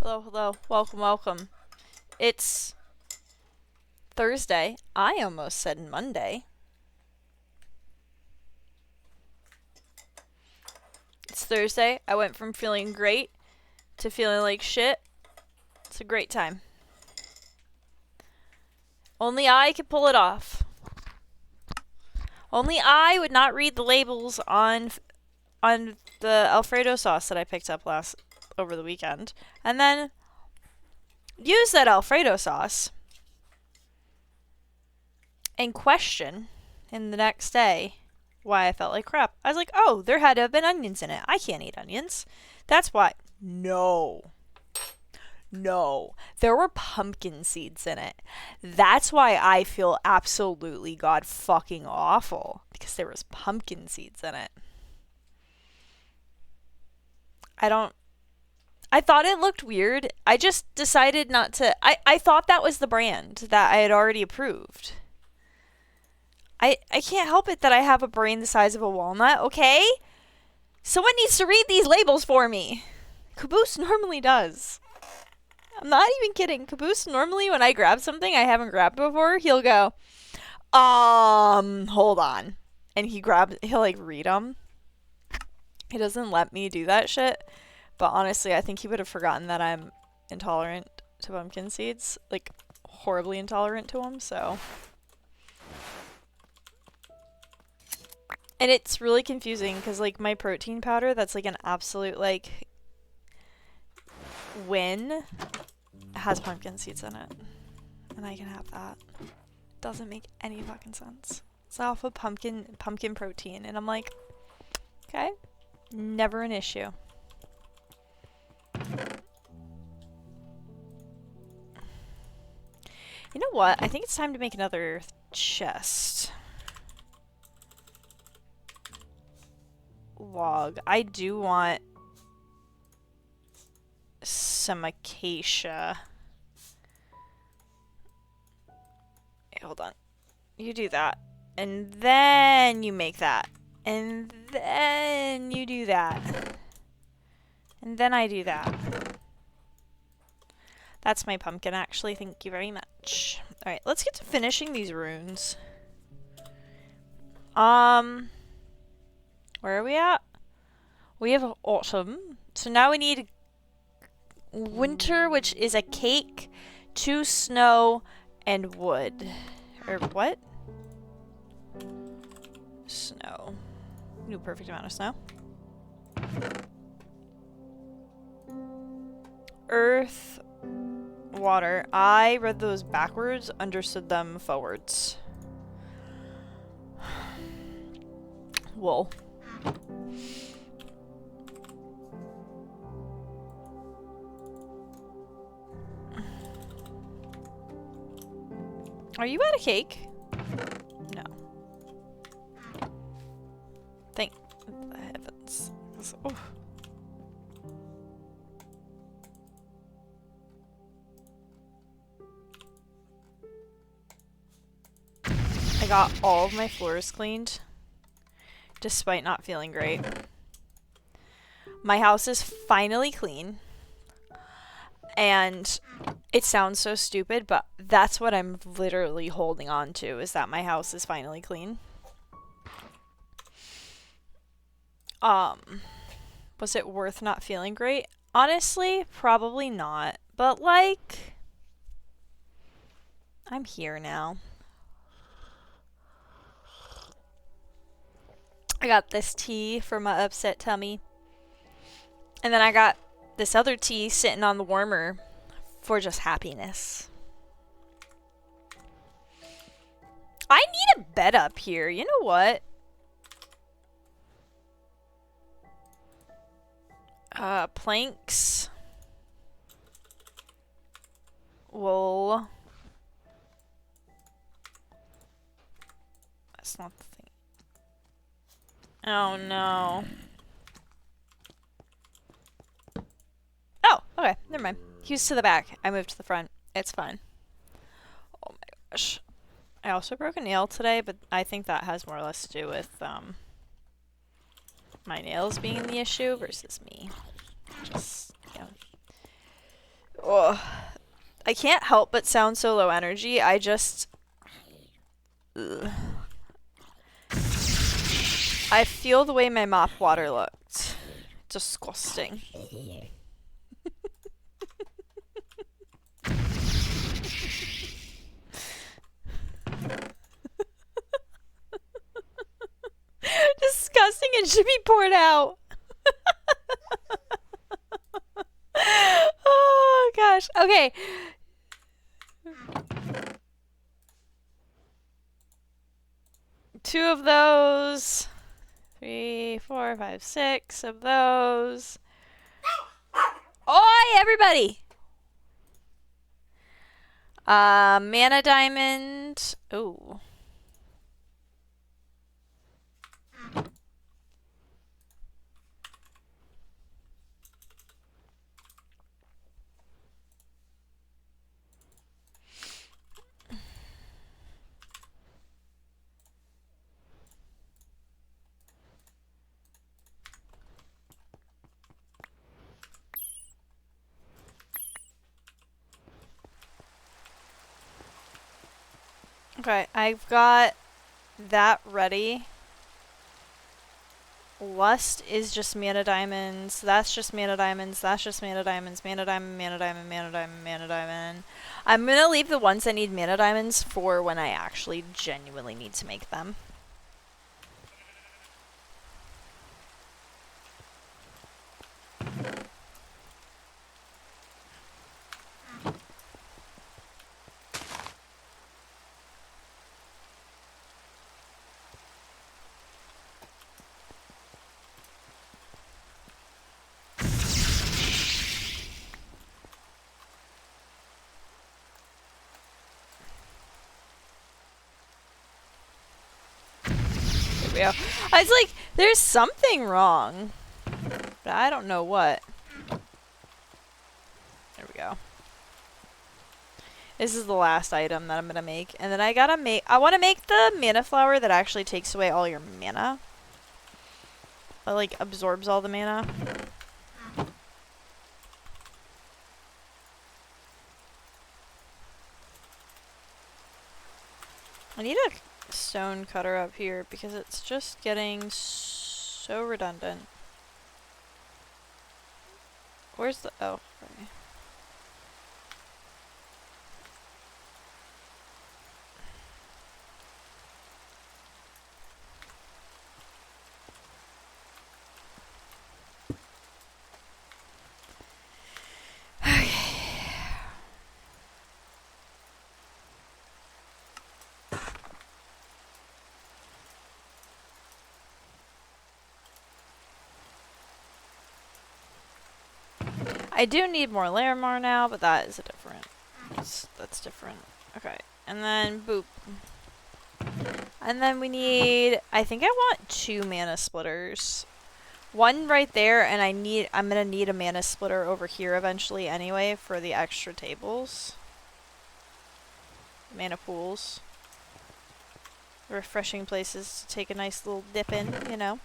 Hello, hello. Welcome, welcome. It's Thursday. I almost said Monday. It's Thursday. I went from feeling great to feeling like shit. It's a great time. Only I could pull it off. Only I would not read the labels on the Alfredo sauce that I picked up over the weekend, and then use that Alfredo sauce and question in the next day why I felt like crap. I was like, oh, there had to have been onions in it. I can't eat onions. That's why. No. No. There were pumpkin seeds in it. That's why I feel absolutely god fucking awful. Because there was pumpkin seeds in it. I thought it looked weird. I just decided not to. I thought that was the brand that I had already approved. I can't help it that I have a brain the size of a walnut, okay? Someone needs to read these labels for me. Caboose normally does. I'm not even kidding. Caboose normally, when I grab something I haven't grabbed before, he'll go, hold on. And he'll like read them. He doesn't let me do that shit. But honestly, I think he would have forgotten that I'm intolerant to pumpkin seeds. Like, horribly intolerant to them, so. And it's really confusing because, like, my protein powder, that's like an absolute, like, win, has pumpkin seeds in it. And I can have that. Doesn't make any fucking sense. It's off of pumpkin protein. And I'm like, okay, never an issue. You know what? I think it's time to make another chest. Log. I do want some acacia. Hey, hold on. You do that. And then you make that. And then you do that. And then I do that. That's my pumpkin, actually. Thank you very much. Alright, let's get to finishing these runes. Where are we at? We have autumn. So now we need winter, which is a cake, 2 snow, and wood. Or what? Snow. New perfect amount of snow. Earth, water. I read those backwards, understood them forwards. Wool. Are you at a cake? No. Thank the heavens. Oh. I got all of my floors cleaned, despite not feeling great. My house is finally clean. And it sounds so stupid, but that's what I'm literally holding on to, is that my house is finally clean. Was it worth not feeling great? Honestly, probably not. But, like, I'm here now. I got this tea for my upset tummy. And then I got this other tea sitting on the warmer for just happiness. I need a bed up here. You know what? Planks. Wool. That's not the thing. Oh no. Oh, okay. Never mind. He was to the back. I moved to the front. It's fine. Oh my gosh. I also broke a nail today, but I think that has more or less to do with my nails being the issue versus me. Just, you know, Oh, I can't help but sound so low energy. I just... Ugh. I feel the way my mop water looked. Disgusting. Disgusting and should be poured out. Oh gosh. Okay. Two of those. 3, 4, 5, 6 of those. Oi, everybody! Mana diamond. Ooh. Okay, I've got that ready. Lust is just mana diamonds. That's just mana diamonds. That's just mana diamonds. Mana diamond, mana diamond, mana diamond, mana diamond. I'm gonna leave the ones that need mana diamonds for when I actually genuinely need to make them. There we go. I was like, there's something wrong, but I don't know what. There we go. This is the last item that I'm gonna make, and then I want to make the mana flower that actually takes away all your mana. It, like, absorbs all the mana. I need a stone cutter up here because it's just getting so redundant. Where's the... oh, okay. I do need more Larimar now, but that is a different... that's different. Okay, and then boop. And then we need... I think I want 2 mana splitters. One right there, and I'm gonna need a mana splitter over here eventually anyway for the extra tables. Mana pools. Refreshing places to take a nice little dip in, you know.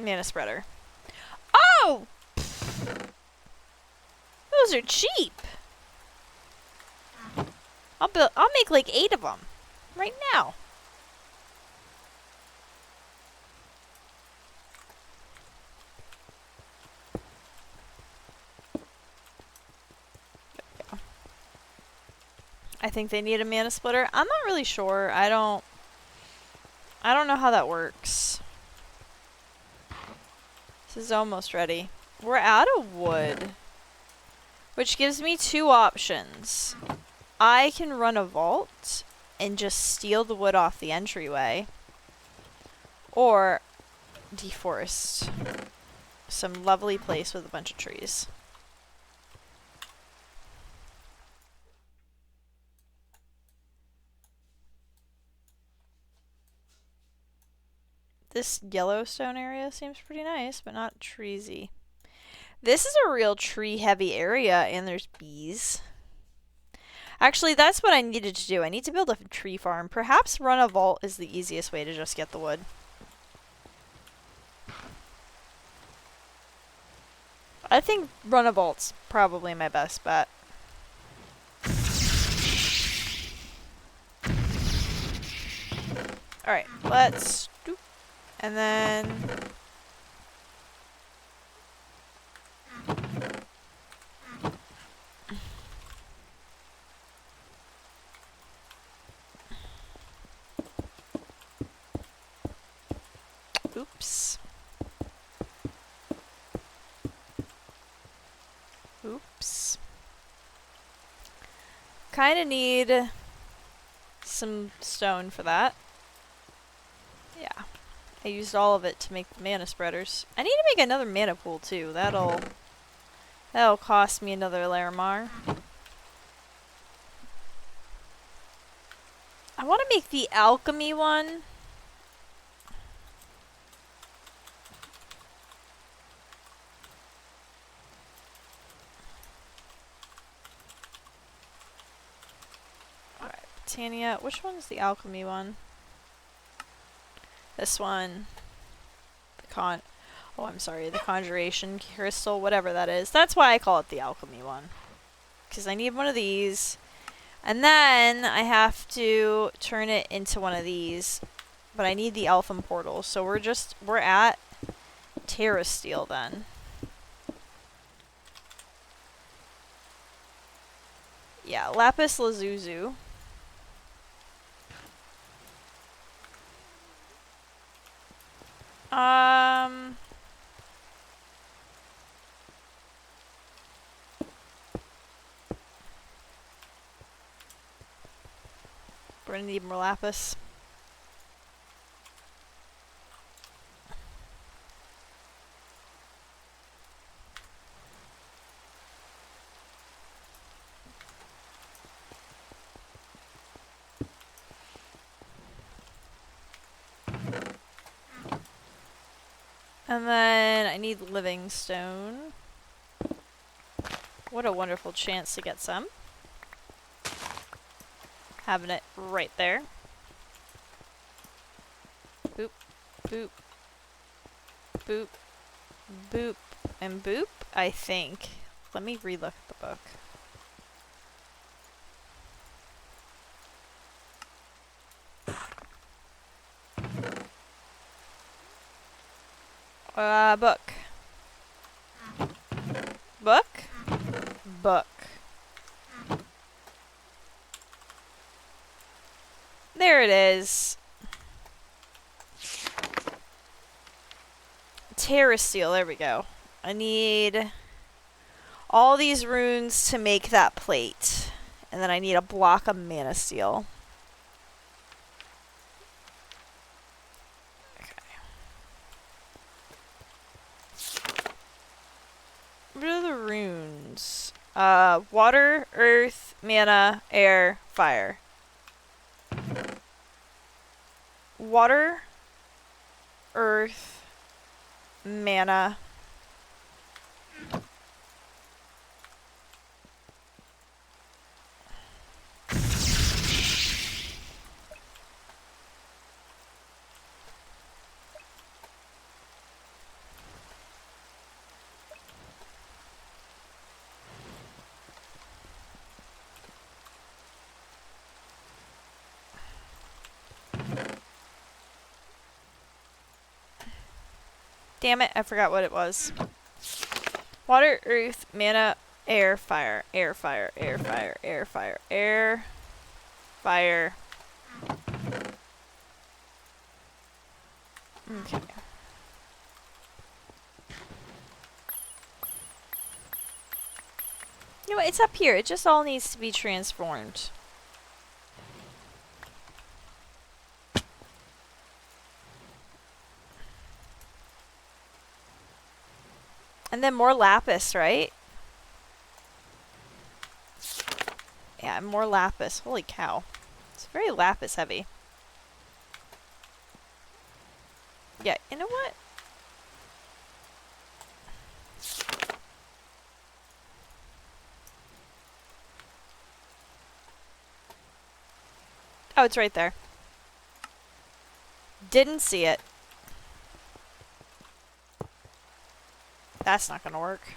Mana spreader. Oh! Those are cheap. I'll make like 8 of them right now. There we go. I think they need a mana splitter. I'm not really sure. I don't know how that works. This is almost ready. We're out of wood, which gives me 2 options. I can run a vault and just steal the wood off the entryway, or deforest some lovely place with a bunch of trees. This Yellowstone area seems pretty nice, but not treesy. This is a real tree-heavy area, and there's bees. Actually, that's what I needed to do. I need to build a tree farm. Perhaps run a vault is the easiest way to just get the wood. I think run a vault's probably my best bet. Alright, let's do. And then. Oops. Oops. Kinda need some stone for that. Yeah. I used all of it to make the mana spreaders. I need to make another mana pool too. That'll cost me another Larimar. I want to make the alchemy one. Alright, Titania. Which one is the alchemy one? This one. Oh, I'm sorry. The conjuration crystal, whatever that is. That's why I call it the alchemy one. Because I need one of these. And then I have to turn it into one of these. But I need the Elfin portal. So we're at Terra Steel then. Yeah, Lapis Lazuli. We're gonna need more lapis. And then I need living stone. What a wonderful chance to get some. Having it right there. Boop, boop, boop, boop, and boop, I think. Let me relook at the book. Book. Book? Book. There it is. Terra Steel, there we go. I need all these runes to make that plate. And then I need a block of mana steel. What are the runes? Water, earth, mana, air, fire. Water, earth, mana. Damn it, I forgot what it was. Water, earth, mana, air, fire. Air, fire, air, fire, air, fire, air, fire. Okay. You know what, it's up here. It just all needs to be transformed. And then more lapis, right? Yeah, more lapis. Holy cow. It's very lapis heavy. Yeah, you know what? Oh, it's right there. Didn't see it. That's not gonna work.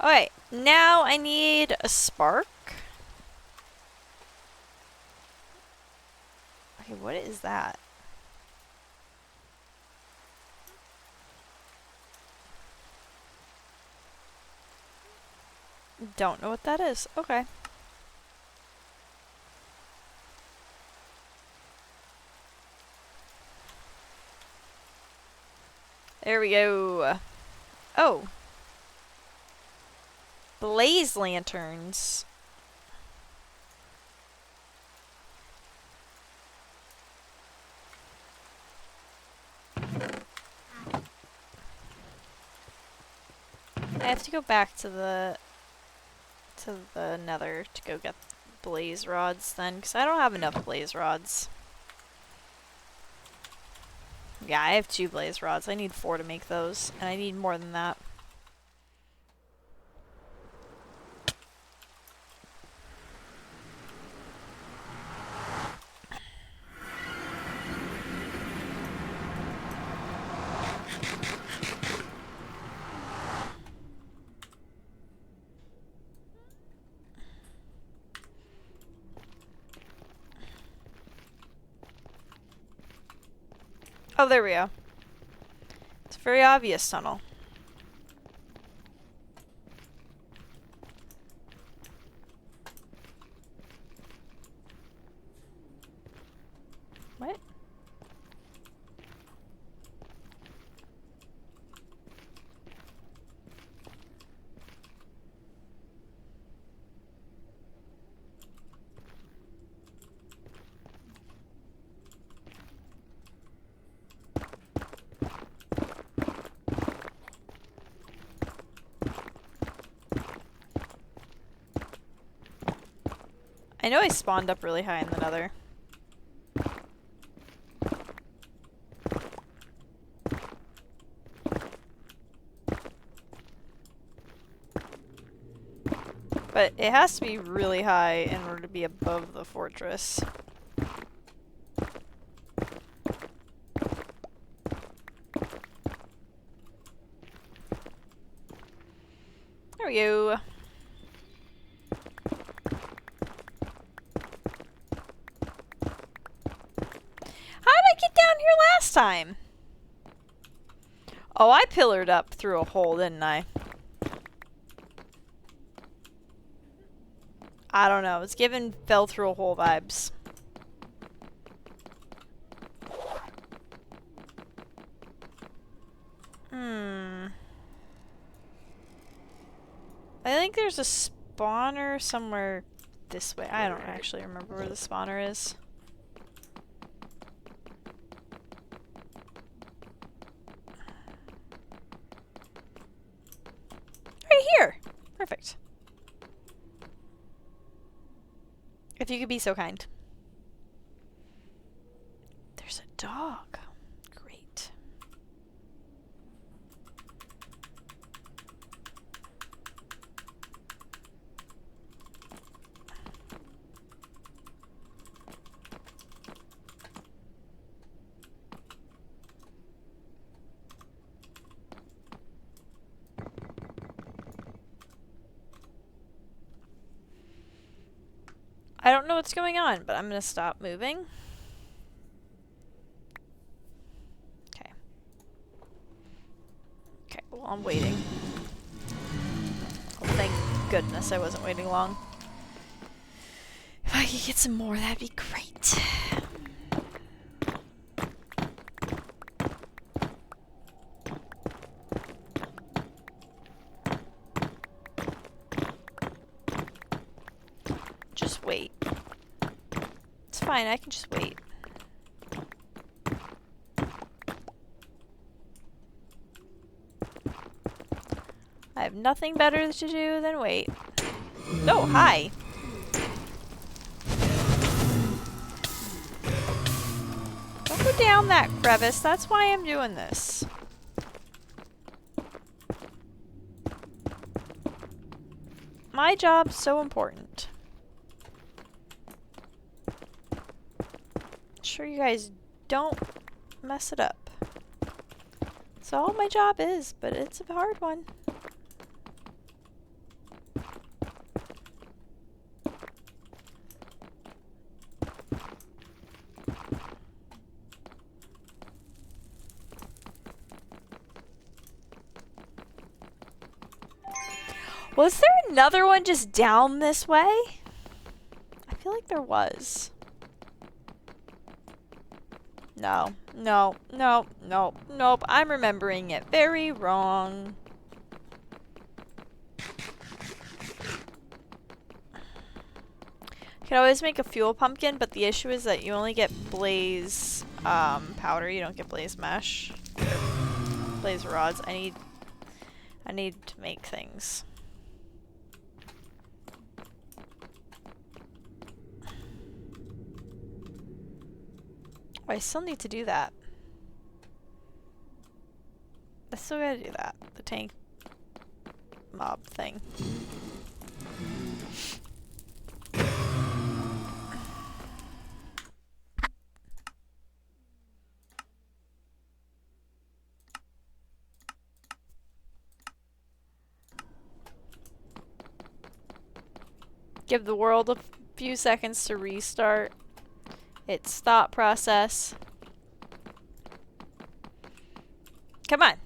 Alright, now I need a spark. Okay, what is that? Don't know what that is. Okay. There we go. Oh. Blaze lanterns. I have to go back to the nether to go get blaze rods then, because I don't have enough blaze rods. Yeah, I have 2 blaze rods. I need 4 to make those, and I need more than that. Oh, there we go. It's a very obvious tunnel. What? I know I spawned up really high in the nether. But it has to be really high in order to be above the fortress. There we go. How did I get down here last time? Oh, I pillared up through a hole, didn't I? I don't know. It's giving fell through a hole vibes. I think there's a spawner somewhere this way. I don't actually remember where the spawner is. Right here! Perfect. If you could be so kind. There's a dog. Great. I don't know what's going on, but I'm gonna stop moving. Okay. Okay, well, I'm waiting. Oh, thank goodness I wasn't waiting long. If I could get some more, that'd be great. Just wait. It's fine, I can just wait. I have nothing better to do than wait. Oh, hi! Don't go down that crevice, that's why I'm doing this. My job's so important. sure you guys don't mess it up. That's all my job is, but it's a hard one. Was there another one just down this way? I feel like there was. No, no, no, no, nope. I'm remembering it very wrong. You can always make a fuel pumpkin, but the issue is that you only get blaze powder. You don't get blaze mesh. Blaze rods. I need to make things. Oh, I still need to do that. I still gotta do that. The tank mob thing. Give the world a few seconds to restart its thought process. Come on.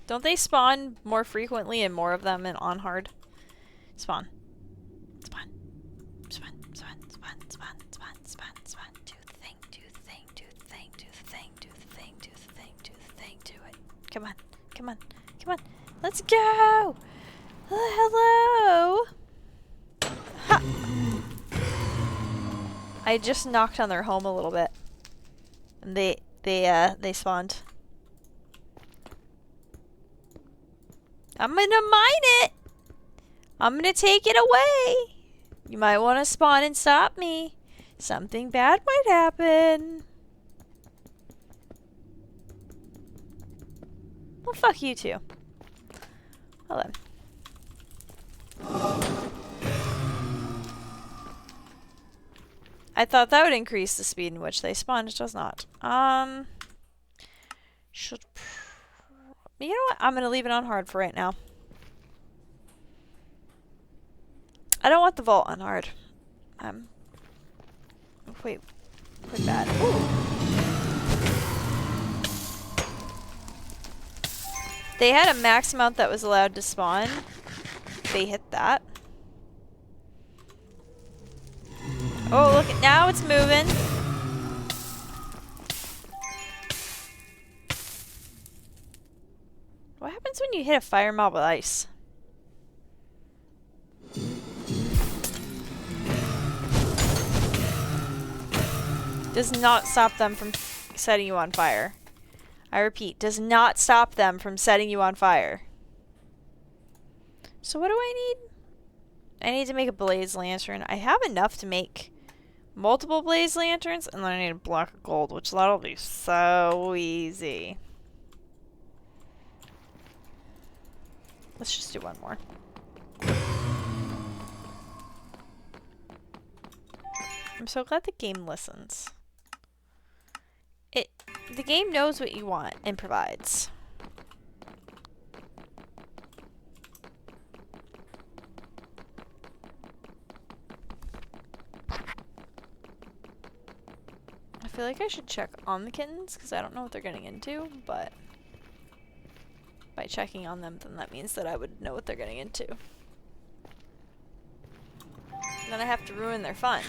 Don't they spawn more frequently and more of them on hard? Spawn. Spawn. Spawn. Spawn. Spawn. Spawn. Spawn. Spawn. Spawn. Do the thing. Do the thing. Do the thing. Do the thing. Do the thing. Do the thing. Do the thing. Do it. Come on. Come on. Come on. Let's go. Hello. Ha. I just knocked on their home a little bit. And they spawned. I'm gonna mine it! I'm gonna take it away! You might want to spawn and stop me. Something bad might happen. Well, fuck you too. Hold on. I thought that would increase the speed in which they spawn. It does not. Should... You know what? I'm going to leave it on hard for right now. I don't want the vault on hard. Wait. Quite bad. Ooh. They had a max amount that was allowed to spawn. They hit that. Oh, look at now it's moving. What happens when you hit a fire mob with ice? Does not stop them from setting you on fire. I repeat, does not stop them from setting you on fire. So what do I need? I need to make a blaze lantern. I have enough to make multiple blaze lanterns, and then I need a block of gold, which that'll be so easy. Let's just do one more. I'm so glad the game listens. The game knows what you want and provides. I feel like I should check on the kittens because I don't know what they're getting into, but by checking on them, then that means that I would know what they're getting into. And then I have to ruin their fun.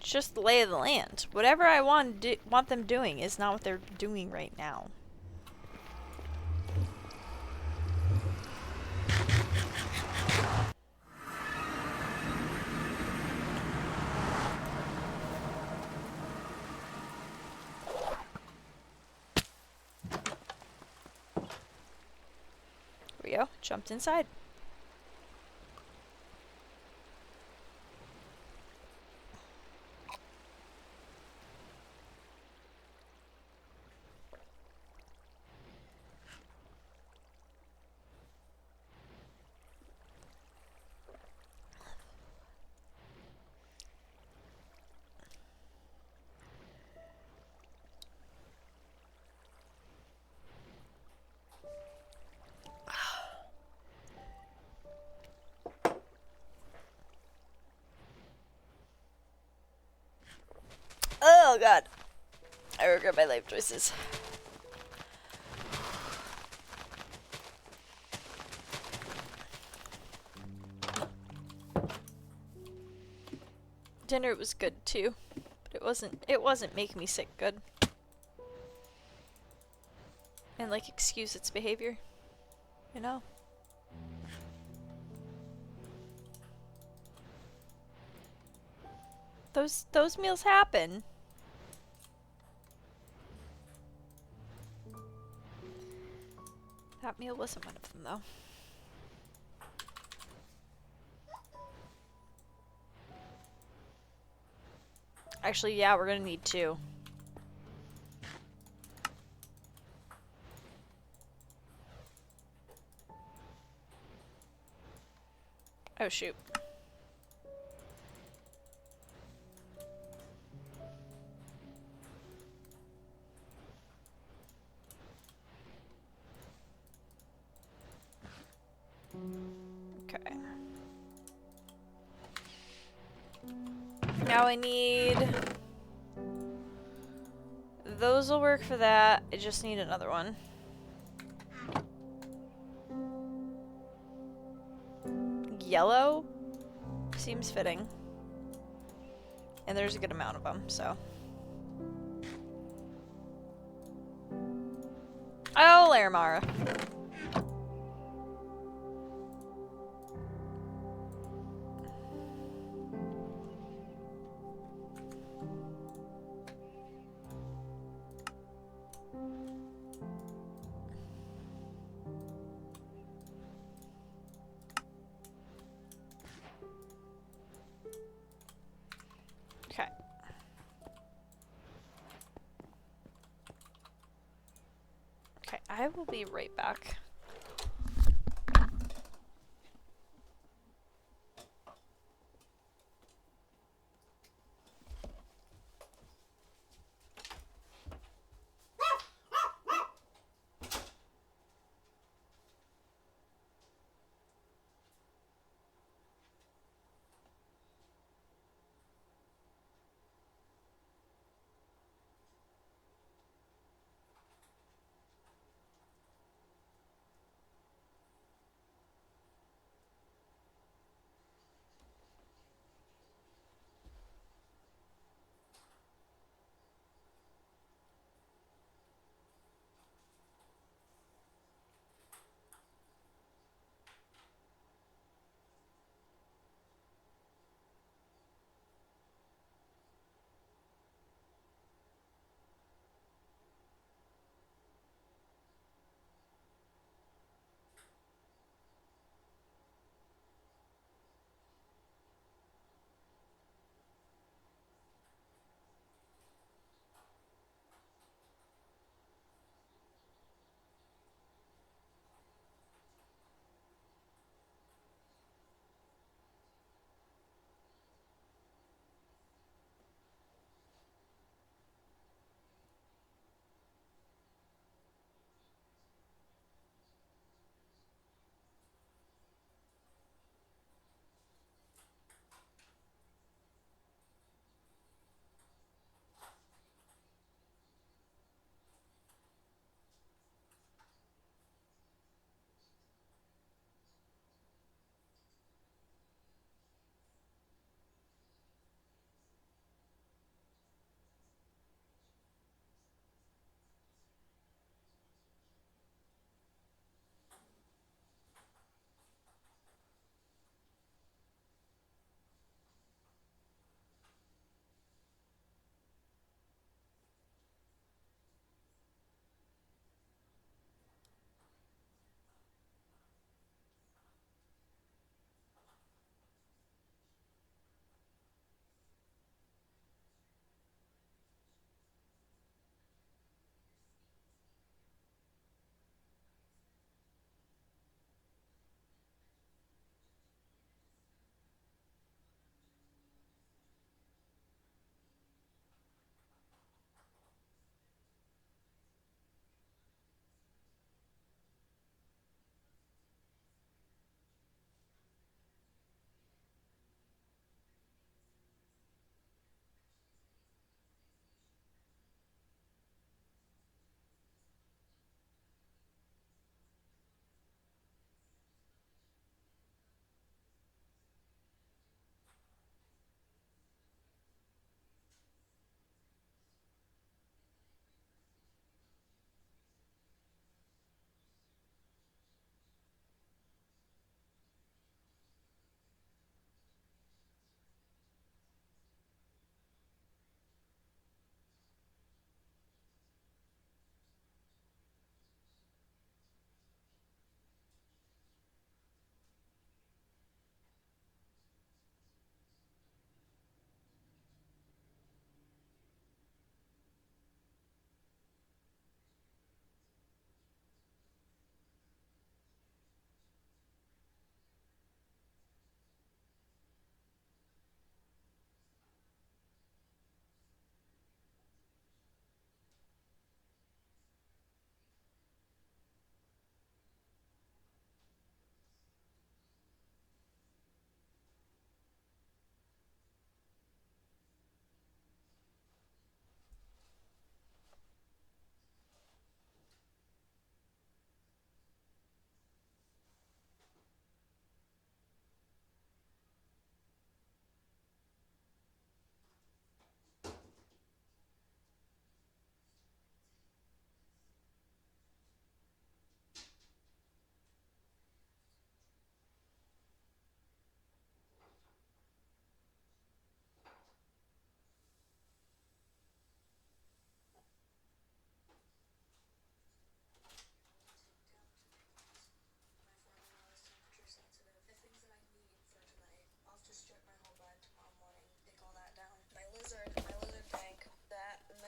It's just the lay of the land. Whatever I want them doing is not what they're doing right now. There we go. Jumped inside. god. I regret my life choices. Dinner was good too, but it wasn't making me sick good. And like excuse its behavior, you know? Those meals happen. That meal wasn't one of them though. Actually, yeah, we're gonna need two. Oh shoot. Okay. Now I need... Those will work for that. I just need another one. Yellow? Seems fitting. And there's a good amount of them, so... Oh, Larimara. Okay. Okay, I will be right back.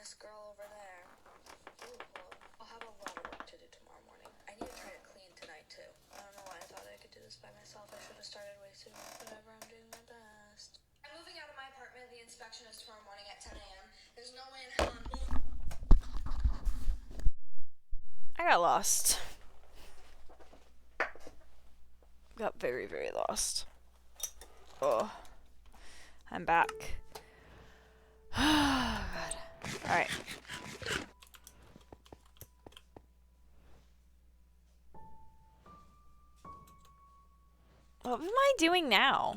nice girl over there. Ooh, hello. I'll have a lot of work to do tomorrow morning. I need to try to clean tonight, too. I don't know why I thought I could do this by myself. I should have started way sooner. Whatever, I'm doing my best. I'm moving out of my apartment. The inspection is tomorrow morning at 10 a.m. There's no way in hell I'm moving. I got lost. Got very, very lost. Oh. I'm back. Oh, God. Alright. What am I doing now?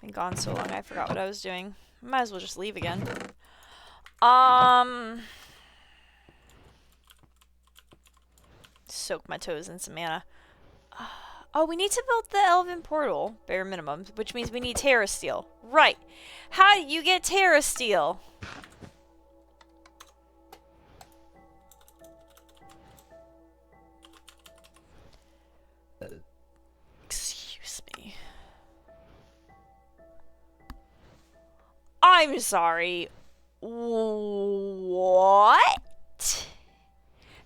Been gone so long I forgot what I was doing. Might as well just leave again. Soak my toes in some mana. Oh, we need to build the Elven Portal, bare minimum, which means we need Terra Steel. Right. How do you get Terra Steel? Excuse me. I'm sorry. What?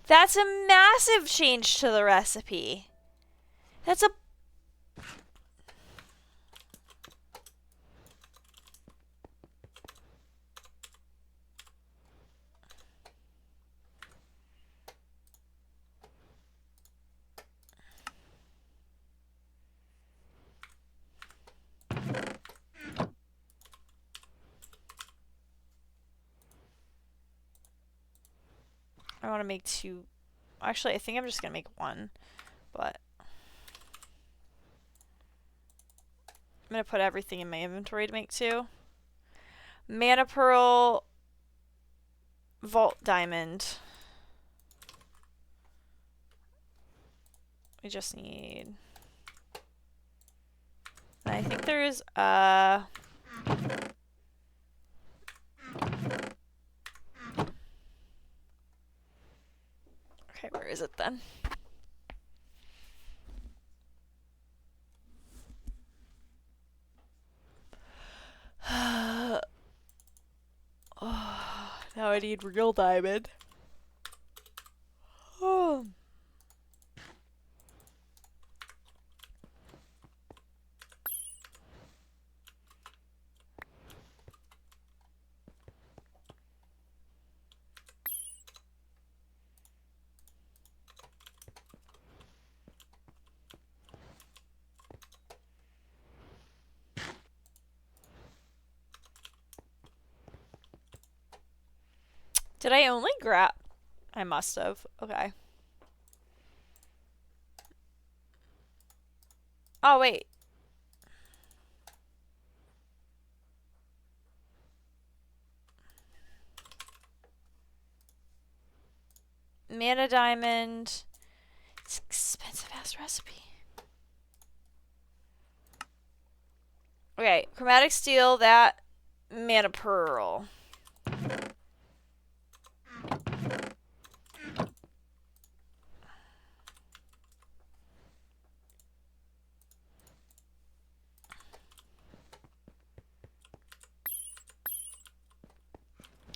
That's a massive change to the recipe. That's a... I want to make 2. Actually, I think I'm just going to make 1. But I'm going to put everything in my inventory to make 2. Mana Pearl, Vault Diamond. We just need... I think there's okay, where is it then? Oh, now I need real diamond. Oh. Did I only grab? I must have. Okay. Oh, wait. Mana Diamond. It's an expensive ass recipe. Okay, Chromatic Steel, that. Mana Pearl.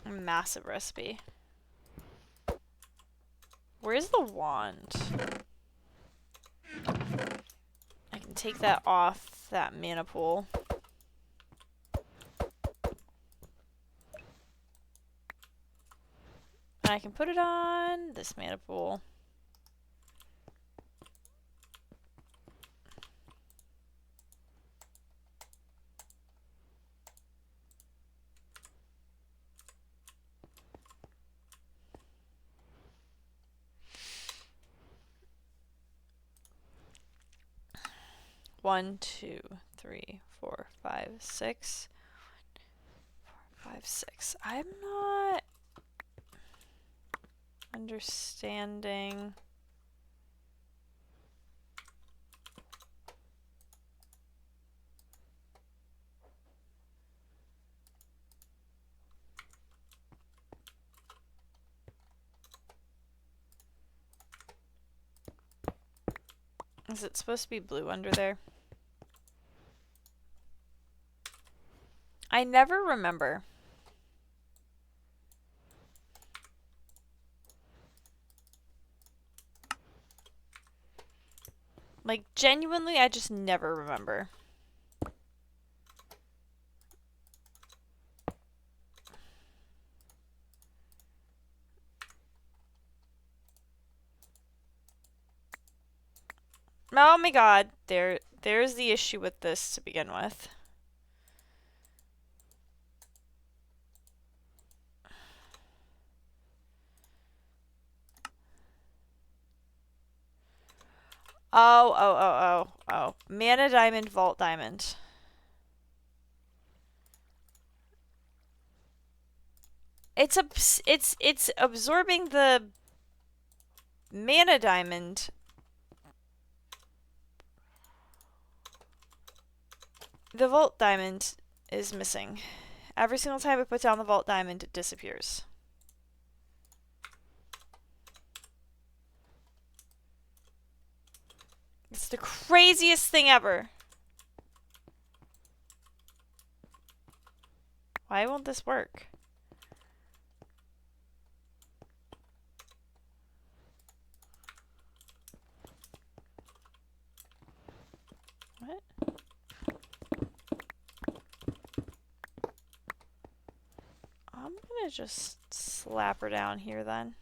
A massive recipe. Where's the wand? I can take that off that mana pool. And I can put it on this mana pool. One, 2, 3, 4, 5, 6. 4, 5, 6. I'm not understanding. Is it supposed to be blue under there? I never remember. Like, genuinely, I just never remember. Oh my god, there's the issue with this to begin with. Oh. Mana Diamond, Vault Diamond. It's absorbing the Mana Diamond. The Vault Diamond is missing. Every single time I put down the Vault Diamond, it disappears. It's the craziest thing ever. Why won't this work? What? I'm gonna just slap her down here then.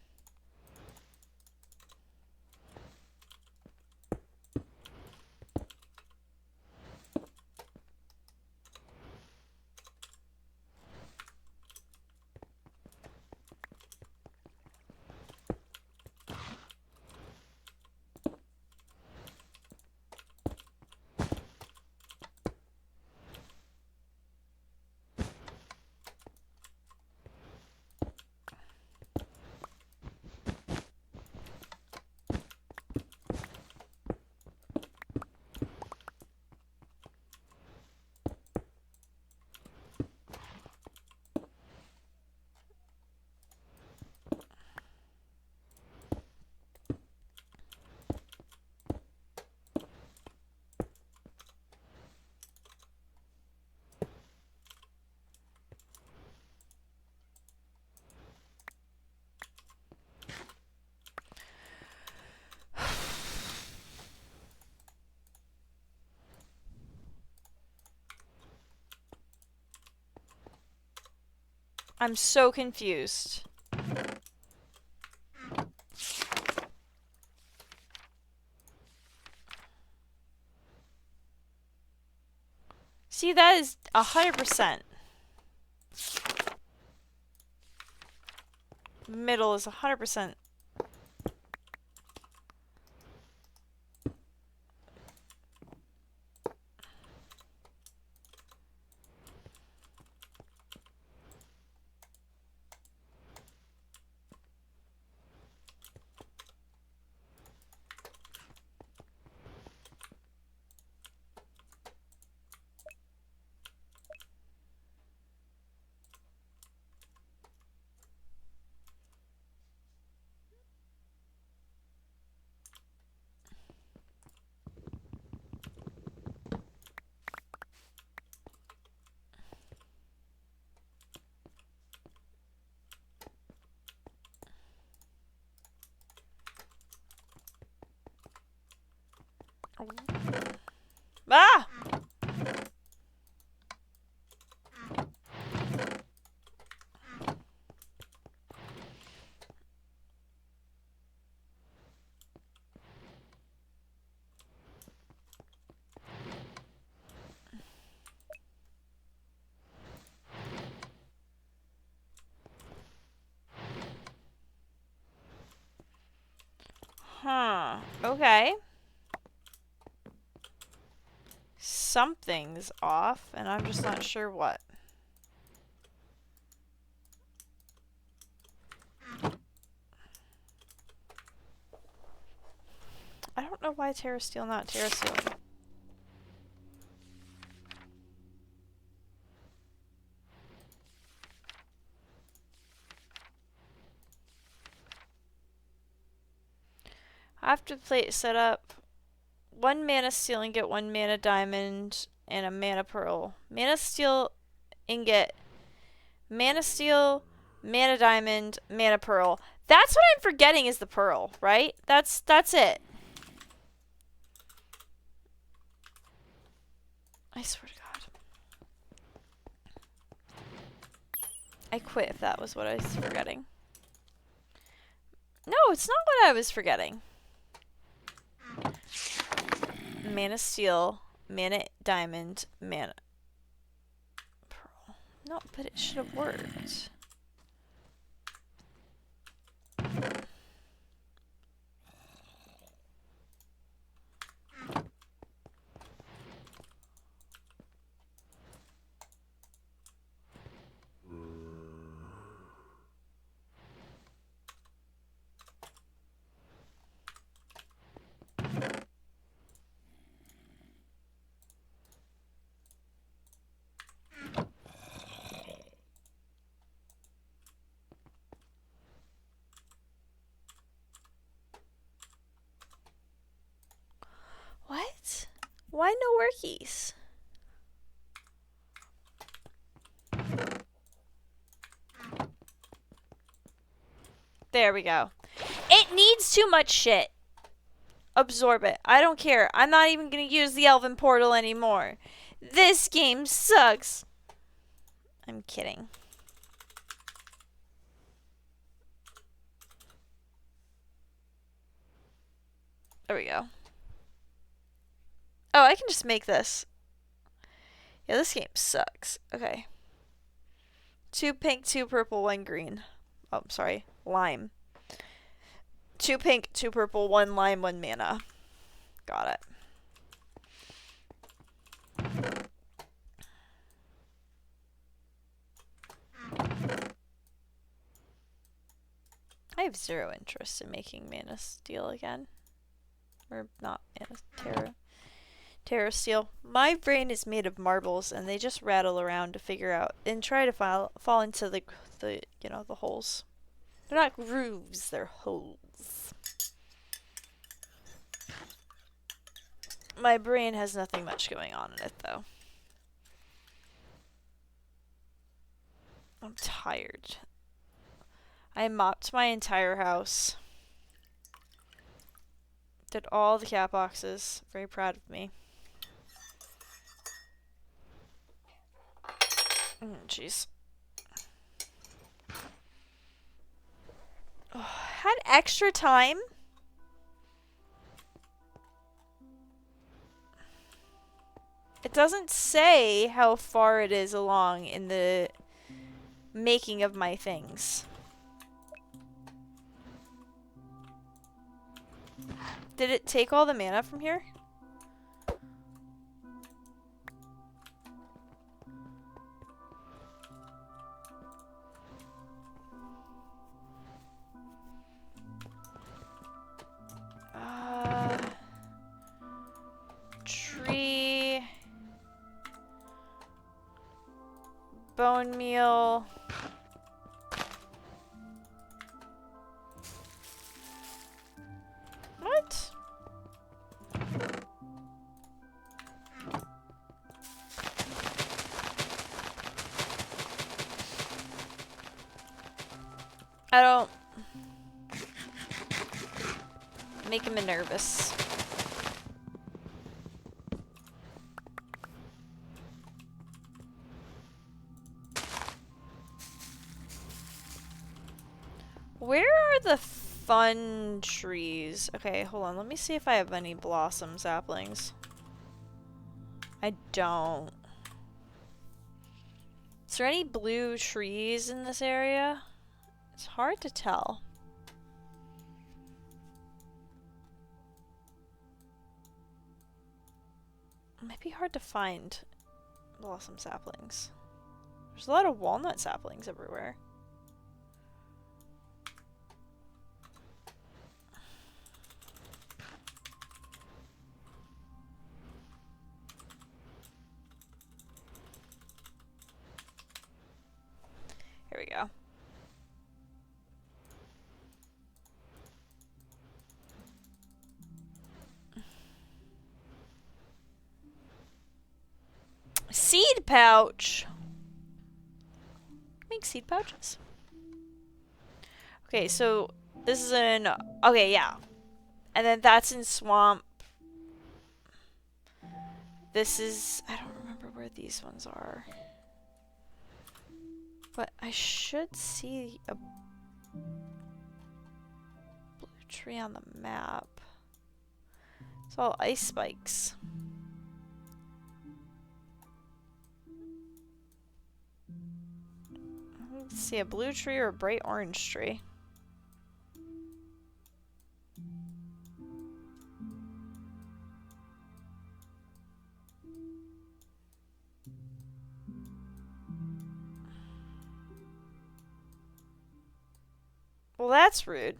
I'm so confused. See, that is 100%. Middle is 100%. Ah! Huh. Okay. Something's off, and I'm just not sure what. I don't know why Terra Steel not Terra Steel. After the plate is set up, 1 mana steel ingot, 1 mana diamond, and a mana pearl. Mana steel ingot, mana steel, mana diamond, mana pearl. That's what I'm forgetting is the pearl, right? That's it. I swear to God. I quit if that was what I was forgetting. No, it's not what I was forgetting. Mana steel, mana diamond, mana pearl. No, but it should have worked. What? Why no workies? There we go. It needs too much shit. Absorb it. I don't care. I'm not even gonna use the Elven Portal anymore. This game sucks. I'm kidding. There we go. Oh, I can just make this. Yeah, this game sucks. Okay. 2 pink, 2 purple, 1 green. Oh, sorry. Lime. 2 pink, 2 purple, 1 lime, 1 mana. Got it. I have 0 interest in making mana steel again. Or not mana, Terra steel. My brain is made of marbles and they just rattle around to figure out and try to fall into the you know, the holes. They're not grooves, they're holes. My brain has nothing much going on in it though. I'm tired. I mopped my entire house. Did all the cat boxes. Very proud of me. Jeez. Oh, had extra time? It doesn't say how far it is along in the making of my things. Did it take all the mana from here? Tree. Bone meal. What? I don't make him nervous. Where are the fun trees? Okay, hold on. Let me see if I have any blossom saplings. I don't. Is there any blue trees in this area? It's hard to tell. It might be hard to find blossom saplings. There's a lot of walnut saplings everywhere. Here we go. Seed pouch. Make seed pouches. Okay, so this is in. Okay, yeah. And then that's in swamp. This is. I don't remember where these ones are. But I should see a blue tree on the map. It's all ice spikes. Let's see a blue tree or a bright orange tree. Well, that's rude.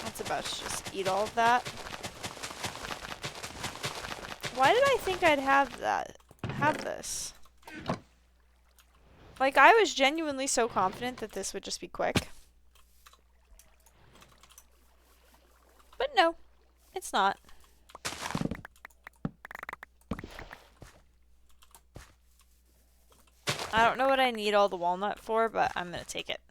That's about to just eat all of that. Why did I think I'd have this? Like, I was genuinely so confident that this would just be quick. But no, it's not. I don't know what I need all the walnut for, but I'm gonna take it.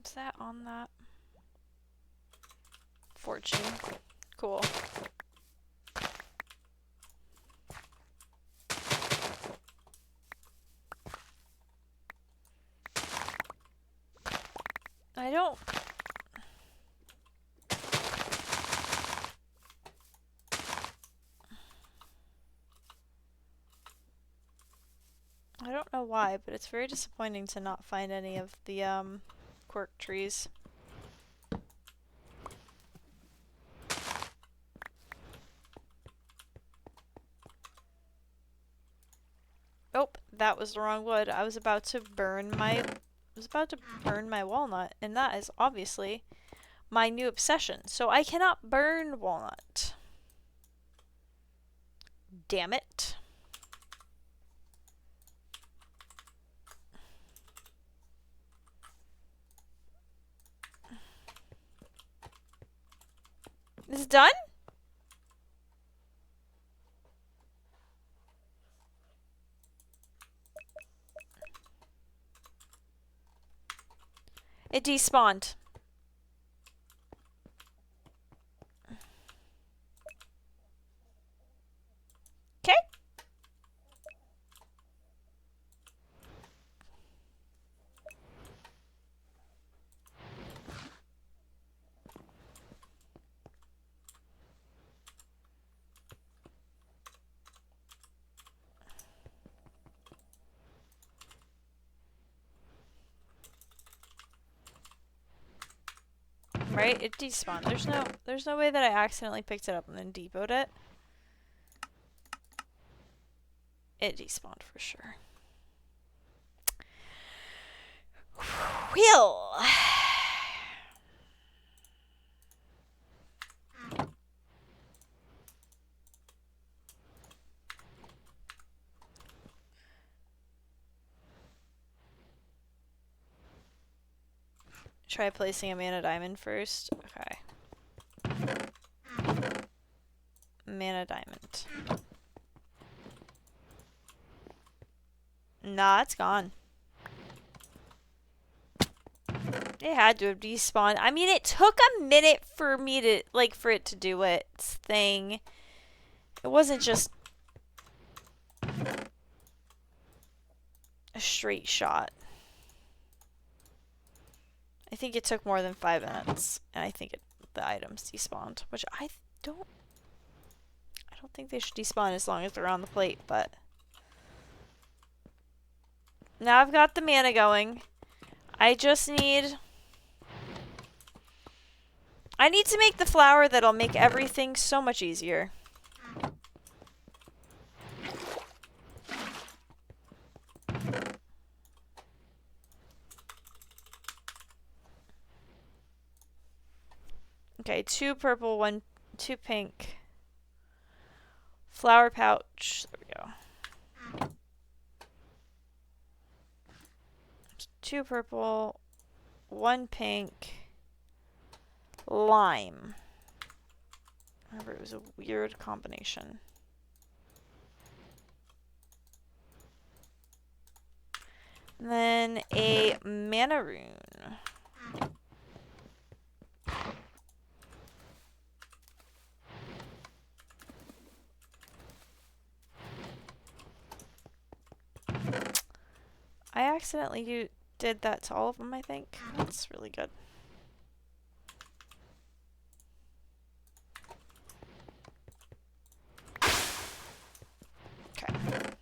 Is that on that? Fortune. Cool. I don't... I don't know why, but it's very disappointing to not find any of the, quirk trees. Oh, that was the wrong wood. I was about to burn my walnut, and that is obviously my new obsession. So I cannot burn walnut. Damn it. Is it done? It despawned. Okay. Right? It despawned. There's no way that I accidentally picked it up and then depoted it. It despawned for sure. Wheel. Try placing a mana diamond first. Okay. Mana diamond. Nah, it's gone. It had to have despawned. I mean, it took a minute for me to, like, for it to do its thing. It wasn't just a straight shot. I think it took more than 5 minutes, and I think the items despawned, which I don't think they should despawn as long as they're on the plate, but now I've got the mana going. I need to make the flower that'll make everything so much easier. Okay, 2 purple, 2 pink. Flower pouch. There we go. 2 purple, 1 pink. Lime. Remember, it was a weird combination. And then a mana rune. I accidentally did that to all of them, I think. That's really good. Okay.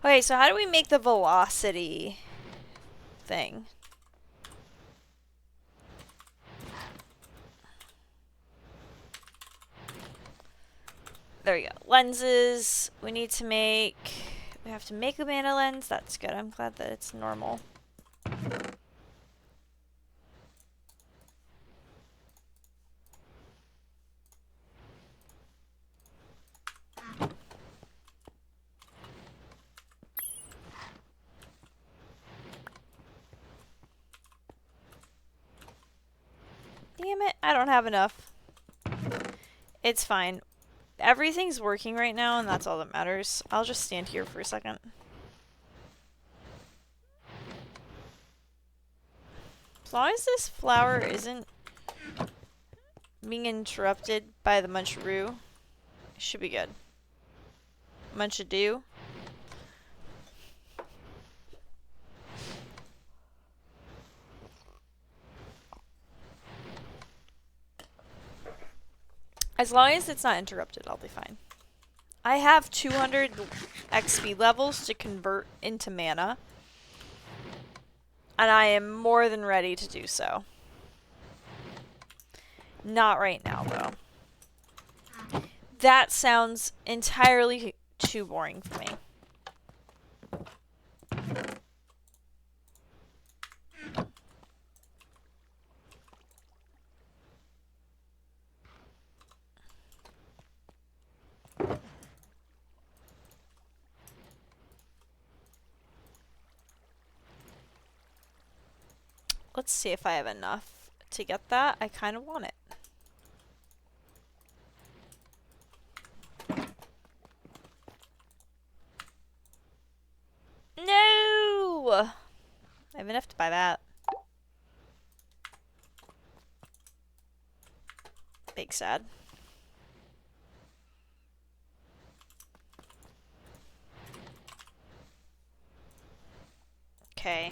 Okay, so how do we make the velocity thing? There we go. Lenses. We need to make... We have to make a mana lens. That's good. I'm glad that it's normal. Damn it, I don't have enough. It's fine. Everything's working right now, and that's all that matters. I'll just stand here for a second. As long as this flower isn't being interrupted by the Muncharoo, it should be good. Munchadoo. As long as it's not interrupted, I'll be fine. I have 200 XP levels to convert into mana. And I am more than ready to do so. Not right now, though. That sounds entirely too boring for me. Let's see if I have enough to get that. I kind of want it. No! I have enough to buy that. Big sad. Okay.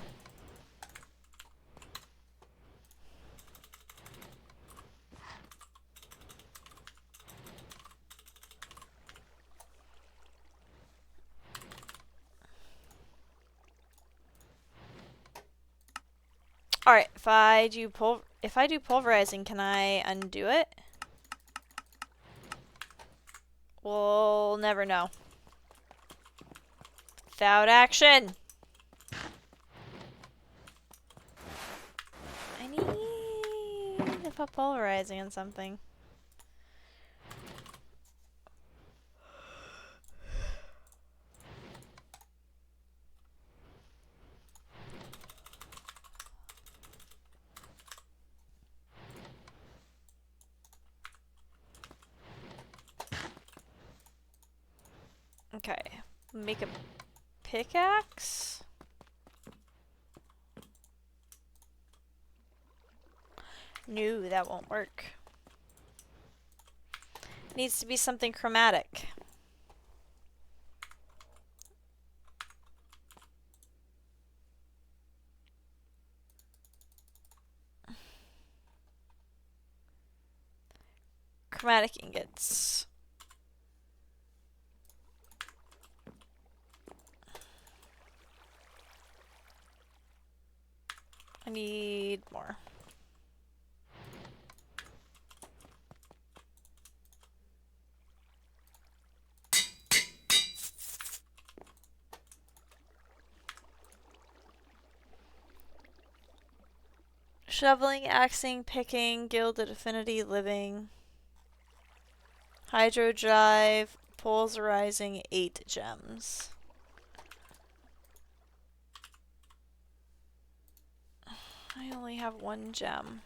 Alright, if I do pulverizing, can I undo it? We'll never know. Without action! I need to put pulverizing on something. Okay, make a pickaxe. No, that won't work. It needs to be something chromatic. Chromatic ingots. I need more. Shoveling, axing, picking, gilded affinity, living. Hydro drive, poles arising, 8 gems. I only have 1 gem.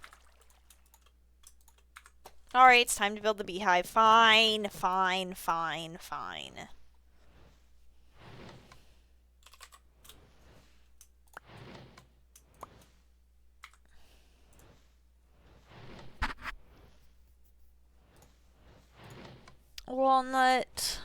Alright, it's time to build the beehive. Fine, fine, fine, fine. Walnut.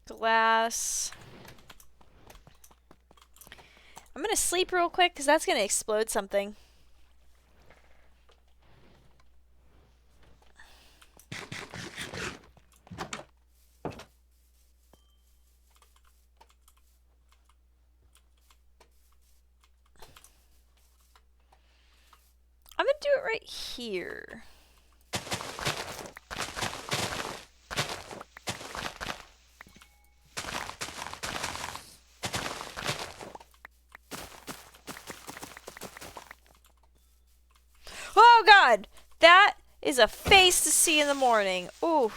Glass. I'm gonna sleep real quick because that's gonna explode something. I'm gonna do it right here. Oh god! That is a face to see in the morning. Ooh.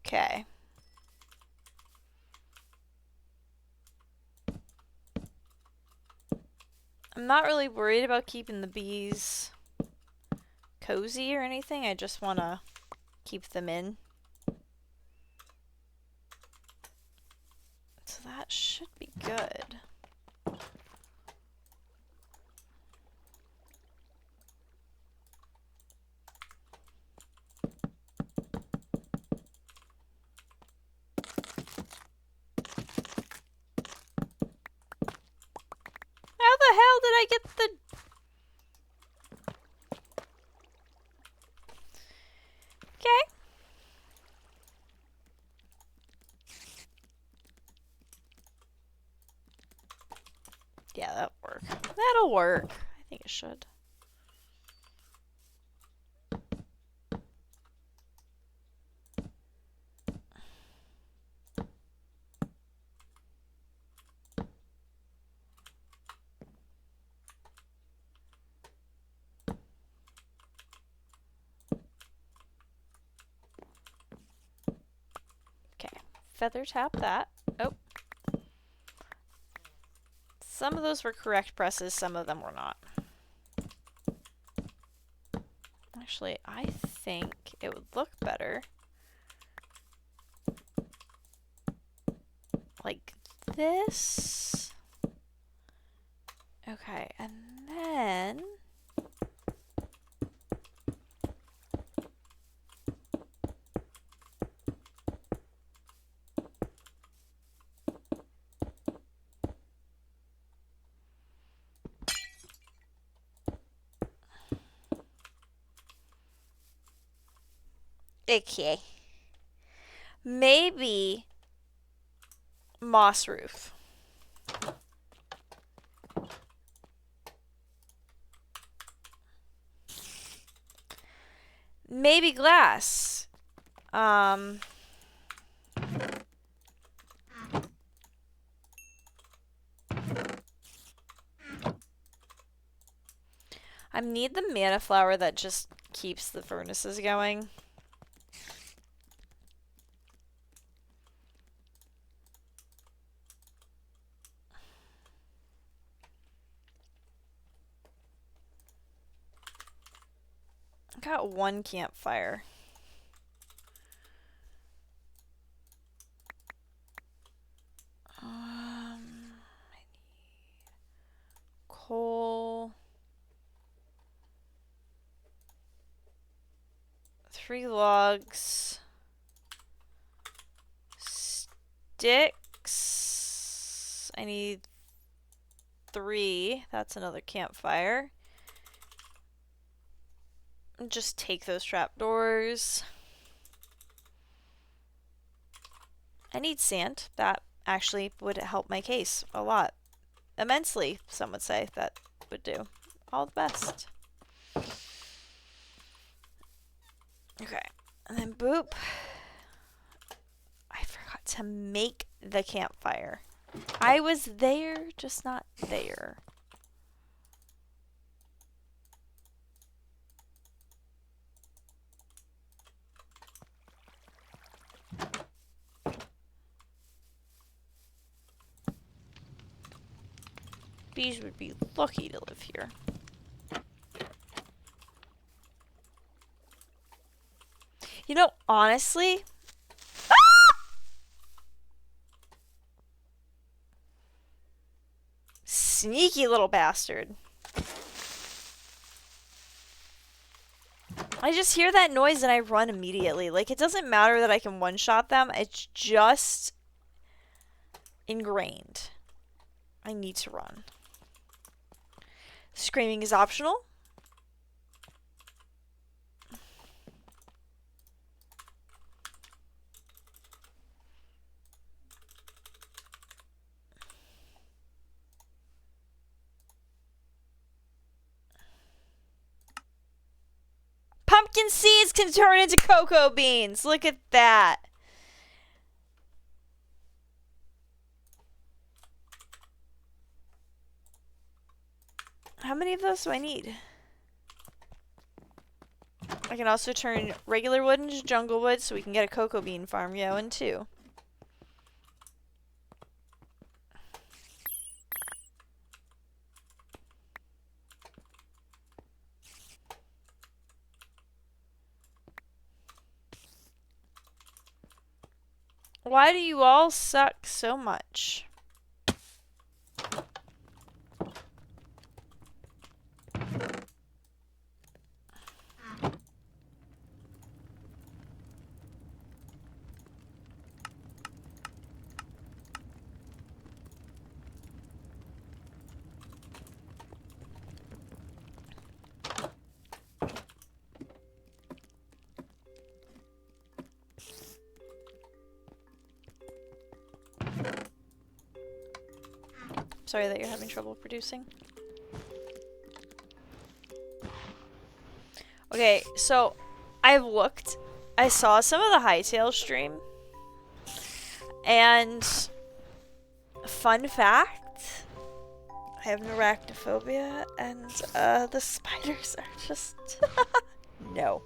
Okay. I'm not really worried about keeping the bees cozy or anything. I just want to keep them in. So that should be good. How the hell did I get the... Okay. Yeah, that'll work. That'll work. I think it should. Okay. Feather tap that. Oh. Some of those were correct presses, some of them were not. Actually, I think it would look better like this. Okay, and then okay. Maybe moss roof. Maybe glass. I need the mana flower that just keeps the furnaces going. I got one campfire. I need coal. 3 logs. Sticks. I need 3. That's another campfire. Just take those trapdoors. I need sand. That actually would help my case a lot. Immensely, some would say that would do. All the best. Okay, and then boop. I forgot to make the campfire. I was there, just not there. Bees would be lucky to live here. You know, honestly... Ah! Sneaky little bastard. I just hear that noise and I run immediately. Like, it doesn't matter that I can one-shot them. It's just ingrained. I need to run. Screaming is optional. Pumpkin seeds can turn into cocoa beans. Look at that. How many of those do I need? I can also turn regular wood into jungle wood so we can get a cocoa bean farm going too. Why do you all suck so much? Sorry that you're having trouble producing. Okay, so I've looked. I saw some of the Hytale stream. And fun fact, I have arachnophobia and the spiders are just no.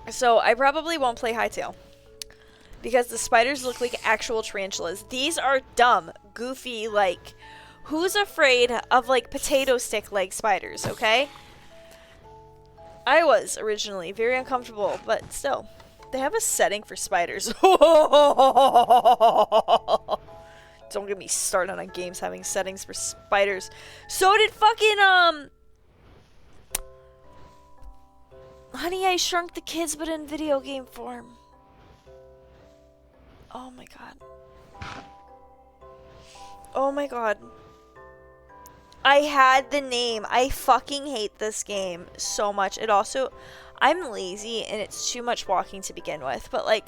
So I probably won't play Hytale. Because the spiders look like actual tarantulas. These are dumb, goofy, like... Who's afraid of, like, potato stick leg spiders, okay? I was, originally. Very uncomfortable, but still. They have a setting for spiders. Don't get me started on games having settings for spiders. So did fucking, Honey, I Shrunk the Kids, but in video game form. Oh my god. Oh my god. I had the name. I fucking hate this game so much. It also... I'm lazy and it's too much walking to begin with. But like...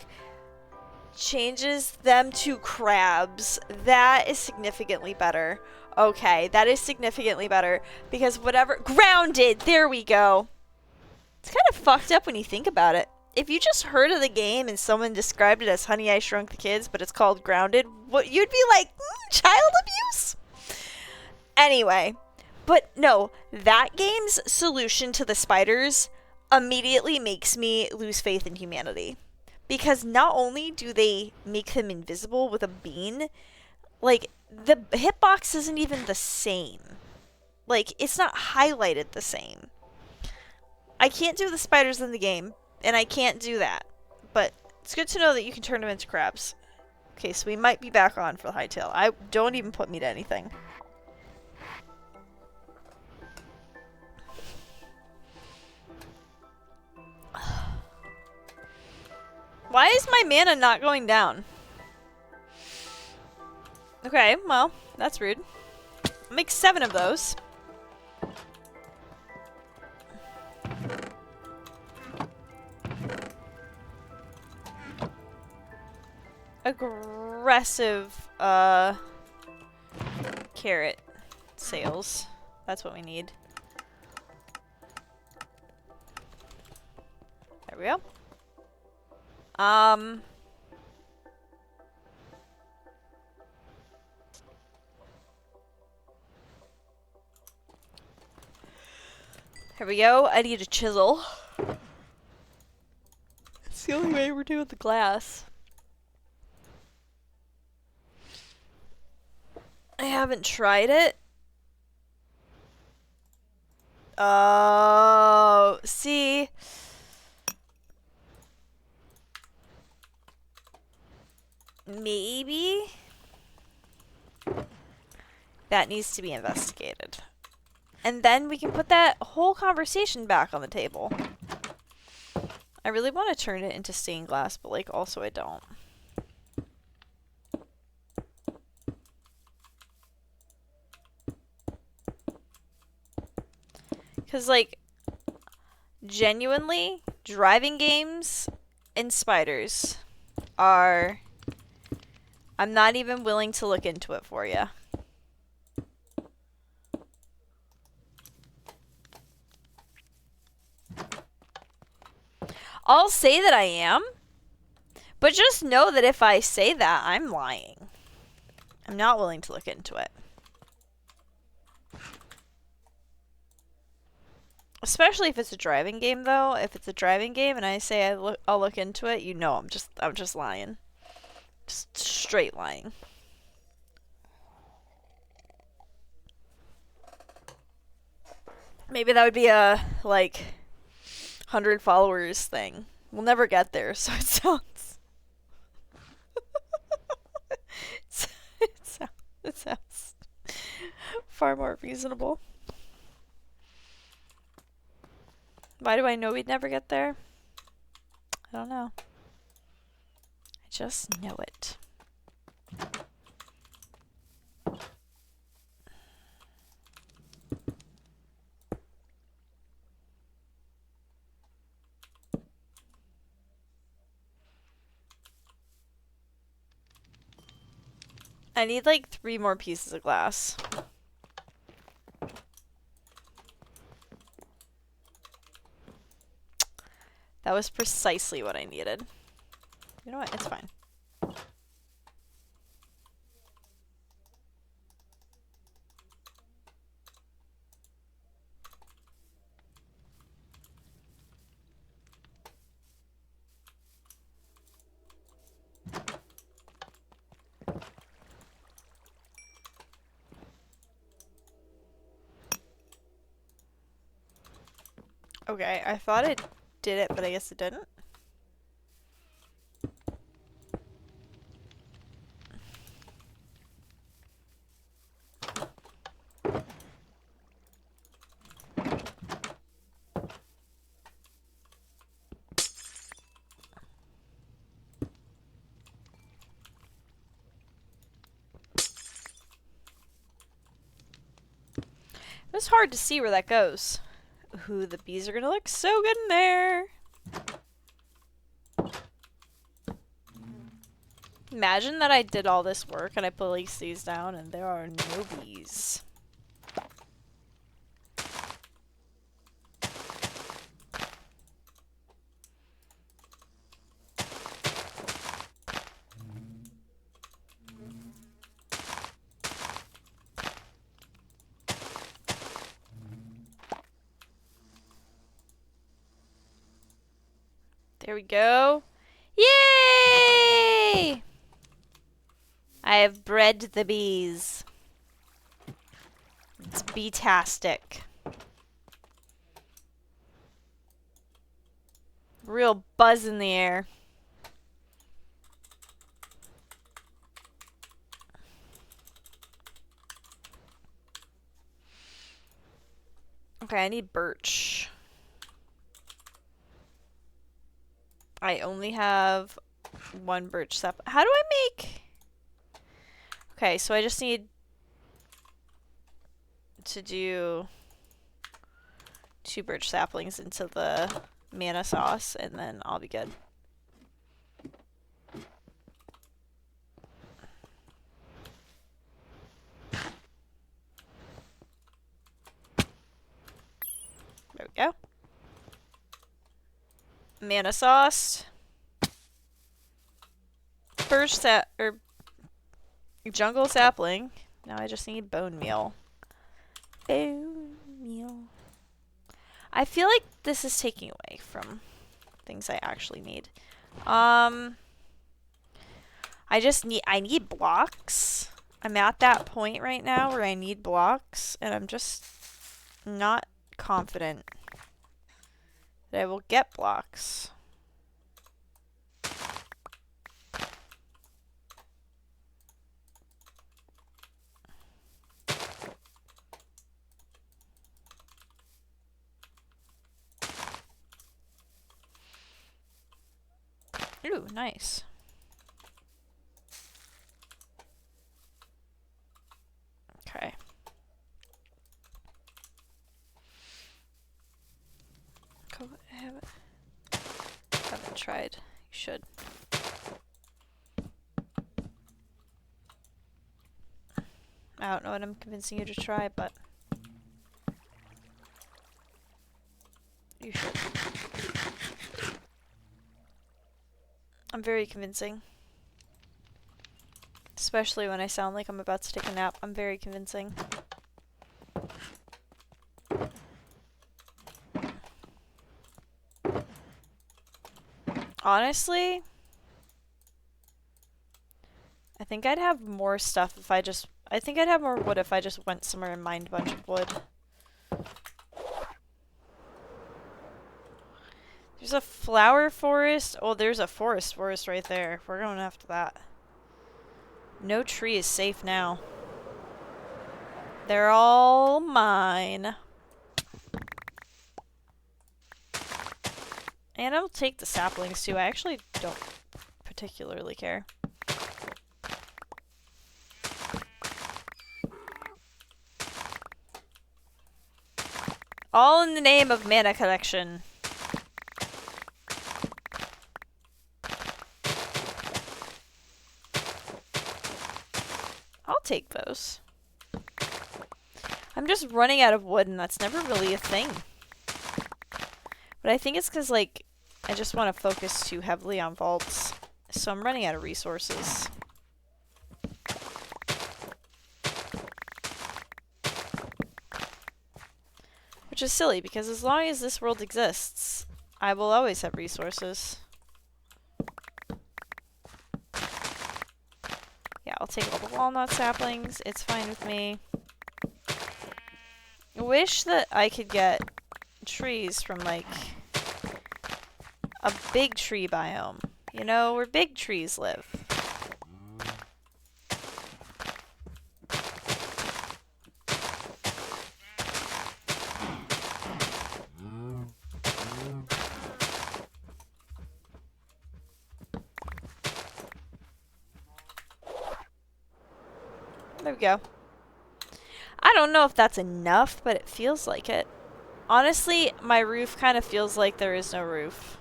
changes them to crabs. That is significantly better. Okay, that is significantly better. Because whatever... Grounded! There we go. It's kind of fucked up when you think about it. If you just heard of the game and someone described it as Honey, I Shrunk the Kids, but it's called Grounded, what you'd be like, child abuse? Anyway, but no, that game's solution to the spiders immediately makes me lose faith in humanity. Because not only do they make them invisible with a bean, like, the hitbox isn't even the same. Like, it's not highlighted the same. I can't do the spiders in the game, and I can't do that. But it's good to know that you can turn them into crabs. Okay, so we might be back on for the hightail. I don't even put me to anything. Why is my mana not going down? Okay, well, that's rude. I'll make 7 of those. Aggressive, carrot sales. That's what we need. There we go. Here we go. I need a chisel. It's the only way we're doing the glass. I haven't tried it. Oh, see? Maybe? That needs to be investigated. And then we can put that whole conversation back on the table. I really want to turn it into stained glass, but, like, also I don't. Because, like, genuinely, driving games and spiders are... I'm not even willing to look into it for you. I'll say that I am, but just know that if I say that, I'm lying. I'm not willing to look into it. Especially if it's a driving game, though. If it's a driving game and I say I'll look into it, you know I'm just lying. Just straight lying. Maybe that would be a, like, 100 followers thing. We'll never get there, so it sounds... it sounds far more reasonable. Why do I know we'd never get there? I don't know. I just know it. I need like 3 more pieces of glass. That was precisely what I needed. You know what? It's fine. Okay, I thought it did it, but I guess it didn't. It was hard to see where that goes. Ooh, the bees are gonna look so good in there. Imagine that I did all this work and I placed these down and there are no bees. There we go. Yay! I have bred the bees. It's bee-tastic. Real buzz in the air. Okay, I need birch. I only have one birch sap. How do I make... Okay, so I just need to do 2 birch saplings into the mana sauce, and then I'll be good. There we go. Mana sauce. Birch or jungle sapling. Now I just need bone meal. Bone meal. I feel like this is taking away from things I actually need. I need blocks. I'm at that point right now where I need blocks, and I'm just not confident that I will get blocks. Ooh, nice. Okay. Haven't tried. You should. I don't know what I'm convincing you to try, but you should. I'm very convincing. Especially when I sound like I'm about to take a nap. I'm very convincing. Honestly, I think I'd have more stuff if I just... I think I'd have more wood if I just went somewhere and mined a bunch of wood. There's a flower forest. Oh, there's a forest right there. We're going after that. No tree is safe now. They're all mine. And I'll take the saplings too. I actually don't particularly care. All in the name of mana collection. I'll take those. I'm just running out of wood, and that's never really a thing. But I think it's because, like, I just want to focus too heavily on vaults. So I'm running out of resources. Which is silly, because as long as this world exists, I will always have resources. Yeah, I'll take all the walnut saplings. It's fine with me. I wish that I could get trees from, like, a big tree biome. You know, where big trees live. There we go. I don't know if that's enough, but it feels like it. Honestly, my roof kind of feels like there is no roof.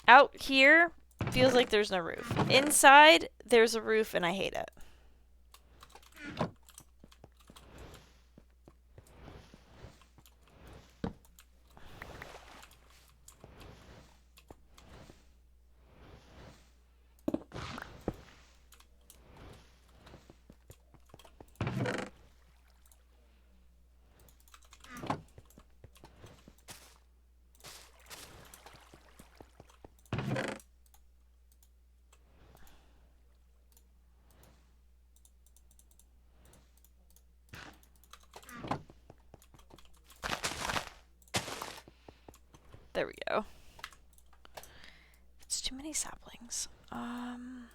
Out here, feels like there's no roof. Inside, there's a roof and I hate it. There we go. It's too many saplings. I'm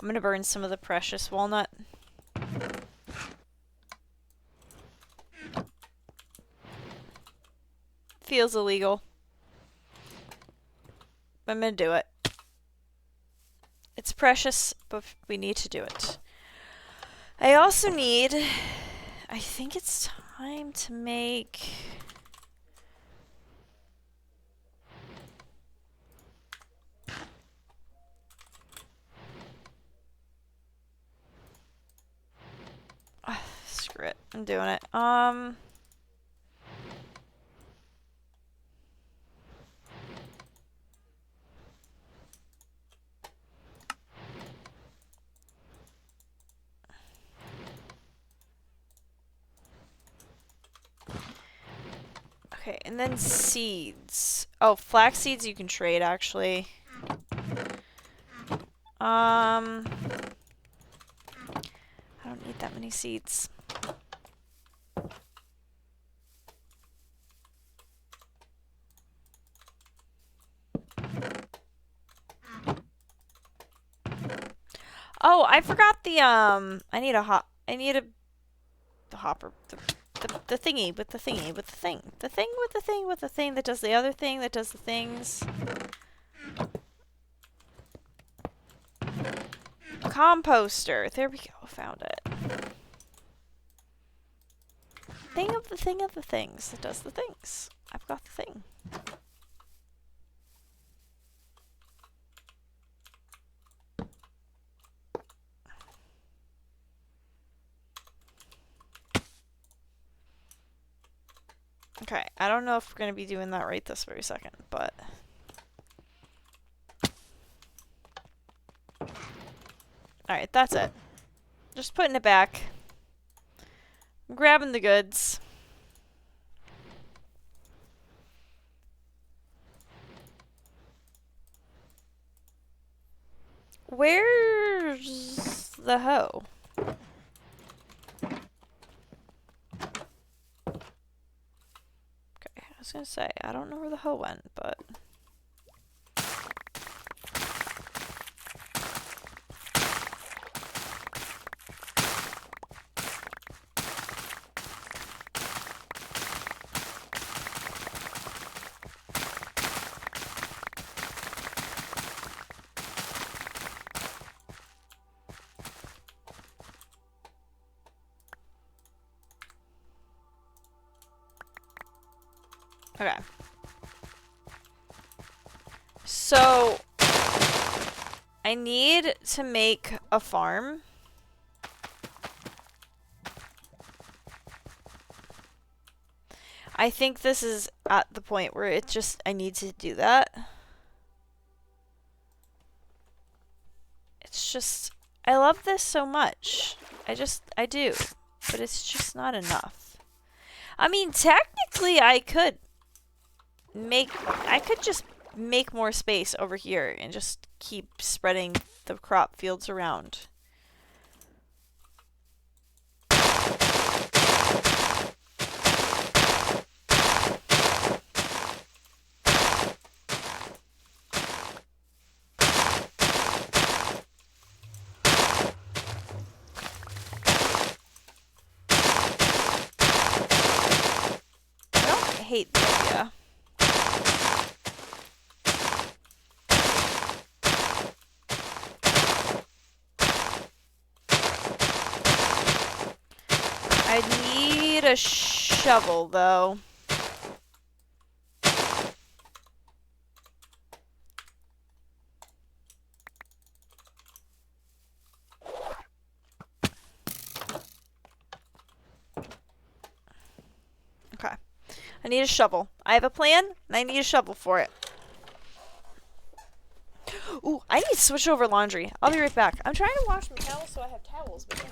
gonna burn some of the precious walnut. Feels illegal. I'm gonna do it. It's precious, but we need to do it. I also need... I think it's time to make... Screw it. I'm doing it. Okay, and then seeds. Oh, flax seeds you can trade, actually. I don't need that many seeds. Oh, I forgot the, I need a the hopper, the thingy with the thingy with the thing. The thing with the thing with the thing that does the other thing that does the things. Composter. There we go. Found it. Thing of the things that does the things. I've got the thing. Okay, I don't know if we're going to be doing that right this very second, but... Alright, that's it. Just putting it back. Grabbing the goods. Where's the hoe? Okay, I was gonna say, I don't know where the hoe went, but... Okay. So, I need to make a farm. I think this is at the point where it just, I need to do that. It's just, I love this so much. I do. But it's just not enough. I mean, technically I could just make more space over here and just keep spreading the crop fields around. I don't hate the idea. I need a shovel, though. Okay. I need a shovel. I have a plan, and I need a shovel for it. Ooh, I need to switch over laundry. I'll be right back. I'm trying to wash my towels so I have towels, but you know.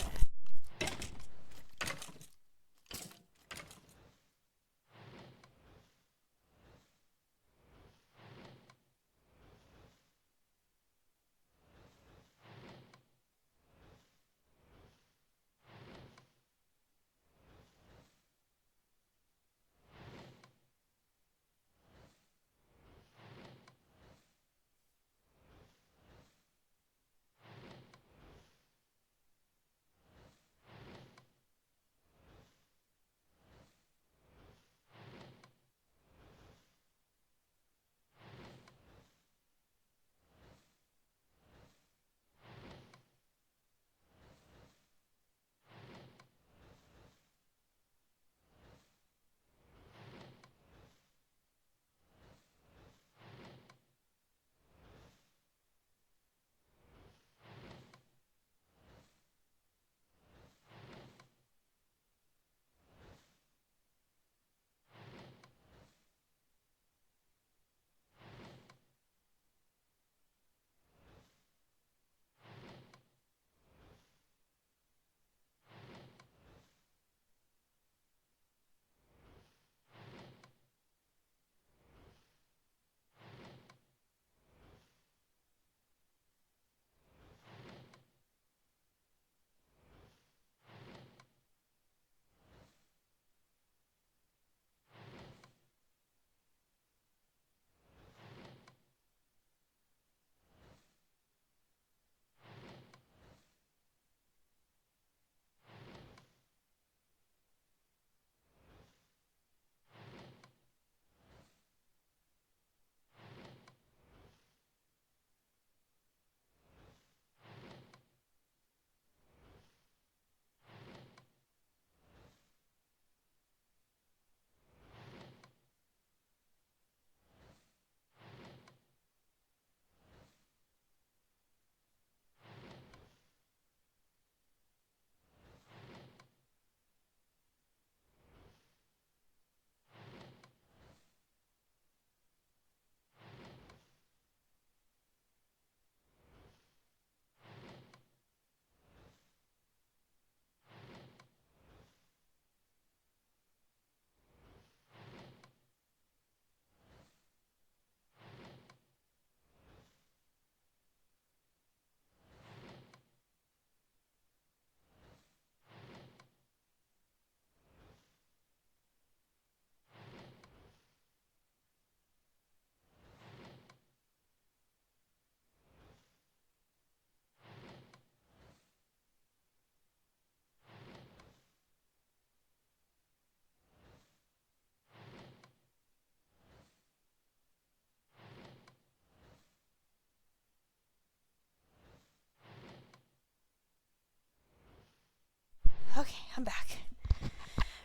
I'm back.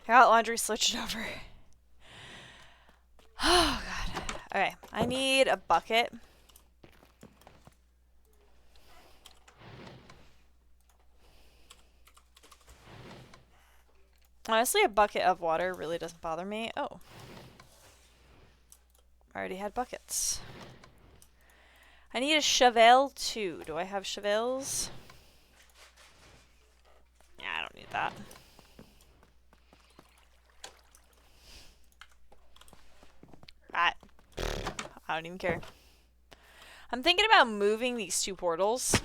I got laundry switched over. Oh, God. Okay, I need a bucket. Honestly, a bucket of water really doesn't bother me. Oh. I already had buckets. I need a shovel too. Do I have shovels? Yeah, I don't need that. I don't even care. I'm thinking about moving these two portals.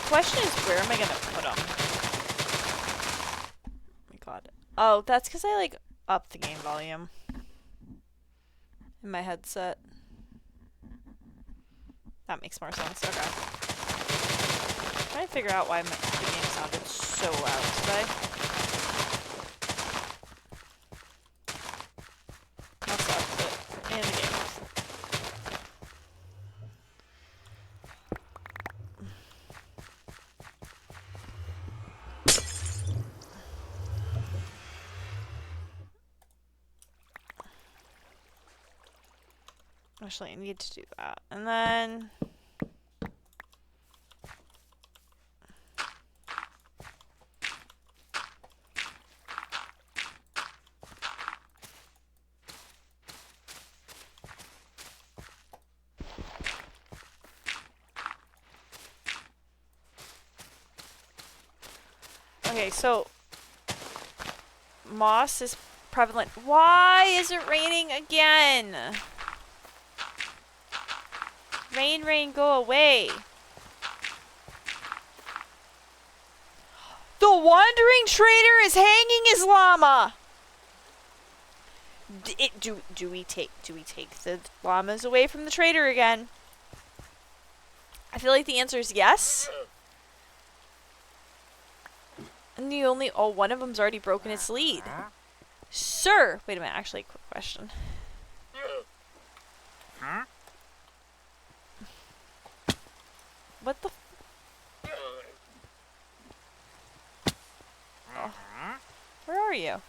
Question is, where am I gonna put them? Oh my god. Oh, that's because I like up the game volume in my headset. That makes more sense. Okay. Trying to figure out why the game sounded so loud today. Must have it in the game. Actually, I need to do that. And then... Okay, so... moss is prevalent. Why is it raining again? Rain, rain, go away. The wandering trader is hanging his llama. Do we take the llamas away from the trader again? I feel like the answer is yes. And one of them's already broken its lead. Sir, wait a minute, actually, quick question. What the? Oh. Where are you?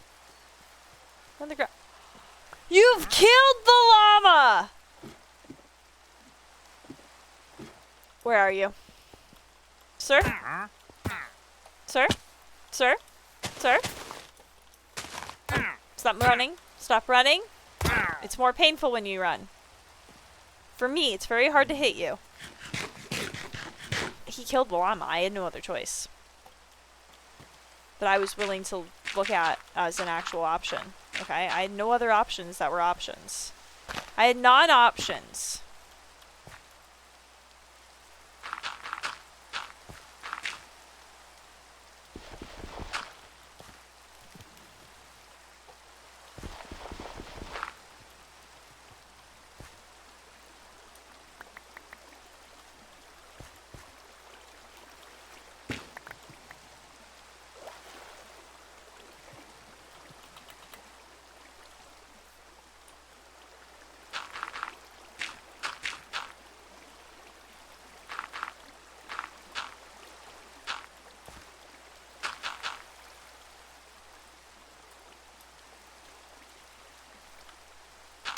On the ground. You've killed the llama! Where are you? Sir? Sir? Sir? Sir? Stop running. Stop running. It's more painful when you run. For me, it's very hard to hit you. He killed the llama. I had no other choice. That I was willing to look at as an actual option. Okay? I had no other options that were options. I had non-options.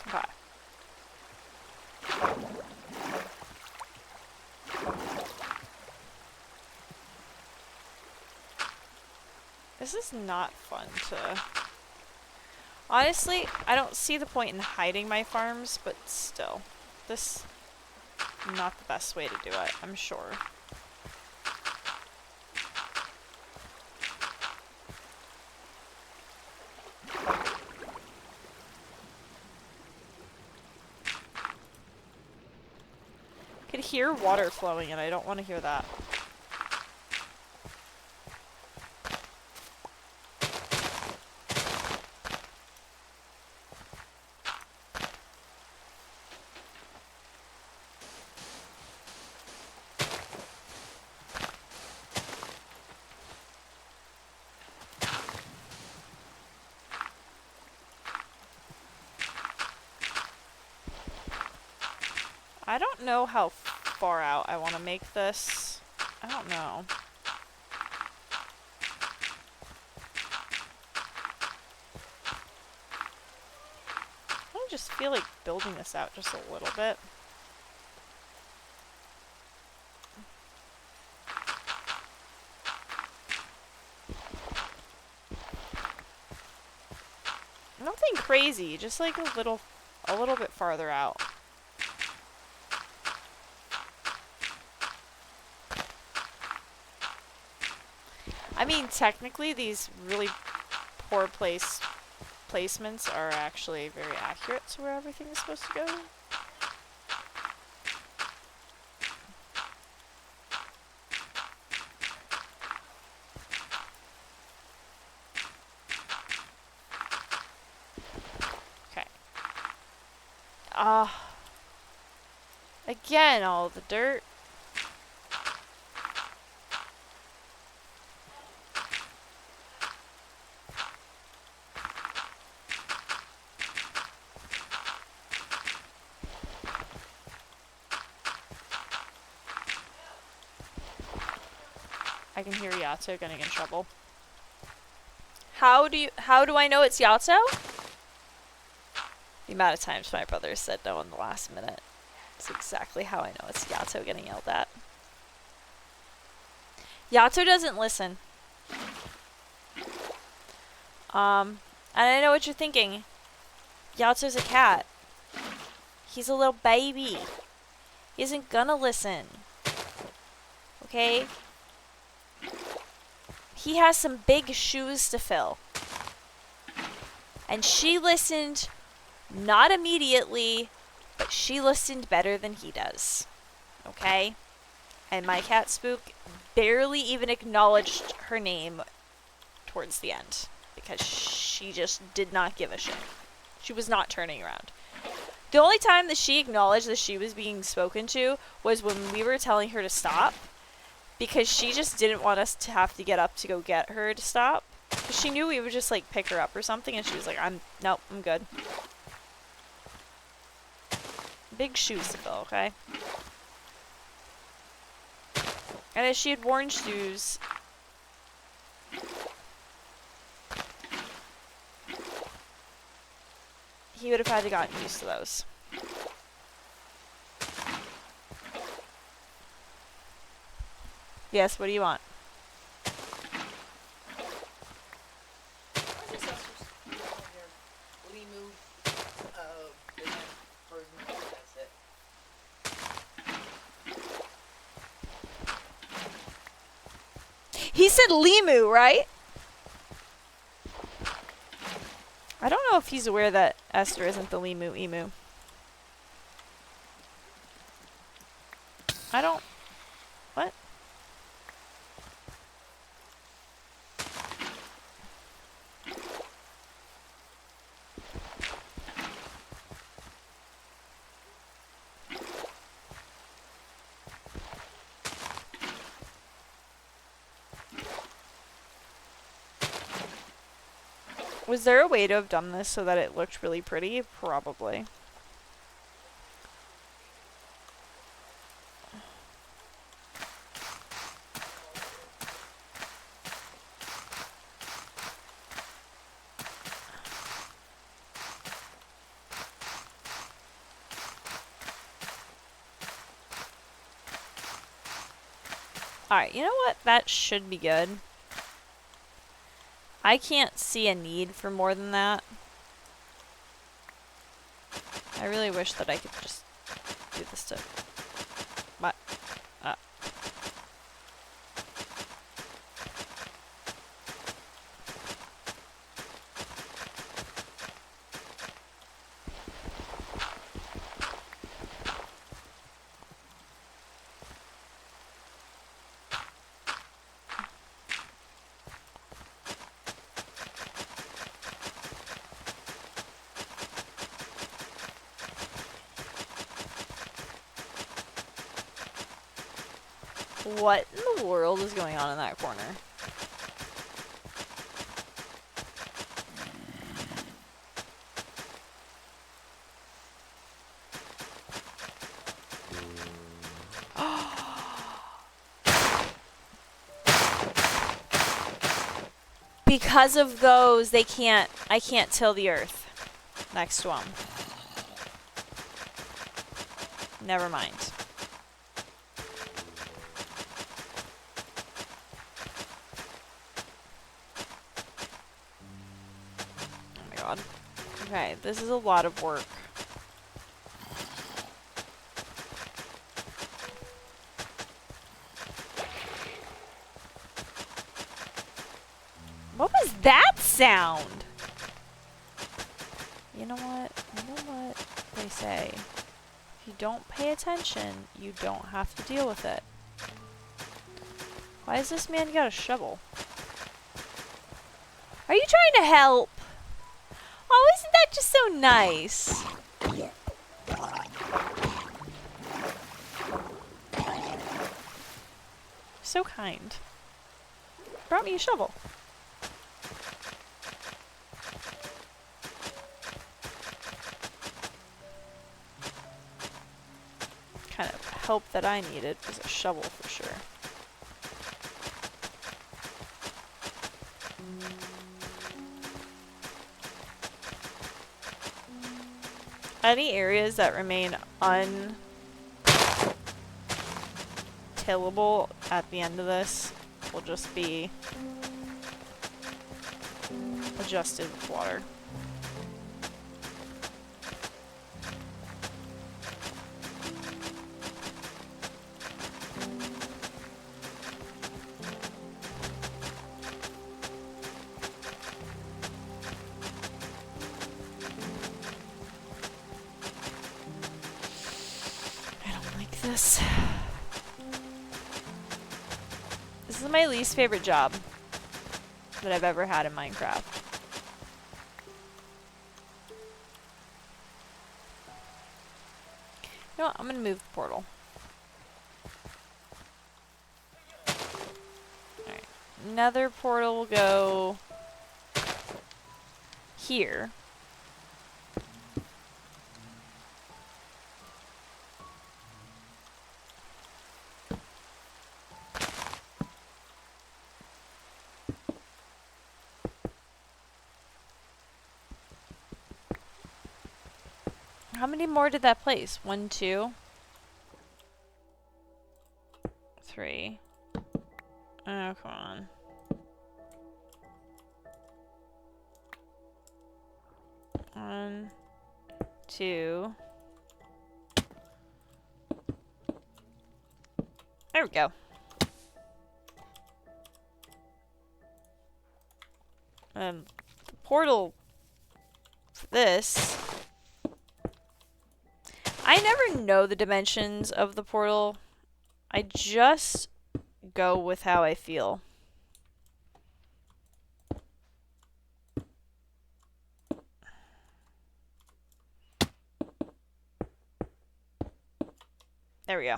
Okay. This is not fun to... Honestly, I don't see the point in hiding my farms, but still. This is not the best way to do it, I'm sure. I could hear water flowing and I don't want to hear that. I don't know how far out I want to make this. I don't know. I just feel like building this out just a little bit. Nothing crazy, just like a little bit farther out. I mean, technically, these really poor placements are actually very accurate to where everything is supposed to go. Okay. Again, all the dirt. I can hear Yato getting in trouble. How do I know it's Yato? The amount of times my brother said no in the last minute. That's exactly how I know it's Yato getting yelled at. Yato doesn't listen. And I know what you're thinking. Yato's a cat. He's a little baby. He isn't gonna listen. Okay? He has some big shoes to fill. And she listened, not immediately, but she listened better than he does. Okay? And my cat Spook barely even acknowledged her name towards the end. Because she just did not give a shit. She was not turning around. The only time that she acknowledged that she was being spoken to was when we were telling her to stop. Because she just didn't want us to have to get up to go get her to stop. Because she knew we would just, like, pick her up or something. And she was like, nope, I'm good. Big shoes to fill, okay? And if she had worn shoes... he would have had to gotten used to those. Yes, what do you want? He said Limu, right? I don't know if he's aware that Esther isn't the Limu emu. I don't... What? Was there a way to have done this so that it looked really pretty? Probably. Alright, you know what? That should be good. I can't see a need for more than that. I really wish that I could just do this to... What? What in the world is going on in that corner? because of those, I can't till the earth next to them. Never mind. Oh my god. Okay, this is a lot of work. What was that sound? You know what? You know what they say? If you don't pay attention, you don't have to deal with it. Why has this man got a shovel? Are you trying to help? Oh, isn't that just so nice? So kind. Brought me a shovel. Kind of help that I needed was a shovel for sure. Any areas that remain untillable at the end of this will just be adjusted with water. This is my least favorite job that I've ever had in Minecraft. You know what? I'm gonna move the portal. Alright. Another portal will go here. How many more did that place? 1, 2, 3. Oh, come on. One, 2. There we go. The portal for this. I never know the dimensions of the portal. I just go with how I feel. There we go.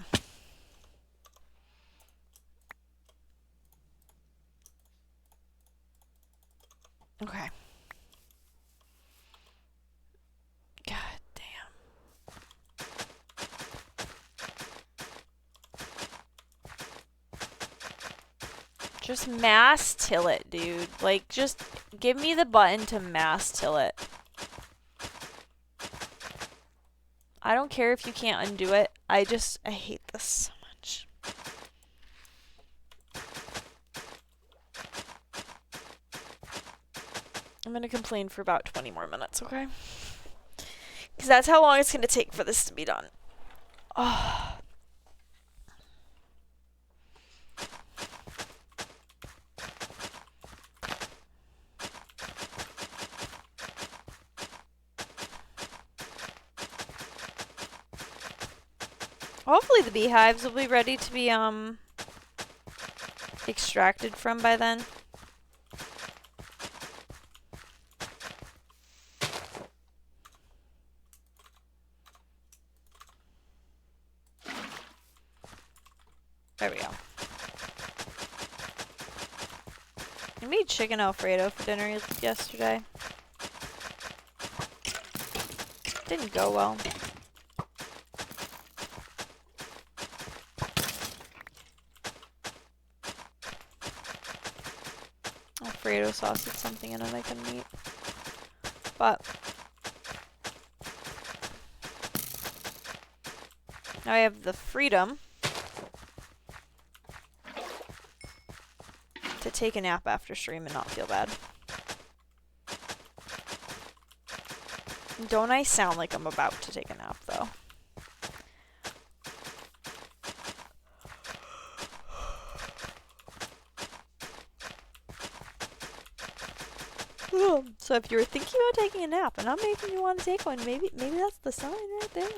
Okay. God damn. Just mass till it, dude. Like, just give me the button to mass till it. I don't care if you can't undo it. I hate this so much. I'm gonna complain for about 20 more minutes, okay? Because that's how long it's gonna take for this to be done. Oh. Hopefully the beehives will be ready to be extracted from by then. There we go. I made chicken Alfredo for dinner yesterday. Didn't go well. Alfredo sauce with something in it I couldn't eat. But now I have the freedom to take a nap after stream and not feel bad. Don't I sound like I'm about to take a nap, though? So if you were thinking about taking a nap and I'm making you want to take one, maybe that's the sign right there.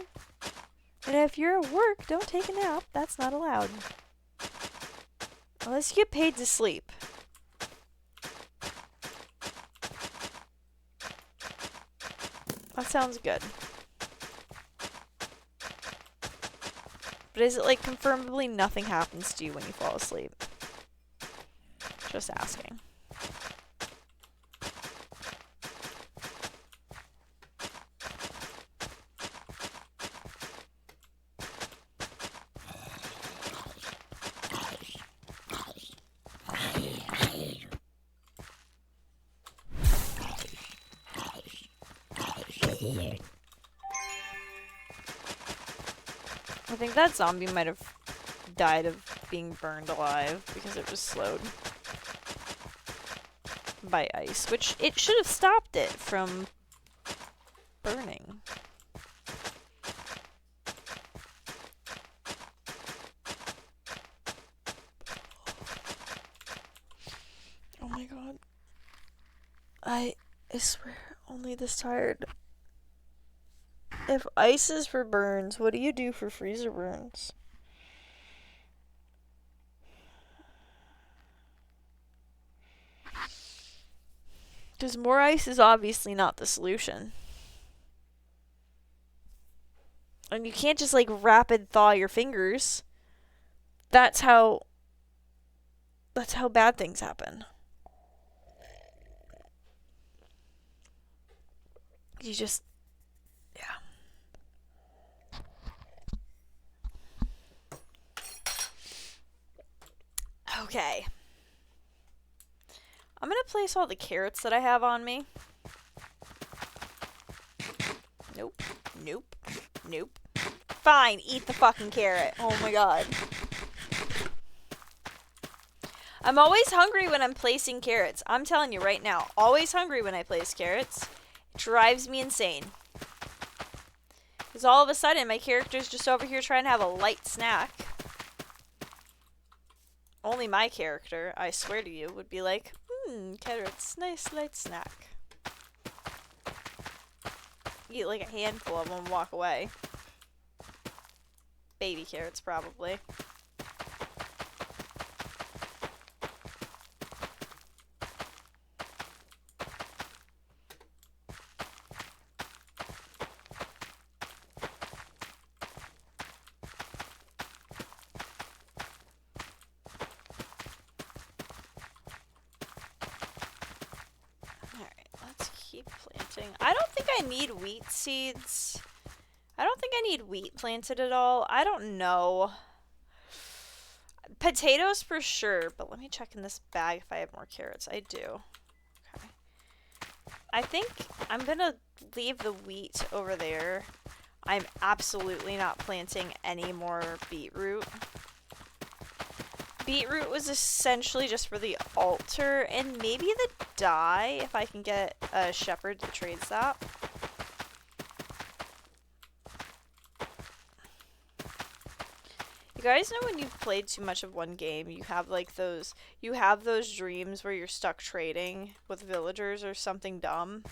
And if you're at work, don't take a nap. That's not allowed. Unless you get paid to sleep. That sounds good. But is it like confirmably nothing happens to you when you fall asleep? Just asking. I think that zombie might have died of being burned alive because it was slowed by ice, which it should have stopped it from burning. Oh my god. I swear, only this tired. If ice is for burns, what do you do for freezer burns? Because more ice is obviously not the solution. And you can't just like rapid thaw your fingers. That's how bad things happen. You just, yeah. Okay. I'm gonna place all the carrots that I have on me. Nope. Nope. Nope. Fine, eat the fucking carrot. Oh my god. I'm always hungry when I'm placing carrots. I'm telling you right now. Always hungry when I place carrots. It drives me insane. Because all of a sudden, my character's just over here trying to have a light snack. Only my character, I swear to you, would be like, carrots, nice light snack. Eat like a handful of them and walk away. Baby carrots, probably. I don't think I need wheat seeds. I don't think I need wheat planted at all. I don't know. Potatoes for sure, but let me check in this bag if I have more carrots. I do. Okay. I think I'm gonna leave the wheat over there. I'm absolutely not planting any more beetroot. Beetroot was essentially just for the altar and maybe the dye if I can get a shepherd that trades that. You guys know when you've played too much of one game, you have like those dreams where you're stuck trading with villagers or something dumb,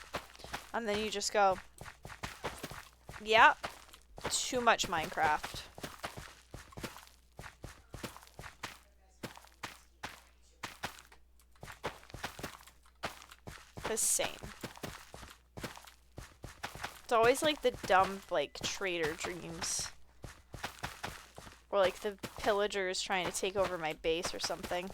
and then you just go, yeah, too much Minecraft. The same. It's always like the dumb like trader dreams. Or like the pillagers trying to take over my base or something.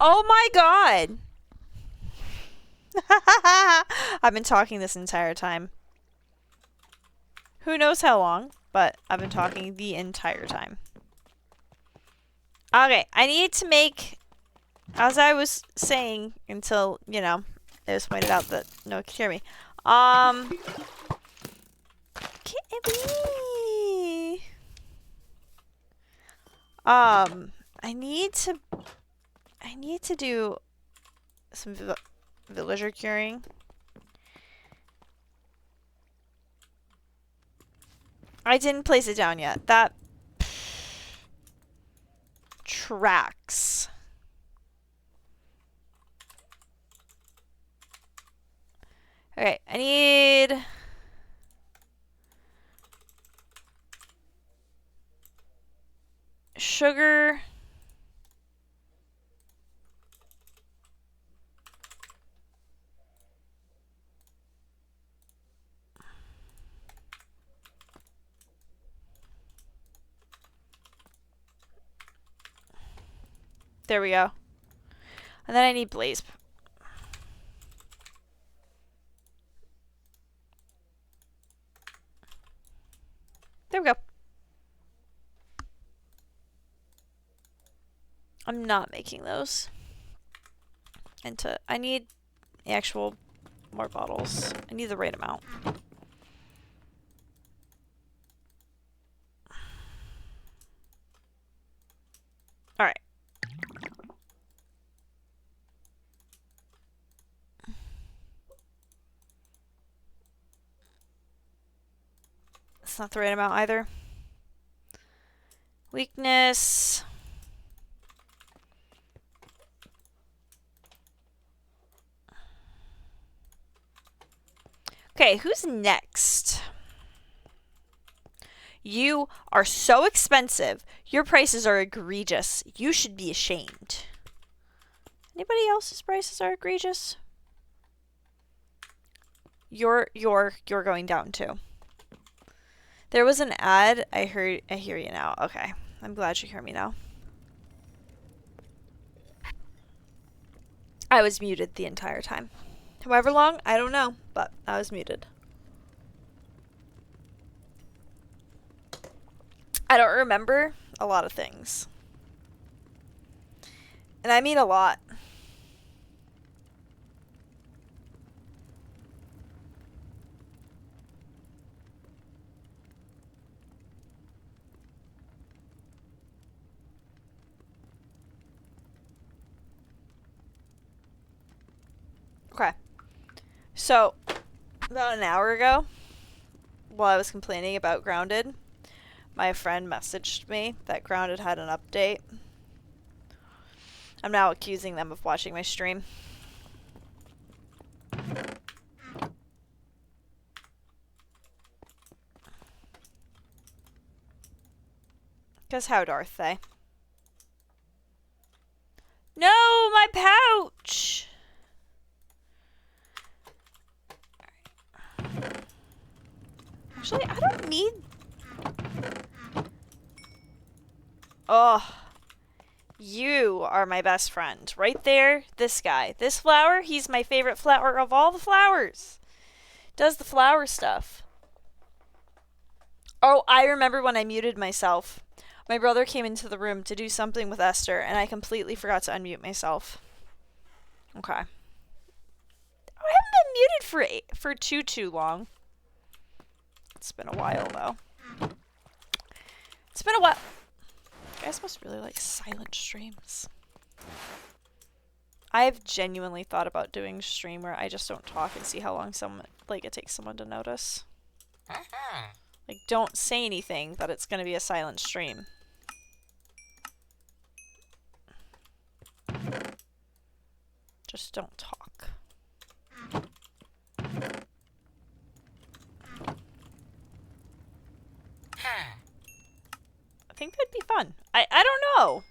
Oh my god! I've been talking this entire time. Who knows how long, but I've been talking the entire time. Okay, I need to make, as I was saying until, you know, it was pointed out that no one could hear me. Kitty. I need to do some villager curing. I didn't place it down yet. That tracks. Okay, I need sugar. There we go. And then I need blaze. There we go. I'm not making those. I need the actual more bottles. I need the right amount. Alright. It's not the right amount either. Weakness. Okay, who's next? You are so expensive. Your prices are egregious. You should be ashamed. Anybody else's prices are egregious? You're going down too. There was an ad. I hear you now. Okay. I'm glad you hear me now. I was muted the entire time. However long, I don't know, but I was muted. I don't remember a lot of things. And I mean a lot. Okay. So, about an hour ago, while I was complaining about Grounded, my friend messaged me that Grounded had an update. I'm now accusing them of watching my stream. Because how darth they? No, my pouch! Actually, I don't need... Oh. You are my best friend. Right there, this guy. This flower, he's my favorite flower of all the flowers. does the flower stuff. Oh, I remember when I muted myself. My brother came into the room to do something with Esther, and I completely forgot to unmute myself. Okay. I haven't been muted for too long. It's been a while, though. It's been a while. You guys must really like silent streams. I've genuinely thought about doing a stream where I just don't talk and see how long it takes someone to notice. Like, don't say anything, but it's gonna be a silent stream. Just don't talk. I think that'd be fun. I don't know.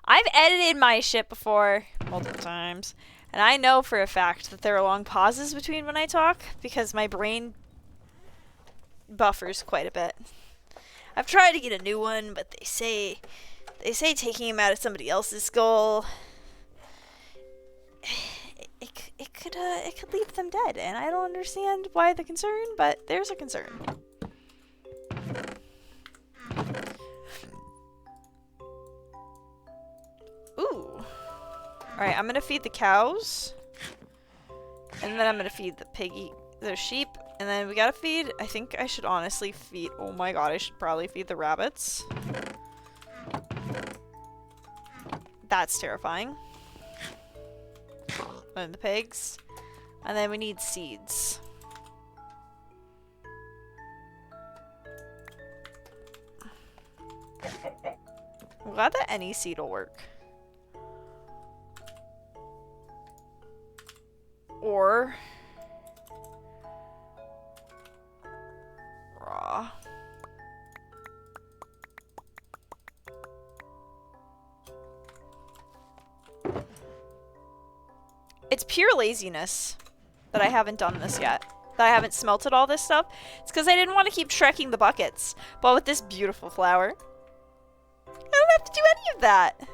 I've edited my shit before multiple times, and I know for a fact that there are long pauses between when I talk because my brain buffers quite a bit. I've tried to get a new one, but they say taking him out of somebody else's skull it could leave them dead, and I don't understand why the concern, but there's a concern. Ooh. Alright, I'm gonna feed the cows. And then I'm gonna feed the sheep. And then we gotta feed, I think I should honestly feed, oh my god, I should probably feed the rabbits. That's terrifying. And the pigs. And then we need seeds. I'm glad that any seed will work. Or raw. It's pure laziness that I haven't done this yet. That I haven't smelted all this stuff. It's because I didn't want to keep trekking the buckets. But with this beautiful flower, I don't have to do any of that.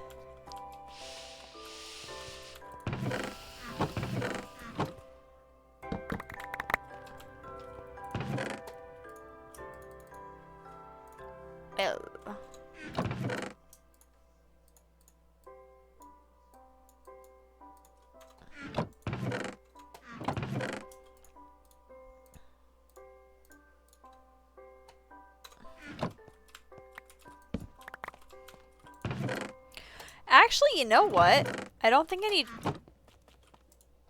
Actually, you know what? I don't think I need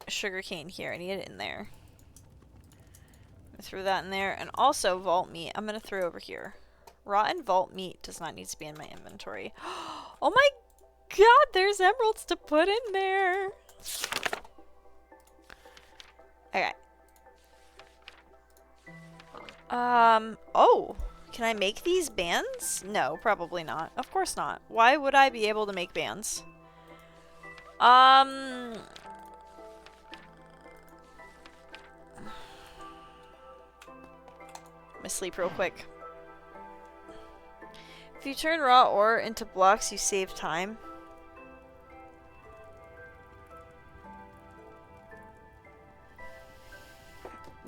sugarcane here. I need it in there. I'm gonna throw that in there. And also vault meat. I'm gonna throw over here. Rotten vault meat does not need to be in my inventory. Oh my god, there's emeralds to put in there. Okay. Oh. Can I make these bands? No, probably not. Of course not. Why would I be able to make bands? I'm gonna sleep real quick. If you turn raw ore into blocks, you save time.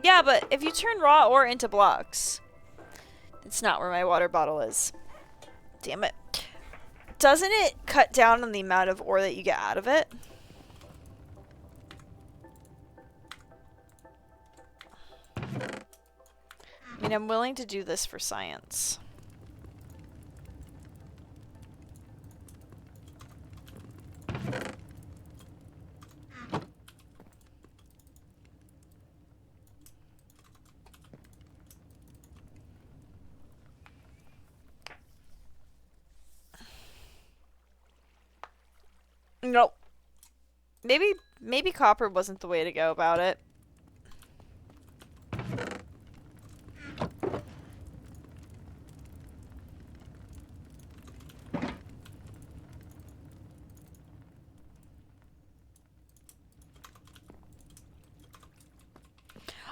Yeah, but if you turn raw ore into blocks... It's not where my water bottle is. Damn it. Doesn't it cut down on the amount of ore that you get out of it? I mean, I'm willing to do this for science. Nope. Maybe copper wasn't the way to go about it.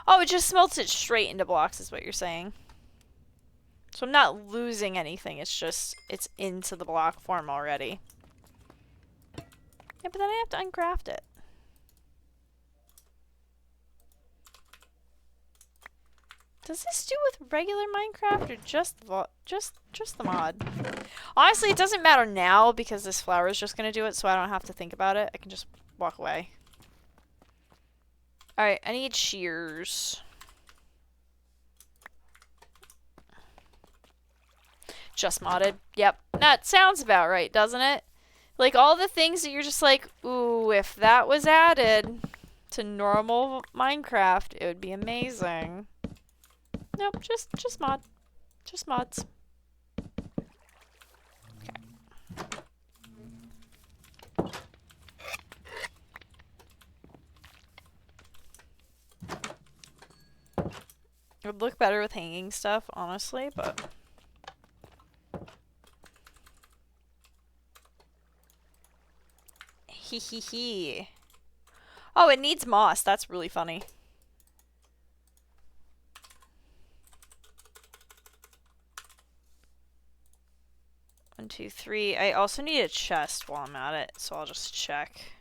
Oh, it just smelts it straight into blocks is what you're saying. So I'm not losing anything, it's just, it's into the block form already. Yeah, but then I have to uncraft it. Does this do with regular Minecraft or just the mod? Honestly, it doesn't matter now because this flower is just gonna do it, so I don't have to think about it. I can just walk away. Alright, I need shears. Just modded. Yep. That sounds about right, doesn't it? Like, all the things that you're just like, ooh, if that was added to normal Minecraft, it would be amazing. Nope, just mod. Just mods. Okay. It would look better with hanging stuff, honestly, but... Hee hee hee. Oh, it needs moss. That's really funny. One, two, three. I also need a chest while I'm at it, so I'll just check.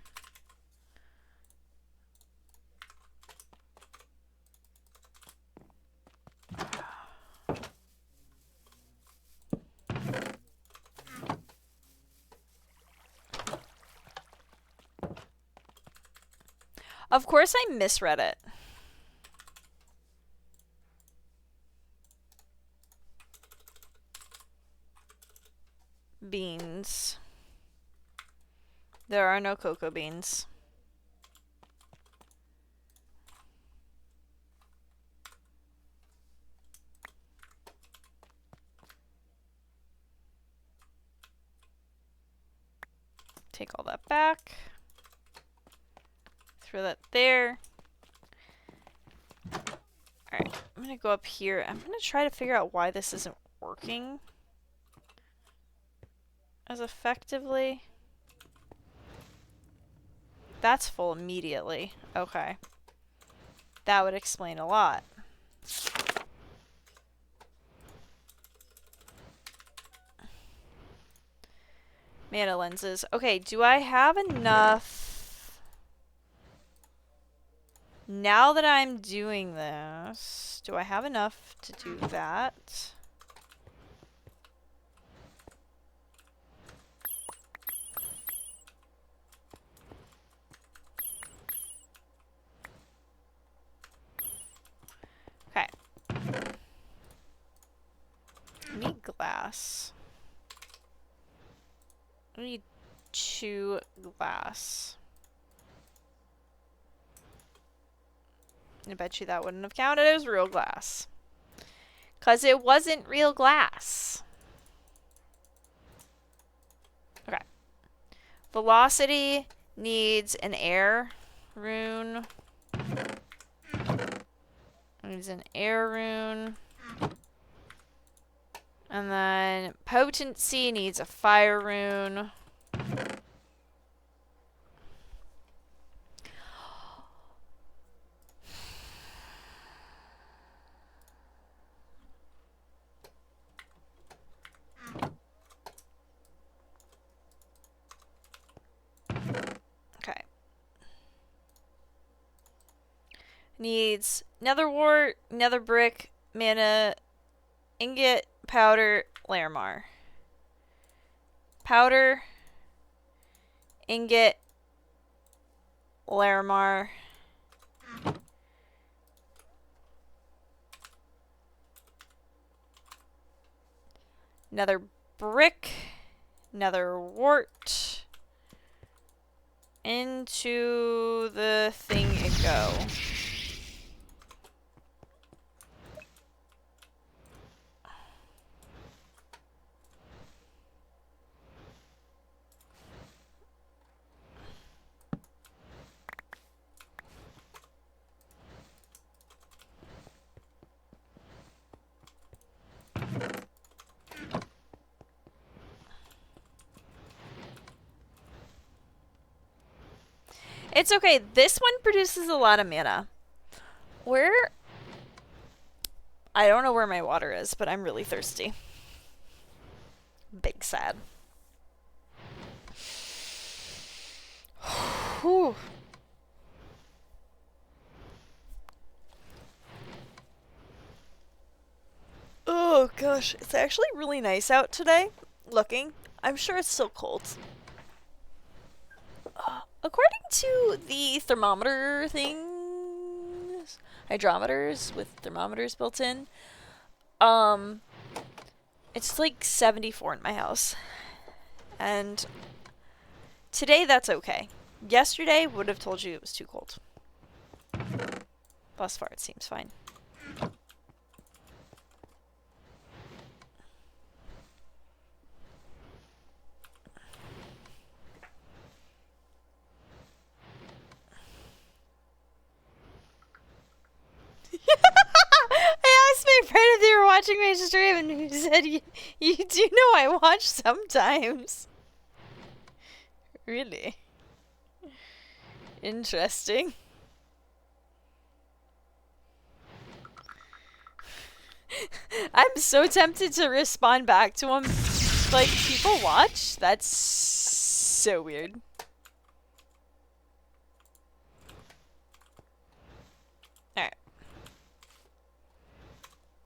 Of course I misread it. Beans. There are no cocoa beans. Take all that back. Throw that there. Alright, I'm gonna go up here. I'm gonna try to figure out why this isn't working as effectively. That's full immediately. Okay. That would explain a lot. Mana lenses. Okay, do I have enough? Now that I'm doing this, do I have enough to do that? Okay. I need glass. I need 2 glass. I bet you that wouldn't have counted as real glass. 'Cause it wasn't real glass. Okay. Velocity needs an air rune. Needs an air rune. And then potency needs a fire rune. Okay. Needs nether wart, nether brick, mana, ingot, powder, Larimar. Powder, ingot, Larimar. Nether brick, nether wart. Into the thing it go. It's okay. This one produces a lot of mana. Where? I don't know where my water is, but I'm really thirsty. Big sad. Whew. Gosh, it's actually really nice out today. Looking. I'm sure it's still cold. According to the thermometer things, hydrometers with thermometers built in, it's like 74 in my house. And today that's okay. Yesterday would have told you it was too cold. Thus far it seems fine. I asked my friend if they were watching my stream, and he said, you do know I watch sometimes. Really? Interesting. I'm so tempted to respond back to him. Like, people watch? That's so weird. Alright.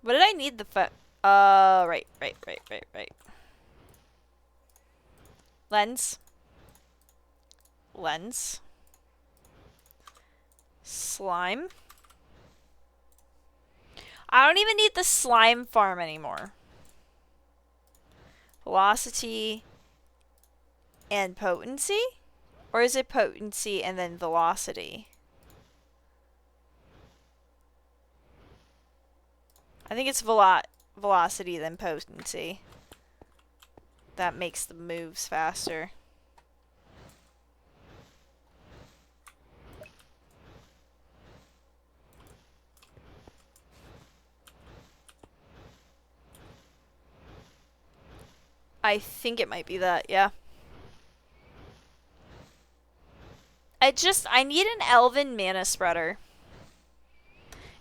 What did I need the right. Lens. Lens. Slime. I don't even need the slime farm anymore. Velocity and potency? Or is it potency and then velocity? I think it's velocity then potency. That makes the moves faster. I think it might be that, yeah. I need an Elven mana spreader.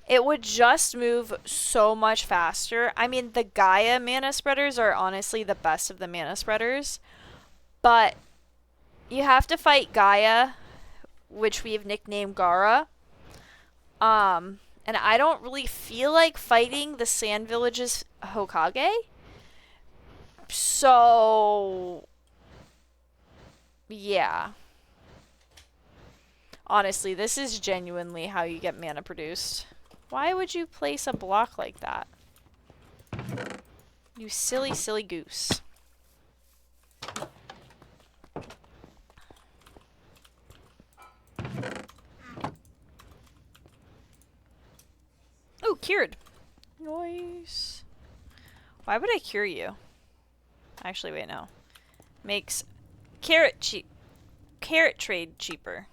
It would just move so much faster. I mean, the Gaia mana spreaders are honestly the best of the mana spreaders. But you have to fight Gaia, which we have nicknamed Gara. And I don't really feel like fighting the Sand Village's Hokage. So, yeah. Honestly, this is genuinely how you get mana produced. Why would you place a block like that? You silly, silly goose. Ooh, cured. Nice. Why would I cure you? Actually, wait, no. Makes carrot trade cheaper.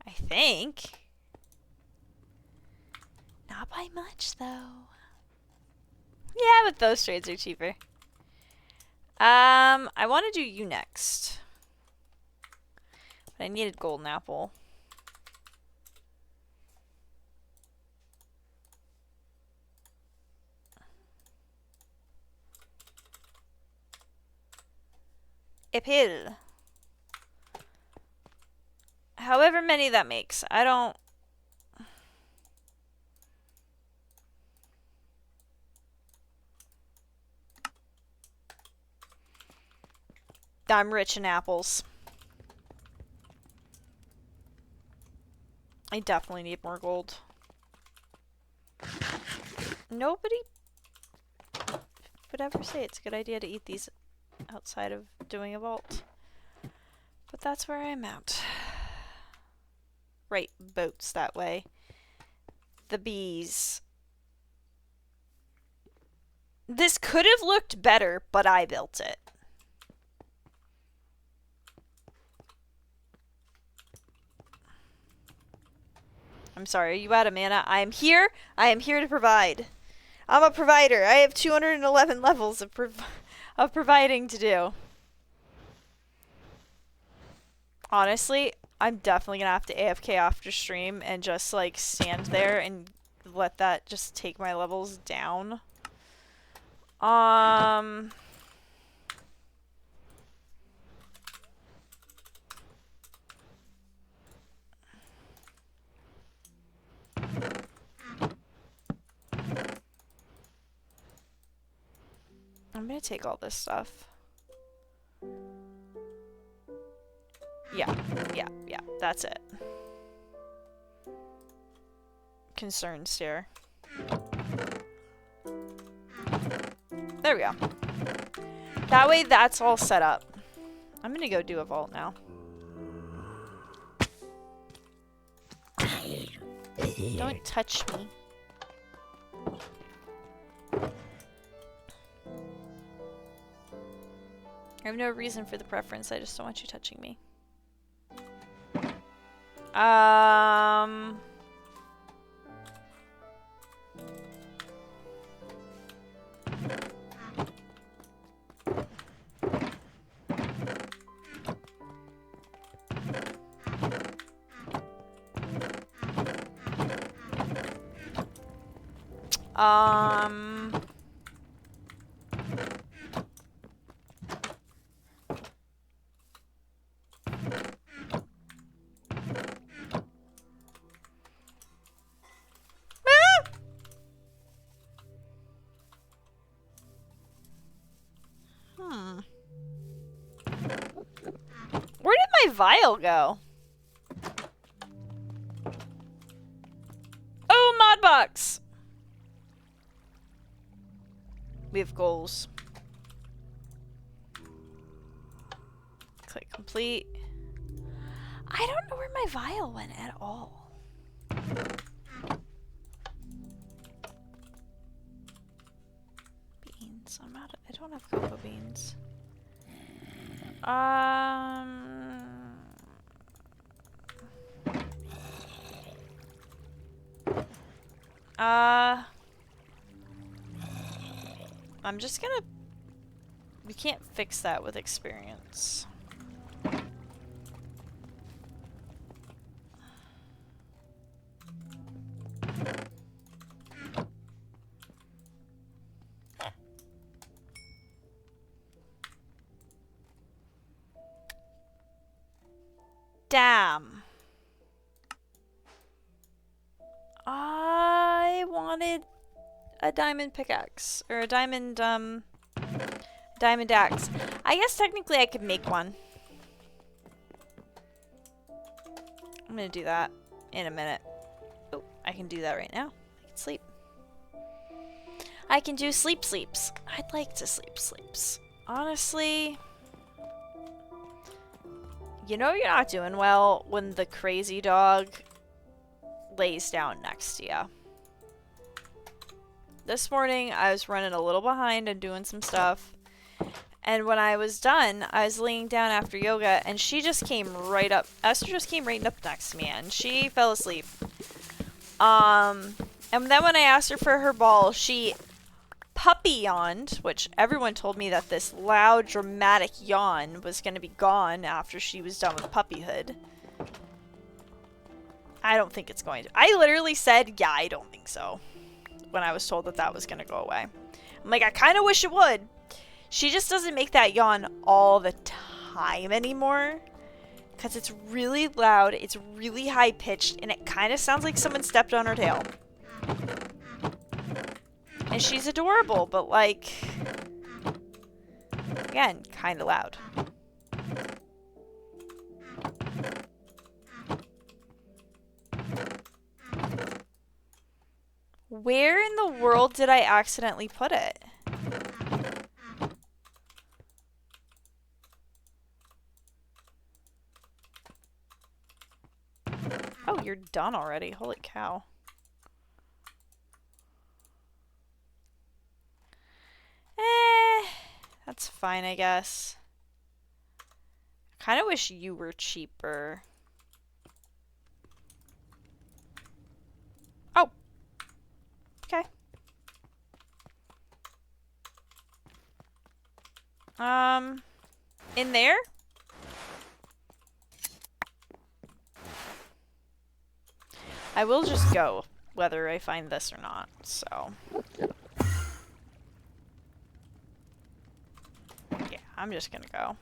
I think. Not by much, though. Yeah, but those trades are cheaper. I want to do you next. But I needed golden apple. Epil. However many that makes. I don't... I'm rich in apples. I definitely need more gold. Nobody would ever say it's a good idea to eat these outside of doing a vault. But that's where I'm at. Right, boats that way. The bees. This could have looked better, but I built it. I'm sorry, are you out of mana? I am here. I am here to provide. I'm a provider. I have 211 levels of providing to do. Honestly, I'm definitely gonna have to AFK after stream and just like stand there and let that just take my levels down. I'm gonna take all this stuff. Yeah, that's it. Concern stare. There we go. That way that's all set up. I'm gonna go do a vault now. Don't touch me. I have no reason for the preference, I just don't want you touching me. Where did my vial go? Oh, Modbox! We have goals. Click complete. I don't know where my vial went at all. Beans. I'm out of, I don't have cocoa beans. I'm just gonna... We can't fix that with experience. Damn. I wanted a diamond pickaxe. Or a diamond, diamond axe. I guess technically I could make one. I'm gonna do that in a minute. Oh, I can do that right now. I can sleep. I can do sleeps. I'd like to sleeps. Honestly... You know you're not doing well when the crazy dog lays down next to you. This morning, I was running a little behind and doing some stuff. And when I was done, I was laying down after yoga, and she just came right up. Esther just came right up next to me, and she fell asleep. And then when I asked her for her ball, she puppy yawned, which everyone told me that this loud, dramatic yawn was going to be gone after she was done with puppyhood. I don't think it's going to. I literally said, yeah, I don't think so, when I was told that that was going to go away. I'm like, I kind of wish it would. She just doesn't make that yawn all the time anymore, because it's really loud, it's really high-pitched, and it kind of sounds like someone stepped on her tail. And she's adorable, but like, again, kind of loud. Where in the world did I accidentally put it? Oh, you're done already. Holy cow. That's fine, I guess. I kind of wish you were cheaper. Oh. Okay. In there? I will just go, whether I find this or not, so... Yeah, I'm just gonna go.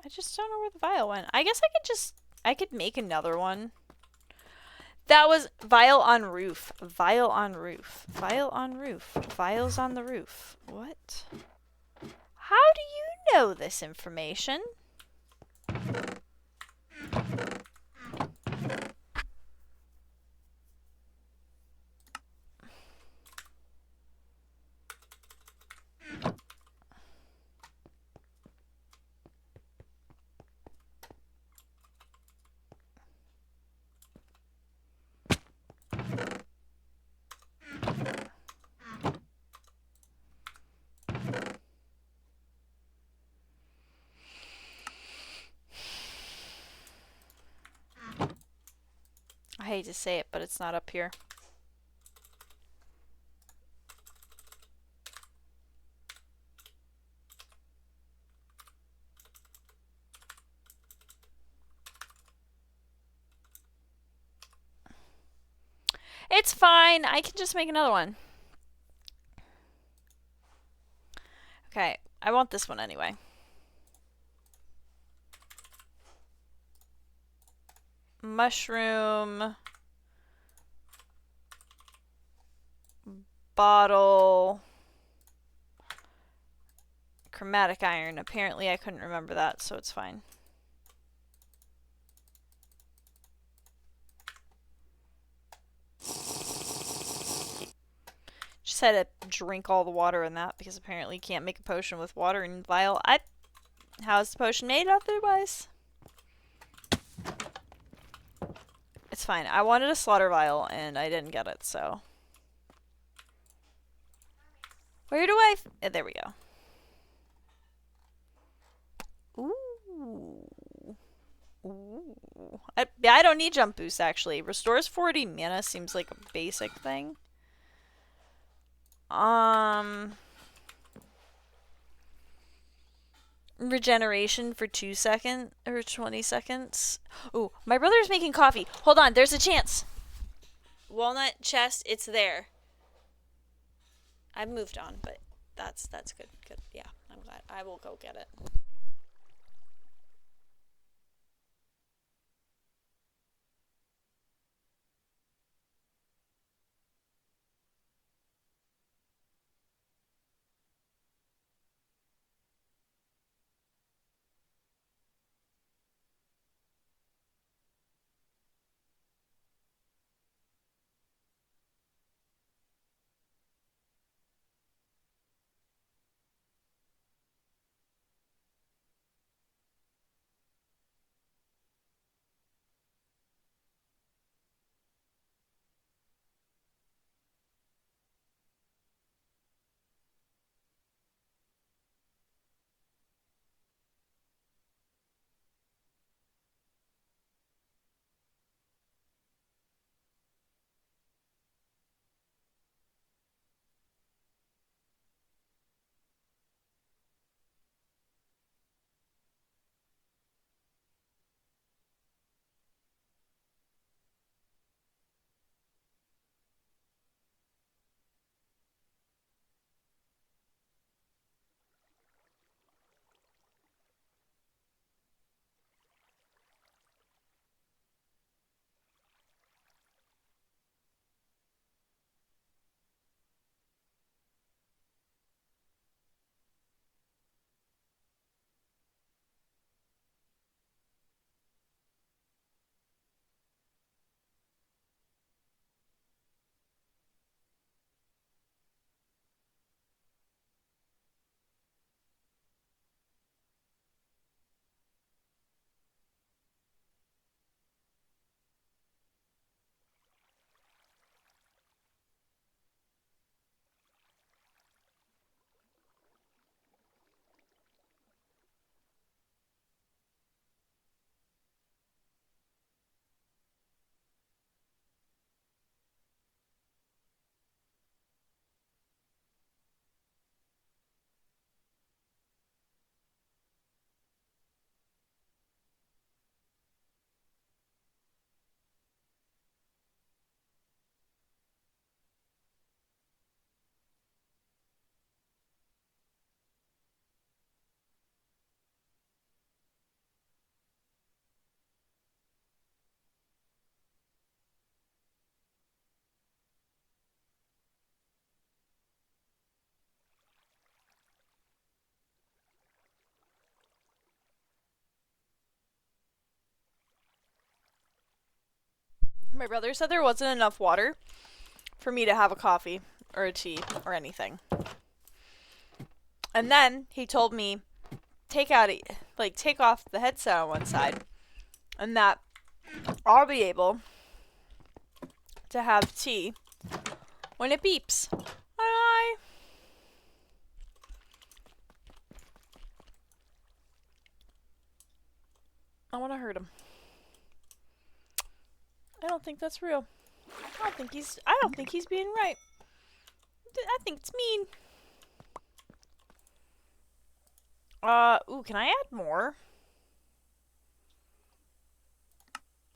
I just don't know where the vial went. I guess I could make another one. That was vial on roof. Vial on roof. Vial on roof. Vials on the roof. What? How do you know this information? I hate to say it, but it's not up here. It's fine. I can just make another one. Okay, I want this one anyway. Mushroom. Bottle. Chromatic iron. Apparently I couldn't remember that, so it's fine. Just had to drink all the water in that because apparently you can't make a potion with water in vial. How is the potion made otherwise? It's fine. I wanted a slaughter vial and I didn't get it, so. Where do I... there we go. Ooh. Ooh. I don't need jump boost, actually. Restores 40 mana seems like a basic thing. Regeneration for 2 seconds or 20 seconds. Ooh, my brother's making coffee. Hold on, there's a chance. Walnut chest, it's there. I've moved on, but that's good. Good. Yeah, I'm glad. I will go get it. My brother said there wasn't enough water for me to have a coffee or a tea or anything. And then he told me take off the headset on one side and that I'll be able to have tea when it beeps. And I want to hurt him. I don't think that's real. I don't think he's being right. I think it's mean. Ooh, can I add more?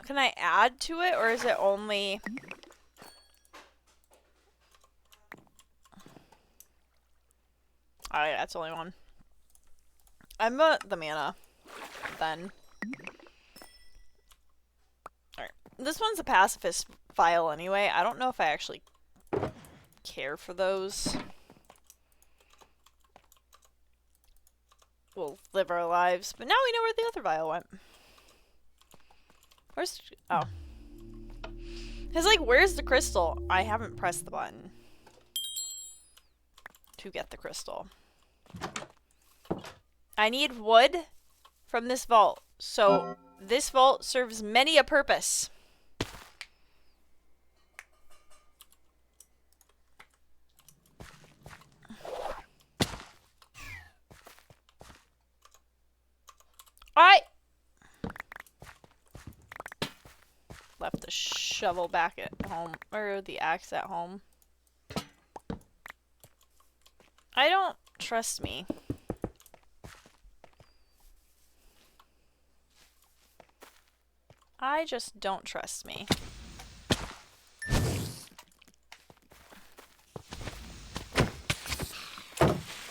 Can I add to it, or is it only... Oh yeah, it's only one. I'm the mana, then. Alright. This one's a pacifist file anyway. I don't know if I actually care for those. We'll live our lives. But now we know where the other vial went. Where's... Oh. It's like, where's the crystal? I haven't pressed the button to get the crystal. I need wood from this vault. So, this vault serves many a purpose. I left the shovel back at home, or the axe at home. I don't trust me. I just don't trust me.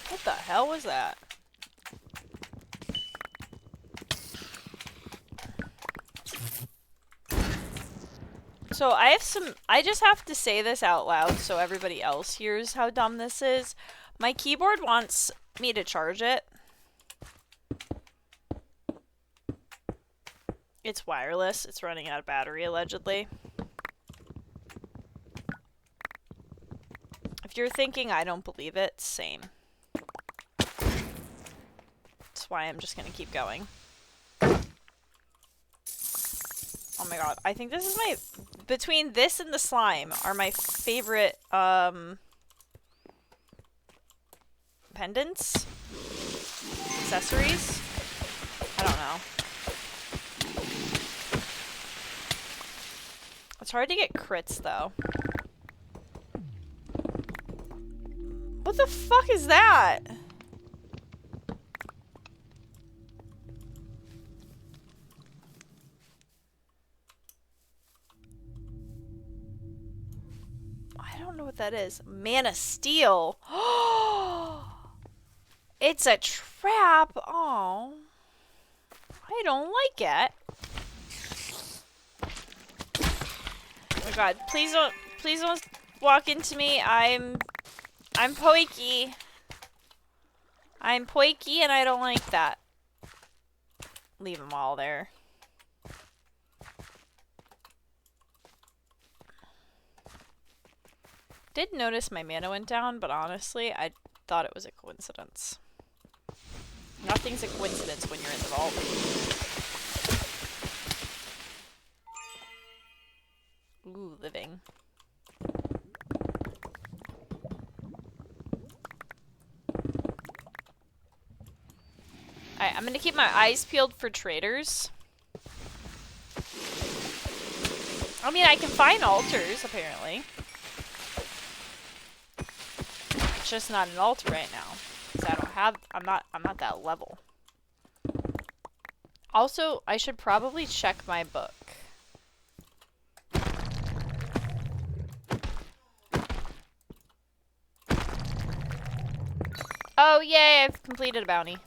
What the hell was that? So I just have to say this out loud so everybody else hears how dumb this is. My keyboard wants me to charge it. It's wireless. It's running out of battery, allegedly. If you're thinking I don't believe it, same. That's why I'm just gonna keep going. Oh my god, I think this is my... Between this and the slime are my favorite, pendants? Accessories? I don't know. It's hard to get crits, though. What the fuck is that? I don't know what that is. Mana Steel. It's a trap. Oh. I don't like it. Oh my god, please don't walk into me. I'm poiky. I'm poiky and I don't like that. Leave them all there. Did notice my mana went down, but honestly, I thought it was a coincidence. Nothing's a coincidence when you're in the vault. Ooh, living. Alright, I'm gonna keep my eyes peeled for traders. I mean, I can find altars, apparently. It's just not an altar right now. Because I don't have... I'm not that level. Also, I should probably check my book. Oh, yay! I've completed a bounty.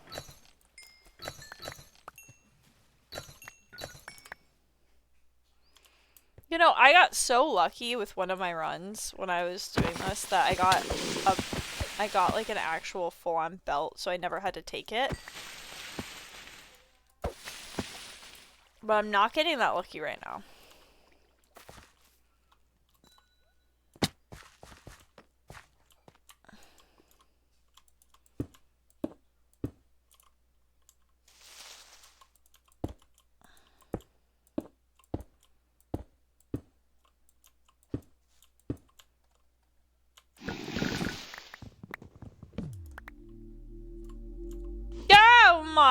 You know, I got so lucky with one of my runs when I was doing this that I got like an actual full-on belt, so I never had to take it. But I'm not getting that lucky right now.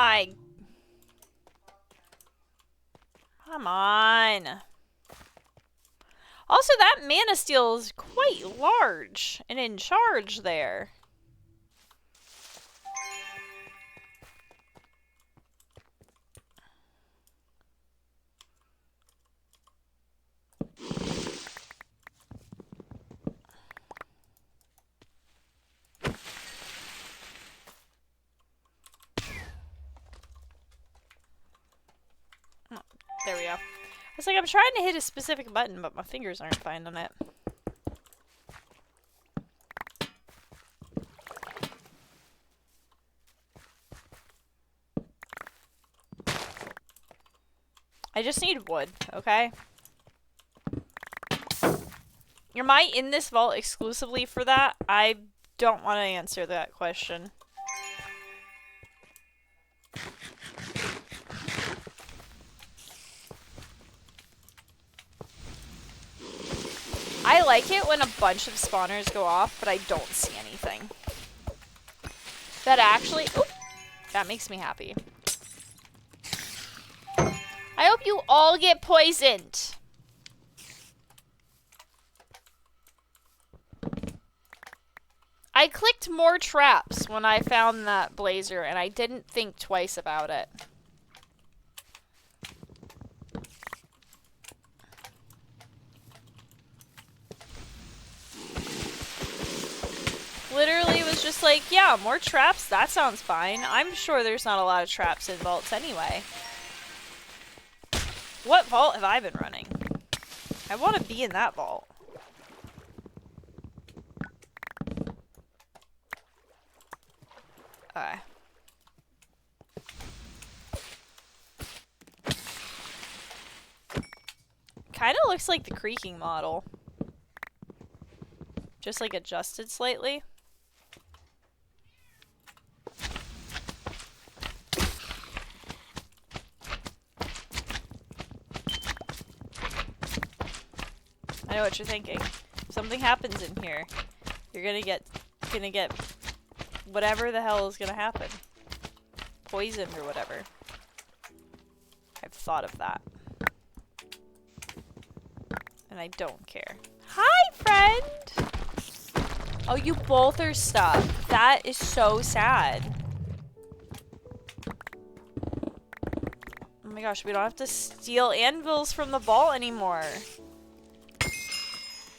my... Come on. Also, that mana steal is quite large and in charge there. There we go. It's like I'm trying to hit a specific button, but my fingers aren't finding it. I just need wood, okay? Am I in this vault exclusively for that? I don't want to answer that question. I like it when a bunch of spawners go off, but I don't see anything. That actually... Oop, that makes me happy. I hope you all get poisoned. I clicked more traps when I found that blazer, and I didn't think twice about it. Literally was just like, yeah, more traps, that sounds fine. I'm sure there's not a lot of traps in vaults anyway. What vault have I been running? I want to be in that vault. Okay. Kind of looks like the creaking model. Just like adjusted slightly. I know what you're thinking. If something happens in here, you're gonna get whatever the hell is gonna happen. Poisoned or whatever. I've thought of that. And I don't care. Hi, friend! Oh, you both are stuck. That is so sad. Oh my gosh, we don't have to steal anvils from the vault anymore.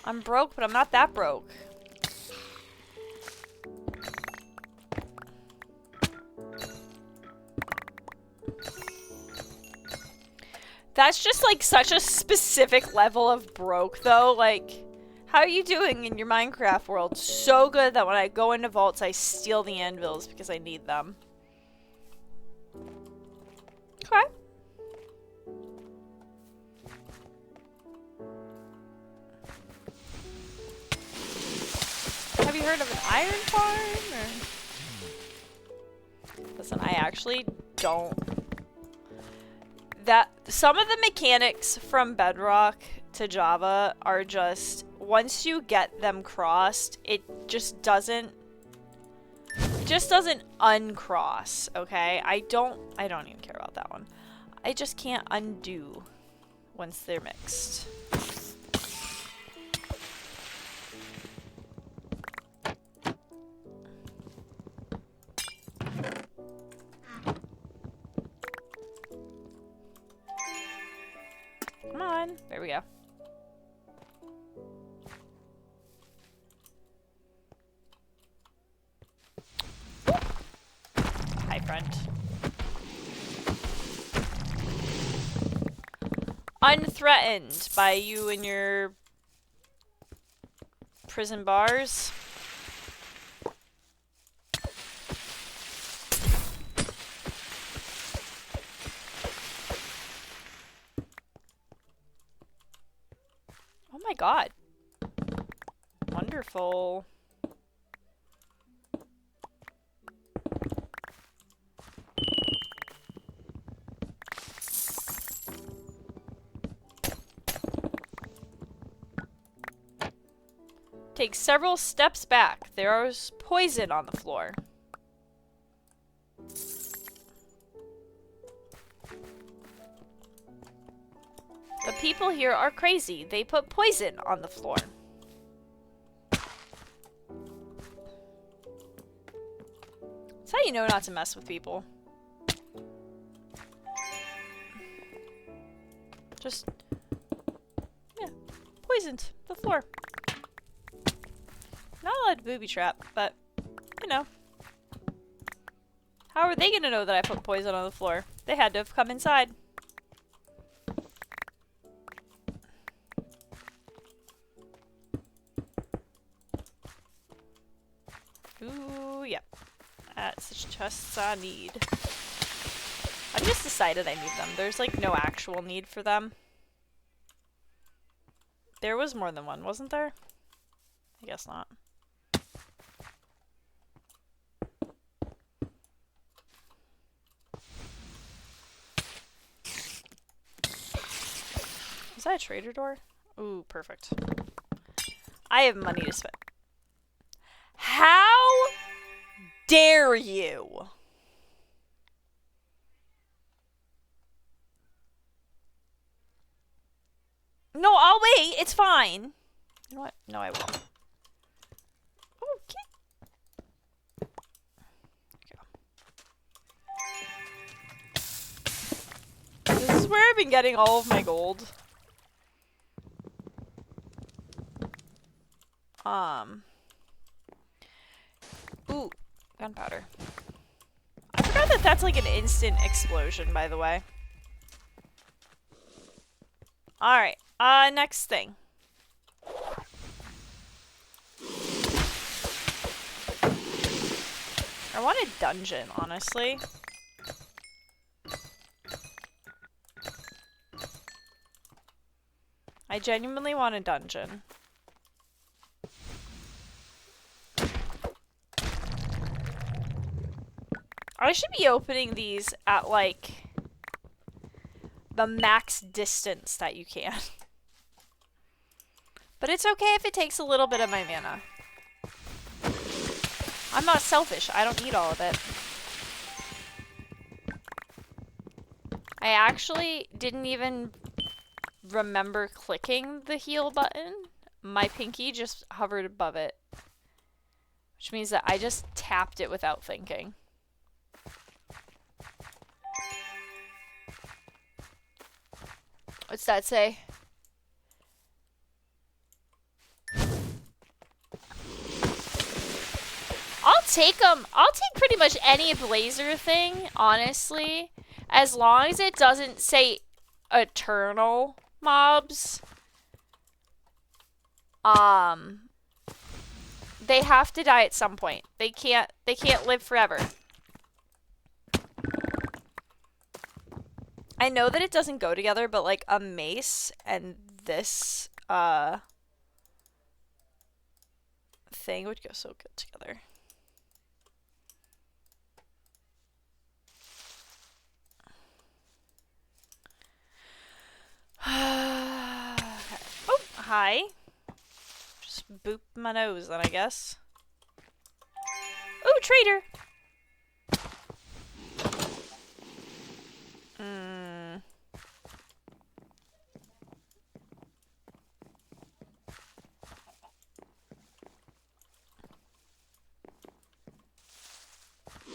I'm broke, but I'm not that broke. That's just like such a specific level of broke though. Like, how are you doing in your Minecraft world? So good that when I go into vaults, I steal the anvils because I need them. Okay. Have you heard of an iron farm? Or... Listen, I actually don't. That some of the mechanics from Bedrock to Java are just, once you get them crossed, it just doesn't uncross, okay? I don't even care about that one. I just can't undo once they're mixed. Come on. There we go. Hi, friend. Unthreatened by you and your prison bars. Oh my god. Wonderful. Take several steps back. There is poison on the floor. The people here are crazy. They put poison on the floor. That's how you know not to mess with people. Just, yeah, poisoned the floor. Not allowed to booby trap, but, you know. How are they gonna know that I put poison on the floor? They had to have come inside. Ooh, yep. That's the chests I need. I've just decided I need them. There's like no actual need for them. There was more than one, wasn't there? I guess not. Is that a trader door? Ooh, perfect. I have money to spend. How dare you? No, I'll wait. It's fine. You know what? No, I won't. Okay. This is where I've been getting all of my gold. Ooh, gunpowder. I forgot that that's like an instant explosion, by the way. Alright, next thing. I want a dungeon, honestly. I genuinely want a dungeon. I should be opening these at, like, the max distance that you can. But it's okay if it takes a little bit of my mana. I'm not selfish. I don't need all of it. I actually didn't even remember clicking the heal button. My pinky just hovered above it. Which means that I just tapped it without thinking. What's that say? I'll take them. I'll take pretty much any blazer thing, honestly. As long as it doesn't say eternal mobs. They have to die at some point. They can't live forever. I know that it doesn't go together, but like a mace and this thing would go so good together. Oh, hi. Just boop my nose then, I guess. Ooh, trader!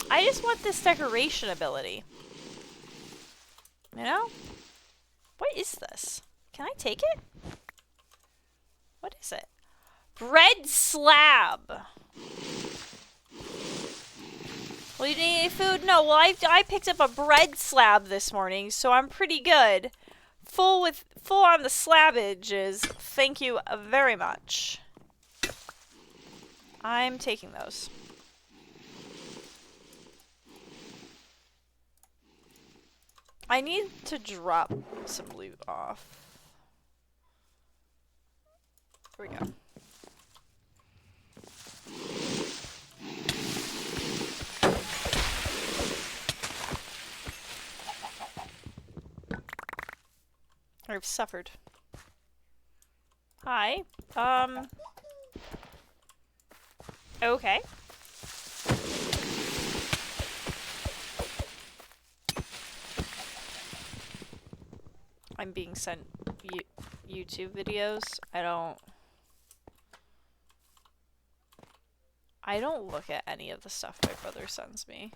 I just want this decoration ability. You know? What is this? Can I take it? What is it? Bread slab! Well, you need any food? No, well, I picked up a bread slab this morning, so I'm pretty good. Full on the slabbages. Thank you very much. I'm taking those. I need to drop some loot off. There we go. I've suffered. Hi. Okay. I'm being sent YouTube videos. I don't look at any of the stuff my brother sends me.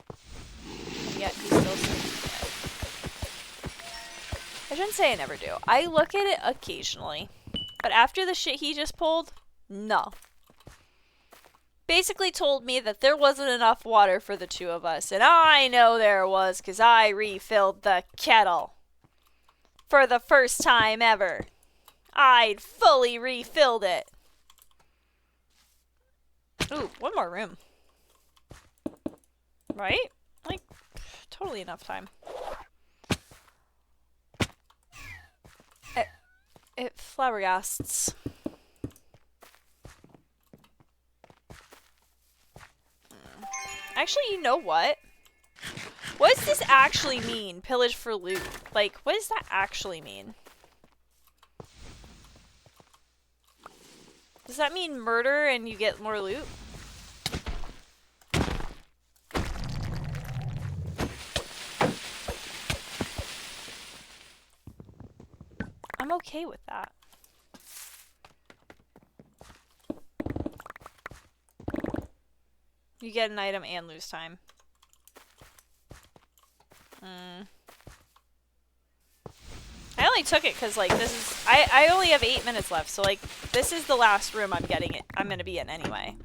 And yet he still sends me it. I shouldn't say I never do. I look at it occasionally. But after the shit he just pulled, no. Basically told me that there wasn't enough water for the two of us. And I know there was because I refilled the kettle. For the first time ever. I'd fully refilled it. Ooh, one more room. Right? Like, totally enough time. It flabbergasts. Actually, you know what? What does this actually mean? Pillage for loot. Like, what does that actually mean? Does that mean murder and you get more loot? I'm okay with that. You get an item and lose time. I only took it because, like, this is... I only have 8 minutes left, so, like, this is the last room I'm gonna be in anyway.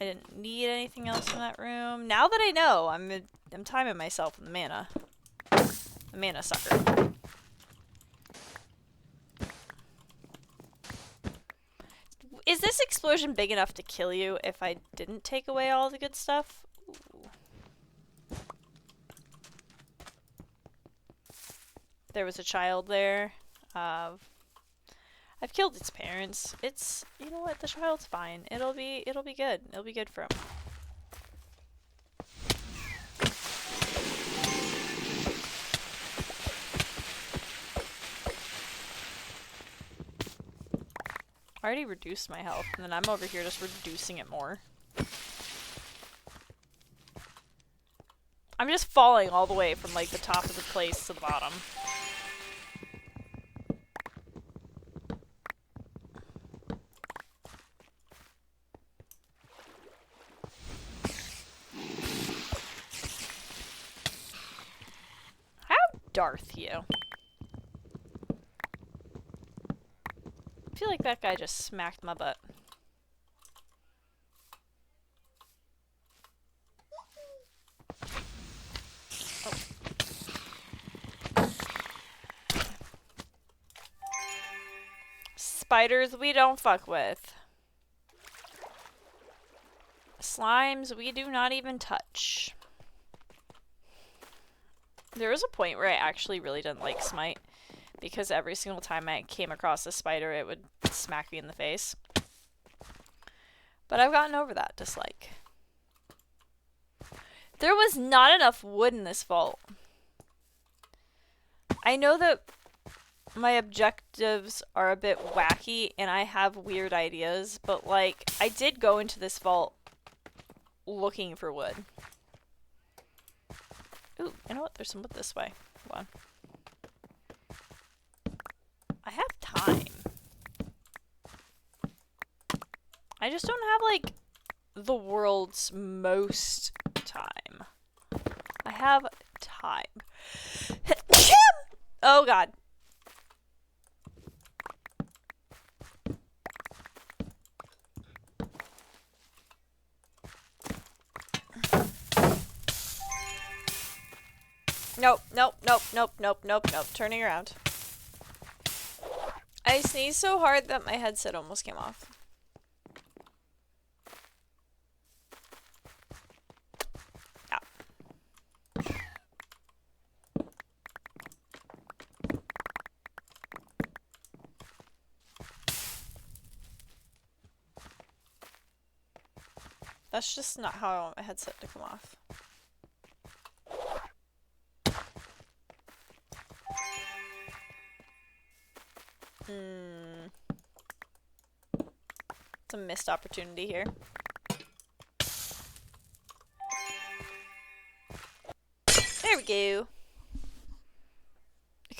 I didn't need anything else from that room. Now that I know, I'm timing myself in the mana. The mana sucker. Is this explosion big enough to kill you if I didn't take away all the good stuff? Ooh. There was a child there. I've killed its parents. It's, you know what, the child's fine. It'll be good. It'll be good for him. I already reduced my health, and then I'm over here just reducing it more. I'm just falling all the way from, like, the top of the place to the bottom. How Darth you? I feel like that guy just smacked my butt. Oh. Spiders we don't fuck with. Slimes we do not even touch. There was a point where I actually really didn't like Smite. Because every single time I came across a spider, it would smack me in the face. But I've gotten over that dislike. There was not enough wood in this vault. I know that my objectives are a bit wacky and I have weird ideas, but, like, I did go into this vault looking for wood. Ooh, you know what? There's some wood this way. Hold on. I have time. I just don't have, like, the world's most time. I have time. Oh, God. Nope, nope, nope, nope, nope, nope, nope. Turning around. I sneezed so hard that my headset almost came off. Yeah. That's just not how I want my headset to come off. It's a missed opportunity here. There we go.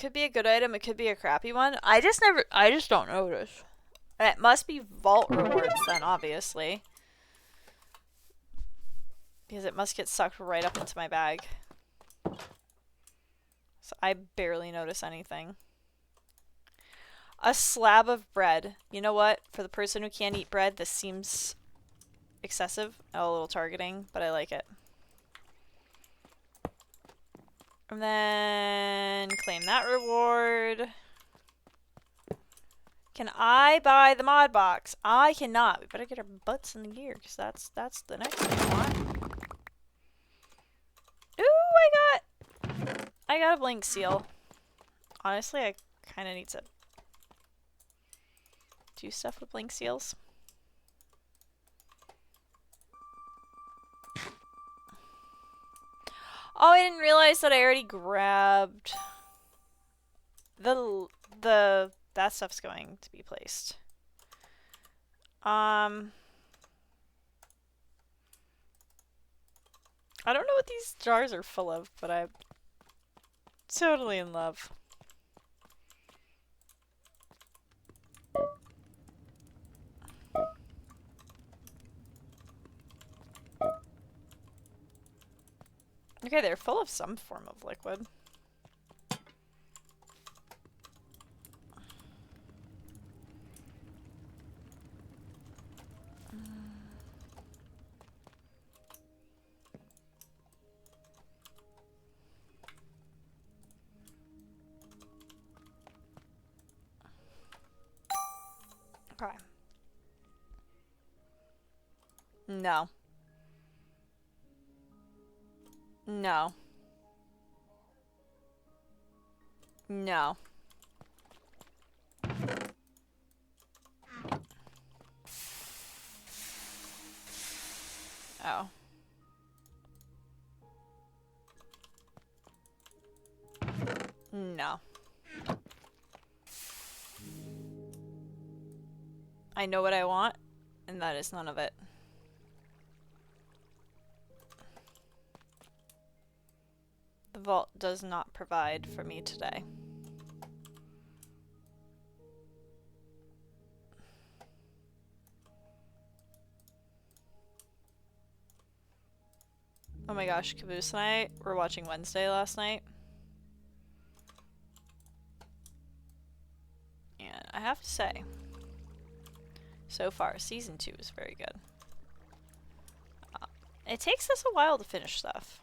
could be a good item, it could be a crappy one. I just don't notice. It must be vault rewards then, obviously. Because it must get sucked right up into my bag. So I barely notice anything. A slab of bread. You know what? For the person who can't eat bread, this seems excessive. A little targeting, but I like it. And then claim that reward. Can I buy the mod box? I cannot. We better get our butts in the gear, because that's the next thing I want. Ooh, I got a blank seal. Honestly, I kind of need to do stuff with blank seals. Oh, I didn't realize that I already grabbed that stuff's going to be placed. I don't know what these jars are full of, but I'm totally in love. Okay, they're full of some form of liquid. Okay. No. No. No. Oh. No. I know what I want, and that is none of it. The vault does not provide for me today. Oh my gosh, Caboose and I were watching Wednesday last night. And I have to say, so far, season 2 is very good. It takes us a while to finish stuff.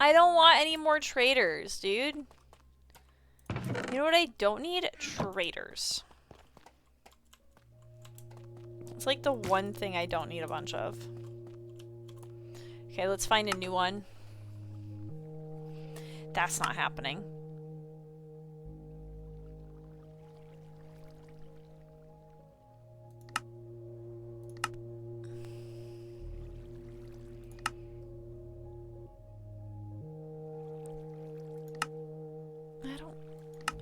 I don't want any more traders, dude. You know what I don't need? Traders. It's like the one thing I don't need a bunch of. Okay, let's find a new one. That's not happening.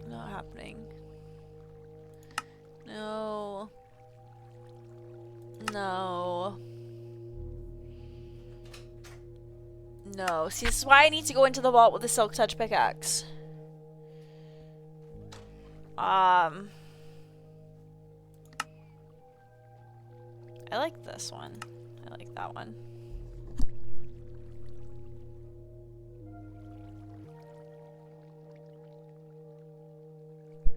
Not happening. No. No. No. See, this is why I need to go into the vault with the Silk Touch pickaxe. I like this one. I like that one.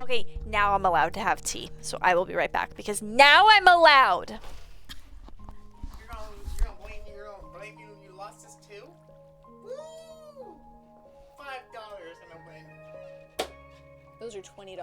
Okay, now I'm allowed to have tea. So I will be right back because now I'm allowed. You're gonna blame you lost this too? Woo! $5 and a win. Those are $20.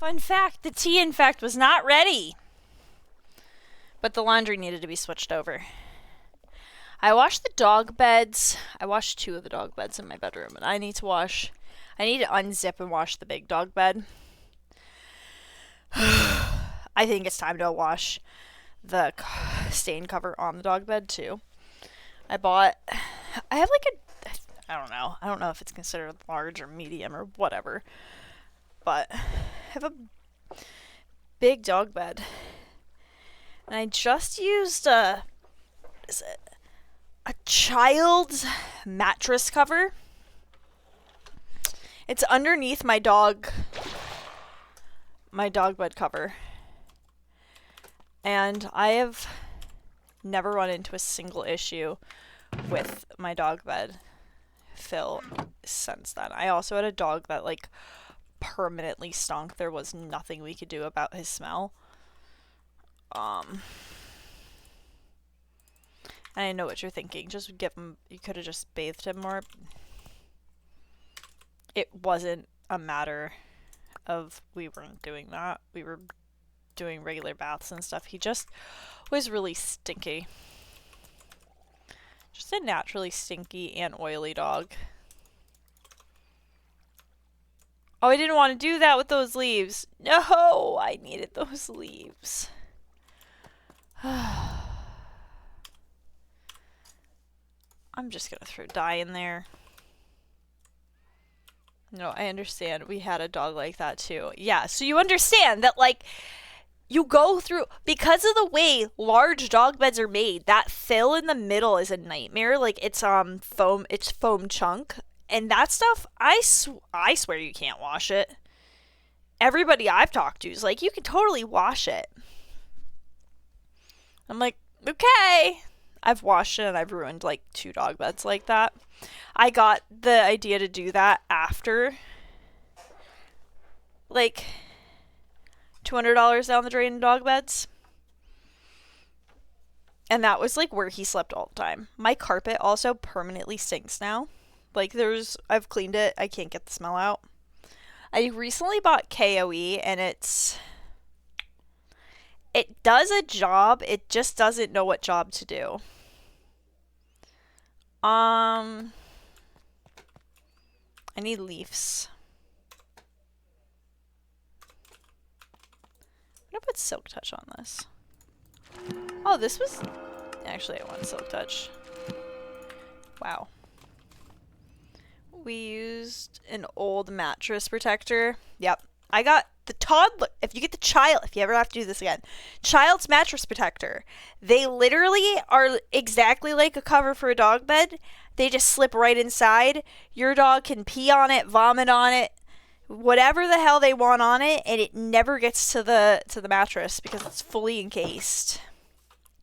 Fun fact, the tea, in fact, was not ready. But the laundry needed to be switched over. I washed the dog beds. I washed 2 of the dog beds in my bedroom, and I need to unzip and wash the big dog bed. I think it's time to wash the stain cover on the dog bed too. I have like I don't know if it's considered large or medium or whatever, but I have a big dog bed, and I just used a child's mattress cover. It's underneath my dog bed cover. And I have never run into a single issue with my dog bed fill since then. I also had a dog that like permanently stunk. There was nothing we could do about his smell. And I know what you're thinking. You could have just bathed him more. It wasn't a matter of we weren't doing that. We were doing regular baths and stuff. He just was really stinky. Just a naturally stinky and oily dog. Oh, I didn't want to do that with those leaves. No, I needed those leaves. I'm just gonna throw dye in there. No, I understand. We had a dog like that too. Yeah, so you understand that, like, you go through, because of the way large dog beds are made, that fill in the middle is a nightmare. Like, it's foam chunk, and that stuff, I swear you can't wash it. Everybody I've talked to is like, you can totally wash it. I'm like, okay. I've washed it and I've ruined like 2 dog beds like that. I got the idea to do that after like $200 down the drain in dog beds. And that was like where he slept all the time. My carpet also permanently stinks now. Like I've cleaned it. I can't get the smell out. I recently bought KOE and it does a job. It just doesn't know what job to do. I need leaves. I'm gonna put Silk Touch on this. Oh, this was... Actually, I want Silk Touch. Wow. We used an old mattress protector. Yep. I got the toddler... If you ever have to do this again, child's mattress protector. They literally are exactly like a cover for a dog bed. They just slip right inside. Your dog can pee on it, vomit on it, whatever the hell they want on it, and it never gets to the mattress because it's fully encased.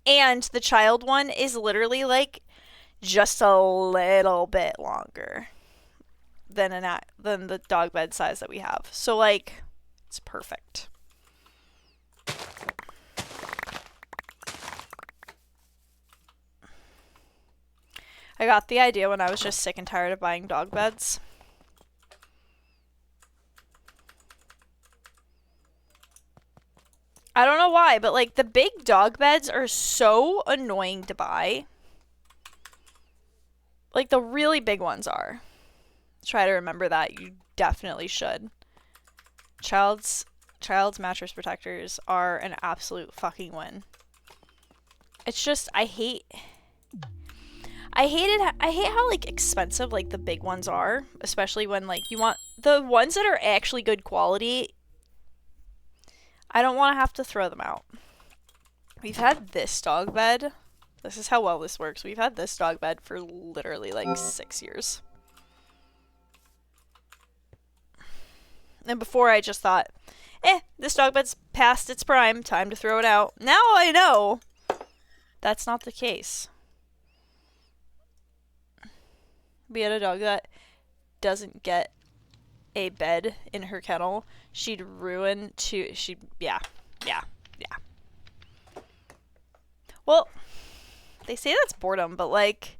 And the child one is literally like just a little bit longer than the dog bed size that we have. So like, it's perfect. I got the idea when I was just sick and tired of buying dog beds. I don't know why, but like the big dog beds are so annoying to buy. Like the really big ones are. Try to remember that. You definitely should. Child's mattress protectors are an absolute fucking win. It's just, I hate how like expensive like the big ones are, especially when like you want the ones that are actually good quality. I don't want to have to throw them out. We've had this dog bed. This is how well this works. We've had this dog bed for literally like 6 years. And before I just thought, this dog bed's past its prime, time to throw it out. Now I know that's not the case. We had a dog that doesn't get a bed in her kennel. Yeah. Well, they say that's boredom, but like,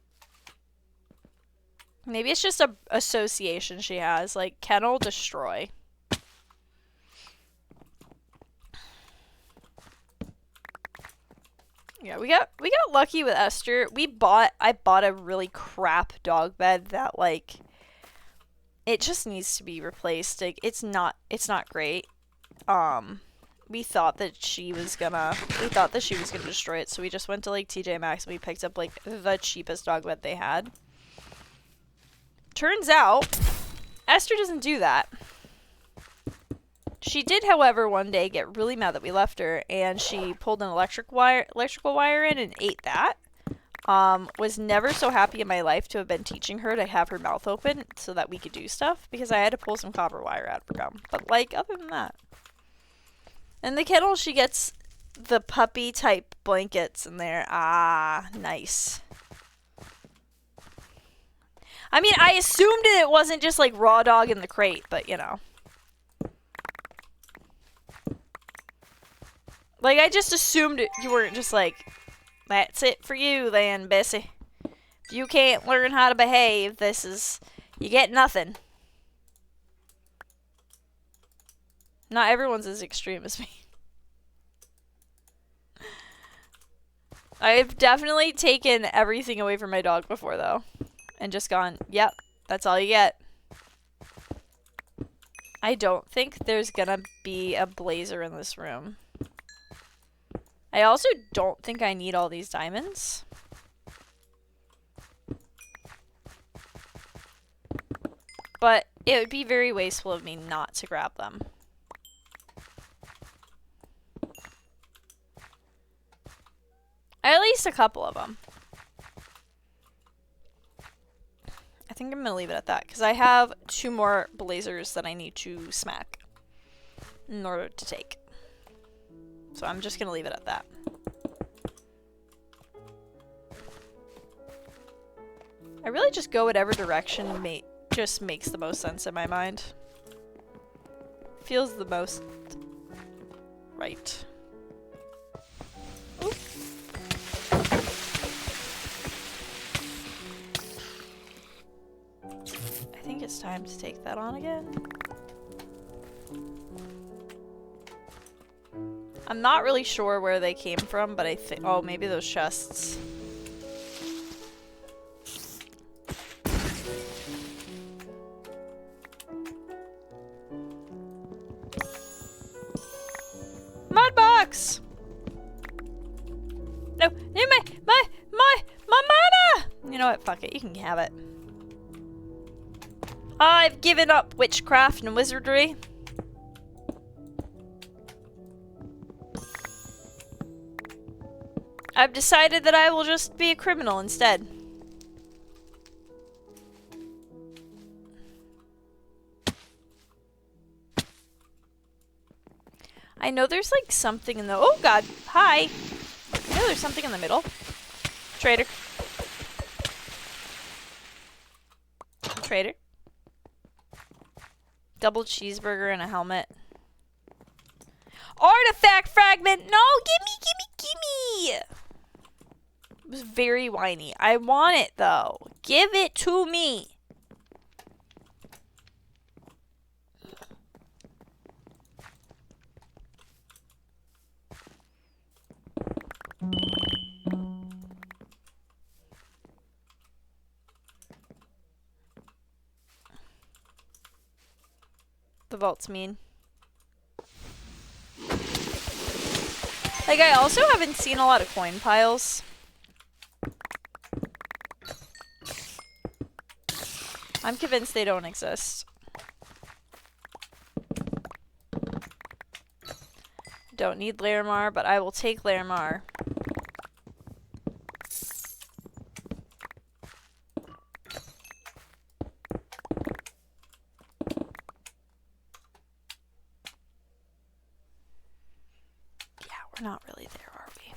Maybe it's just a association she has, like kennel destroy. Yeah, we got lucky with Esther. I bought a really crap dog bed that like it just needs to be replaced. Like it's not great. We thought that she was gonna destroy it, so we just went to like TJ Maxx and we picked up like the cheapest dog bed they had. Turns out Esther doesn't do that. She did, however, one day get really mad that we left her, and she pulled an electrical wire in and ate that. Was never so happy in my life to have been teaching her to have her mouth open so that we could do stuff, because I had to pull some copper wire out of her gum. But, like, other than that. In the kennel, she gets the puppy-type blankets in there. Ah, nice. I mean, I assumed it wasn't just, like, raw dog in the crate, but, you know. Like, I just assumed you weren't just like, that's it for you then, Bessie. If you can't learn how to behave, you get nothing. Not everyone's as extreme as me. I've definitely taken everything away from my dog before, though. And just gone, yep, that's all you get. I don't think there's gonna be a blazer in this room. I also don't think I need all these diamonds. But it would be very wasteful of me not to grab them. At least a couple of them. I think I'm going to leave it at that, because I have 2 more blazers that I need to smack in order to take. So I'm just going to leave it at that. I really just go whatever direction just makes the most sense in my mind. Feels the most right. Oop. I think it's time to take that on again. I'm not really sure where they came from, but I think... Oh, maybe those chests. Mudbox! No, my mana! You know what? Fuck it. You can have it. I've given up witchcraft and wizardry. I've decided that I will just be a criminal instead. I know there's like something in the... Oh god, hi! I know there's something in the middle. Traitor. Traitor. Double cheeseburger and a helmet. Artifact fragment! No! Gimme! It was very whiny. I want it, though. Give it to me! The vault's mean. Like, I also haven't seen a lot of coin piles. I'm convinced they don't exist. Don't need Larimar, but I will take Larimar. We're not really there, are we?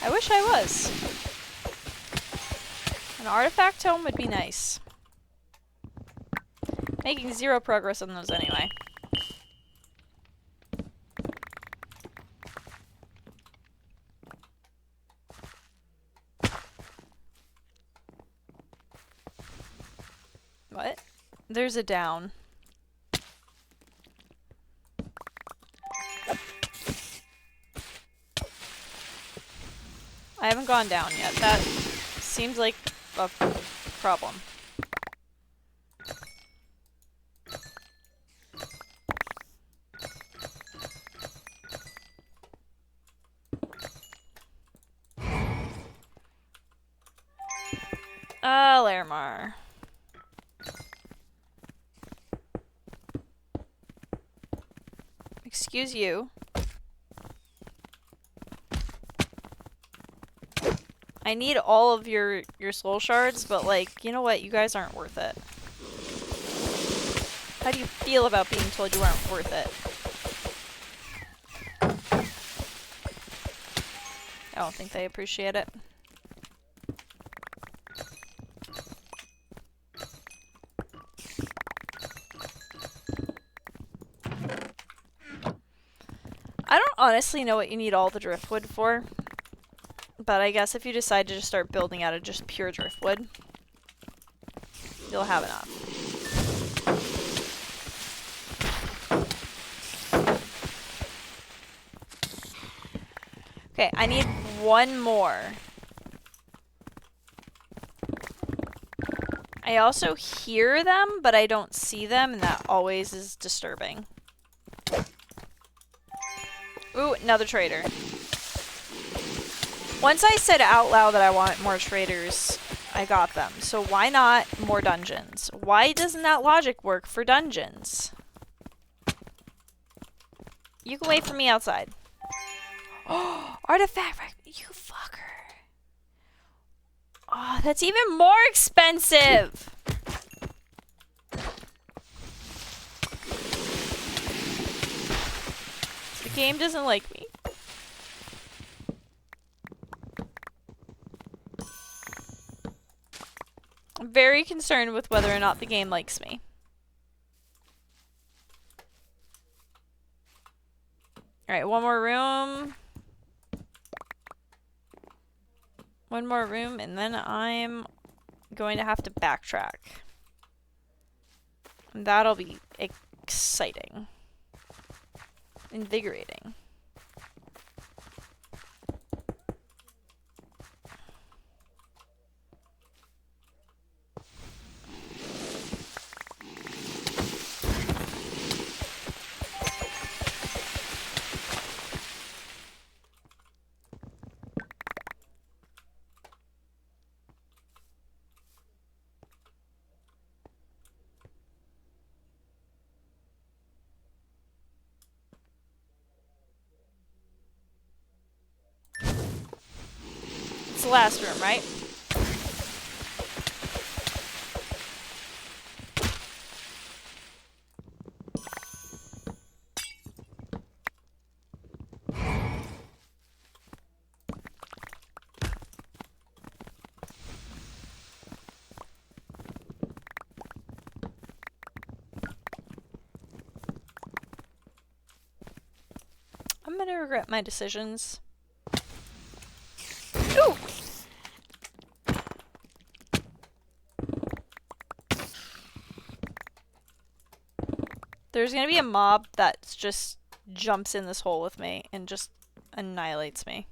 I wish I was. An artifact tome would be nice. Making 0 progress on those anyway. What? There's a down. I haven't gone down yet. That seems like a problem. Larimar. Excuse you. I need all of your soul shards, but like, you know what? You guys aren't worth it. How do you feel about being told you aren't worth it? I don't think they appreciate it. I don't honestly know what you need all the driftwood for, but I guess if you decide to just start building out of just pure driftwood, you'll have enough. Okay, I need one more. I also hear them, but I don't see them, and that always is disturbing. Ooh, another trader. Once I said out loud that I want more traders, I got them. So why not more dungeons? Why doesn't that logic work for dungeons? You can wait for me outside. Oh, artifact, you fucker. Oh, that's even more expensive. The game doesn't like me. I'm very concerned with whether or not the game likes me. Alright, one more room. One more room, and then I'm going to have to backtrack. And that'll be exciting. Invigorating. It's the last room, right? I'm gonna regret my decisions. Ooh! There's gonna be a mob that just jumps in this hole with me and just annihilates me.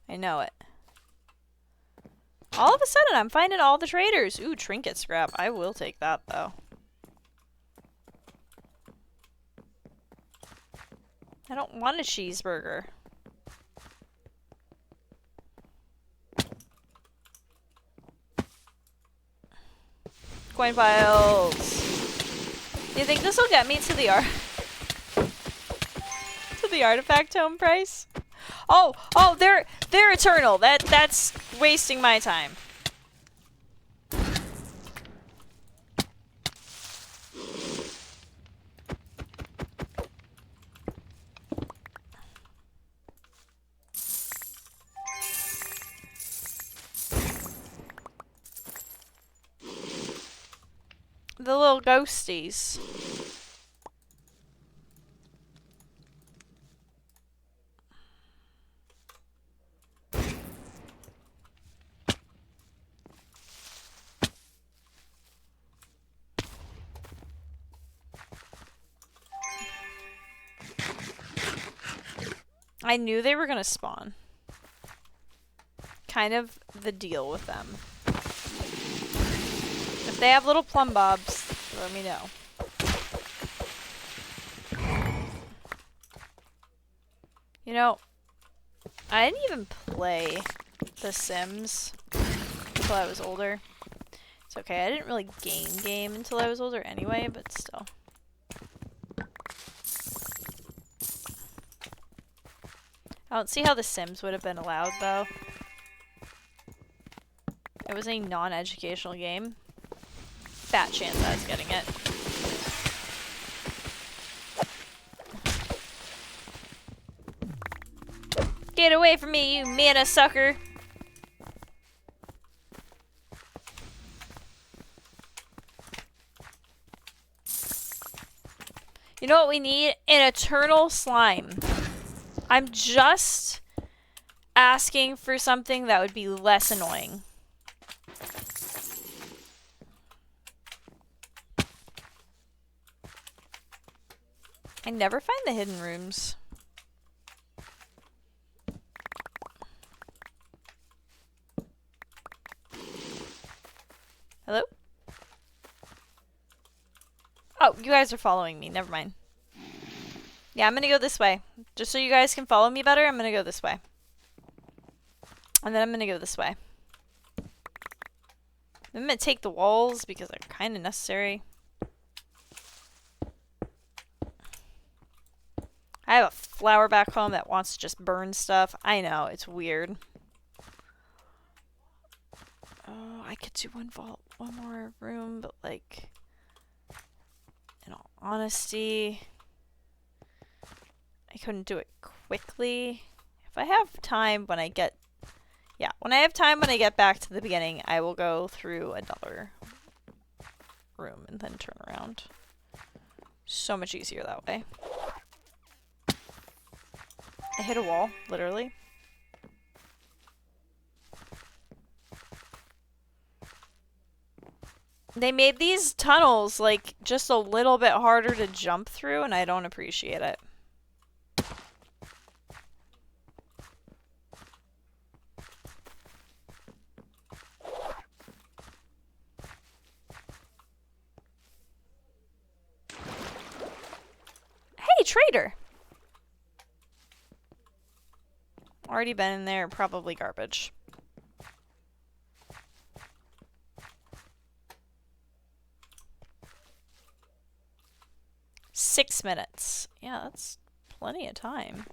I know it. All of a sudden, I'm finding all the traders. Ooh, trinket scrap. I will take that, though. I don't want a cheeseburger. Coin piles. Do you think this will get me to the artifact tome price? Oh, they're eternal. That's wasting my time. The little ghosties. I knew they were gonna spawn. Kind of the deal with them. If they have little plumb bobs, let me know. You know, I didn't even play The Sims until I was older. It's okay, I didn't really game until I was older anyway, but still. I don't see how The Sims would have been allowed, though. It was a non-educational game. Fat chance I was getting it. Get away from me, you mana sucker! You know what we need? An eternal slime. I'm just asking for something that would be less annoying. I never find the hidden rooms. Hello? Oh, you guys are following me. Never mind. Yeah, I'm gonna go this way. Just so you guys can follow me better, I'm gonna go this way. And then I'm gonna go this way. I'm gonna take the walls because they're kind of necessary. I have a flower back home that wants to just burn stuff. I know, it's weird. Oh, I could do one more room, but like, in all honesty, I couldn't do it quickly. If I have time when I get, when I have time when I get back to the beginning, I will go through another room and then turn around. So much easier that way. I hit a wall, literally. They made these tunnels, like, just a little bit harder to jump through, and I don't appreciate it. Hey, trader! Already been in there, probably garbage. Six minutes. Yeah, that's plenty of time.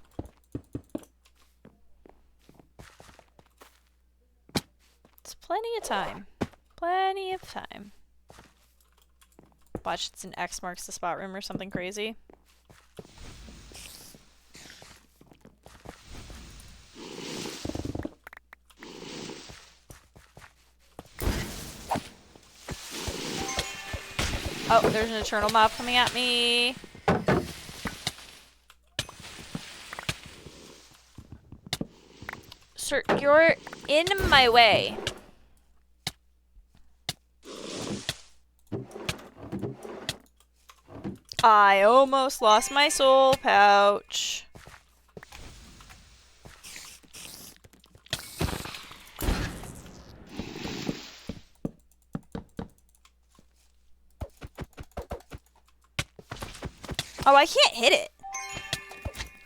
It's plenty of time. Plenty of time. Watch, it's an X marks the spot room or something crazy. Oh, there's an eternal mob coming at me. Sir, you're in my way. I almost lost my soul pouch. Oh, I can't hit it.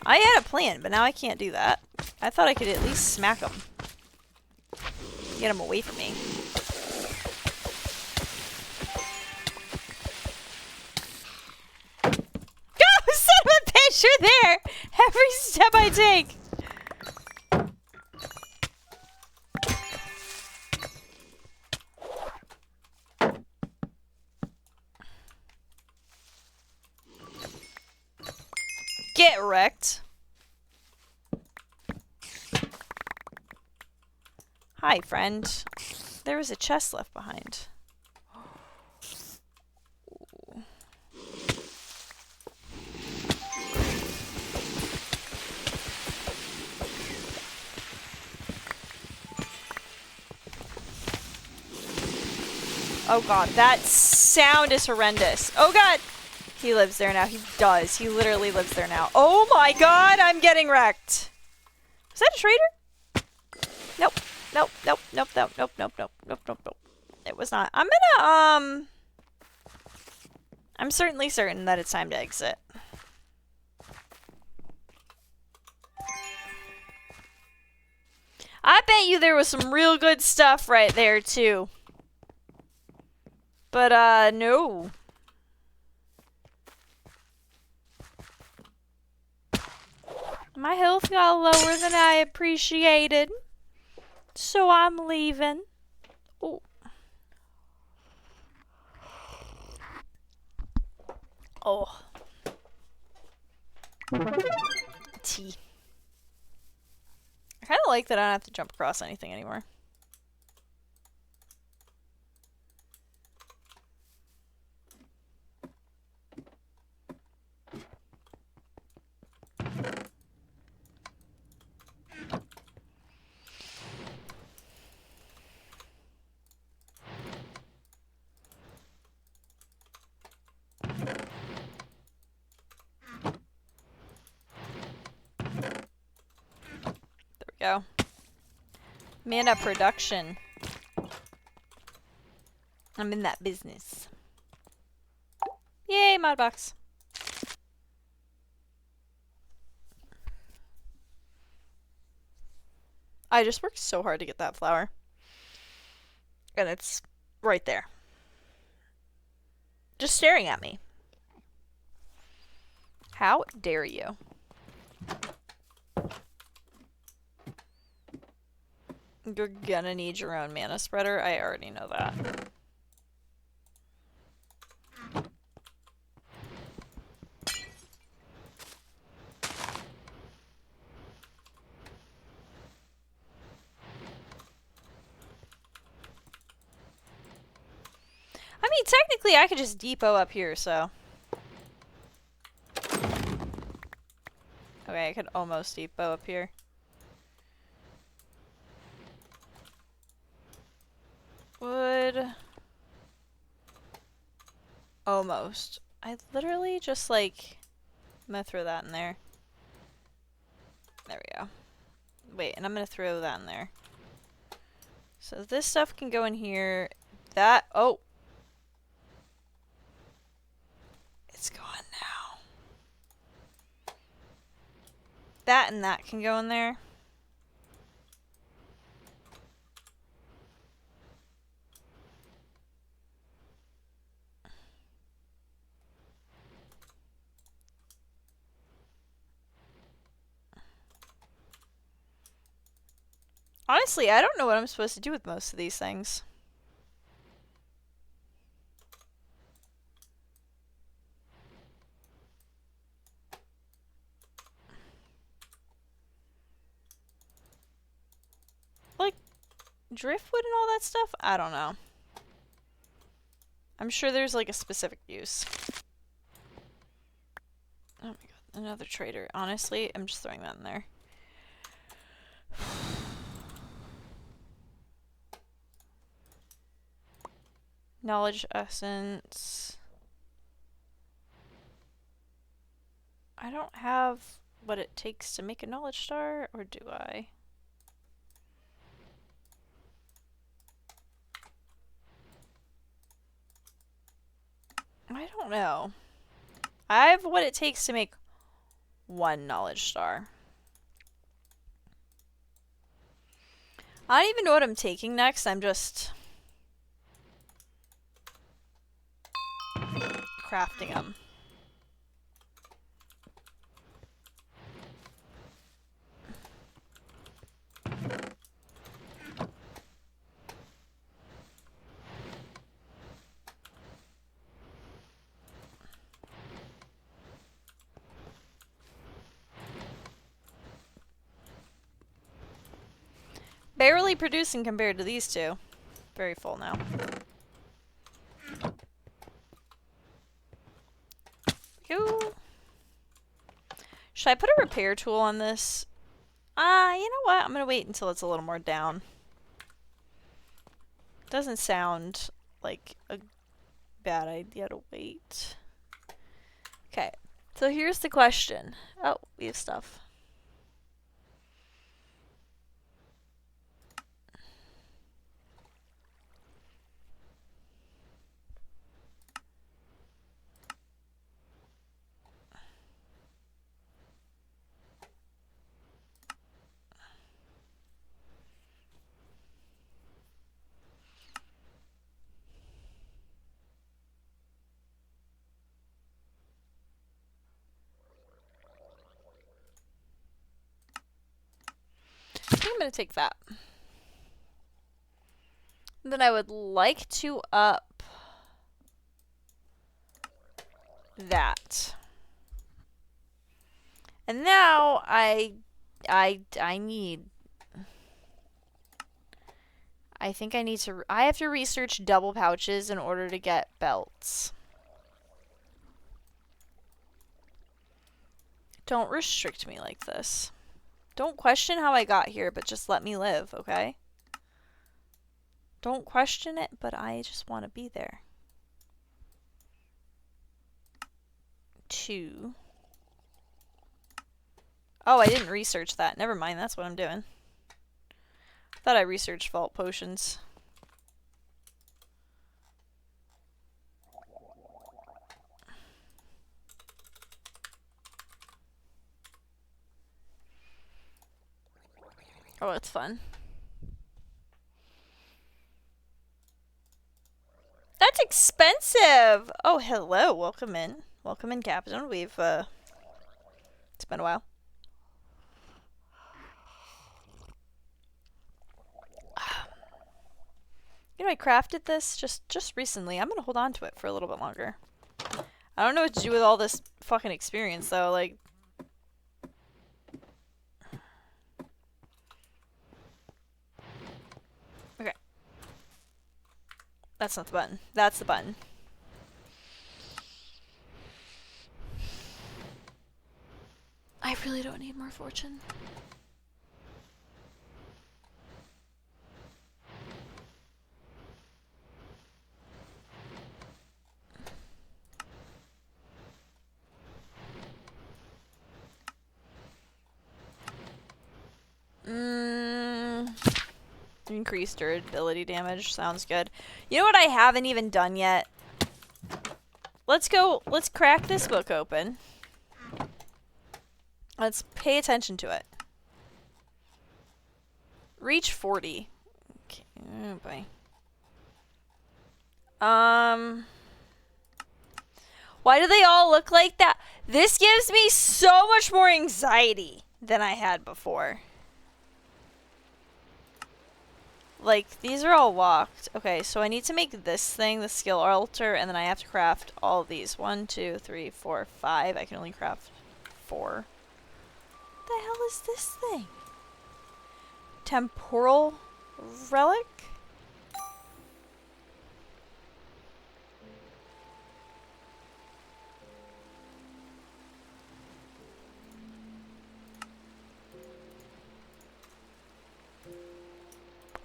I had a plan, but now I can't do that. I thought I could at least smack him. Get him away from me. Oh, son of a bitch, you're there! Every step I take! Get wrecked. Hi, friend. There was a chest left behind. Oh god, that sound is horrendous. Oh god! He lives there now. He does. He literally lives there now. Oh my god, I'm getting wrecked. Is that a trader? Nope. Nope. Nope. Nope. Nope. Nope. Nope. Nope. Nope. Nope. Nope. It was not. I'm gonna I'm certainly certain that it's time to exit. I bet you there was some real good stuff right there too. But no. My health got lower than I appreciated. So I'm leaving. Oh. Oh. Tea. I kind of like that I don't have to jump across anything anymore. Go. Mana production. I'm in that business. Yay, mod box. I just worked so hard to get that flower. And it's right there. Just staring at me. How dare you? You're gonna need your own mana spreader. I already know that. I mean, technically I could just depot up here, so. Okay, I could almost depot up here. Would... Almost. I literally just, like... I'm gonna throw that in there. There we go. Wait, and I'm gonna throw that in there. So this stuff can go in here. That... Oh! It's gone now. That and that can go in there. Honestly, I don't know what I'm supposed to do with most of these things. Like, driftwood and all that stuff? I don't know. I'm sure there's like a specific use. Oh my god, another trader. Honestly, I'm just throwing that in there. Knowledge essence. I don't have what it takes to make a knowledge star, or do I? I don't know. I have what it takes to make one knowledge star. I don't even know what I'm taking next. I'm just crafting them. Barely producing compared to these two. Very full now. Ooh. Should I put a repair tool on this? You know what? I'm gonna wait until it's a little more down. Doesn't sound like a bad idea to wait. Okay, so here's the question. Oh, we have stuff. gonna take that. Then I would like to up that. And now I need, I think I need to, I have to research double pouches in order to get belts. Don't restrict me like this. Don't question how I got here, but just let me live, okay? Don't question it, but I just want to be there. 2. Oh, I didn't research that. Never mind, that's what I'm doing. Thought I researched vault potions. Oh, it's fun. That's expensive! Oh, hello. Welcome in. Welcome in, Captain. We've, it's been a while. You know, I crafted this just recently. I'm gonna hold on to it for a little bit longer. I don't know what to do with all this fucking experience, though. Like... Okay. That's not the button. That's the button. I really don't need more fortune. Increased durability damage. Sounds good. You know what I haven't even done yet? Let's crack this book open. Let's pay attention to it. Reach 40. Okay. Oh boy. Why do they all look like that? This gives me so much more anxiety than I had before. Like, these are all locked. Okay, so I need to make this thing, the skill altar, and then I have to craft all of these. 1, 2, 3, 4, 5. I can only craft 4. What the hell is this thing? Temporal relic?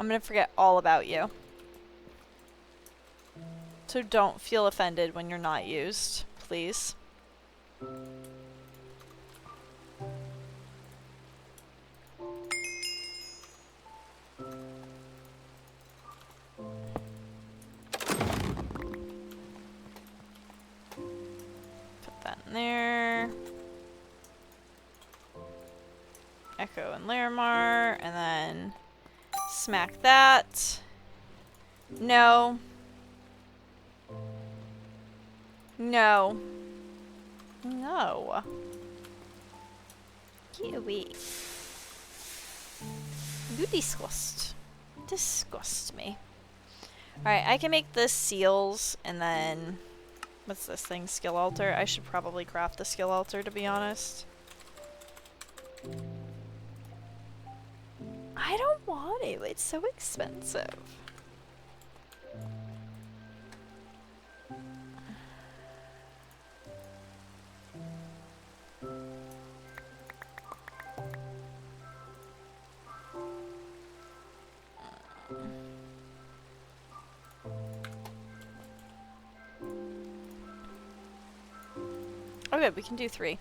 I'm gonna forget all about you. So don't feel offended when you're not used, please. Put that in there. Echo and Larimar, and then smack that. No. No. No. Get away. You disgust. Disgust me. Alright, I can make the seals, and then... What's this thing? Skill altar? I should probably craft the skill altar, to be honest. I don't want to. It's so expensive. Oh good, we can do 3.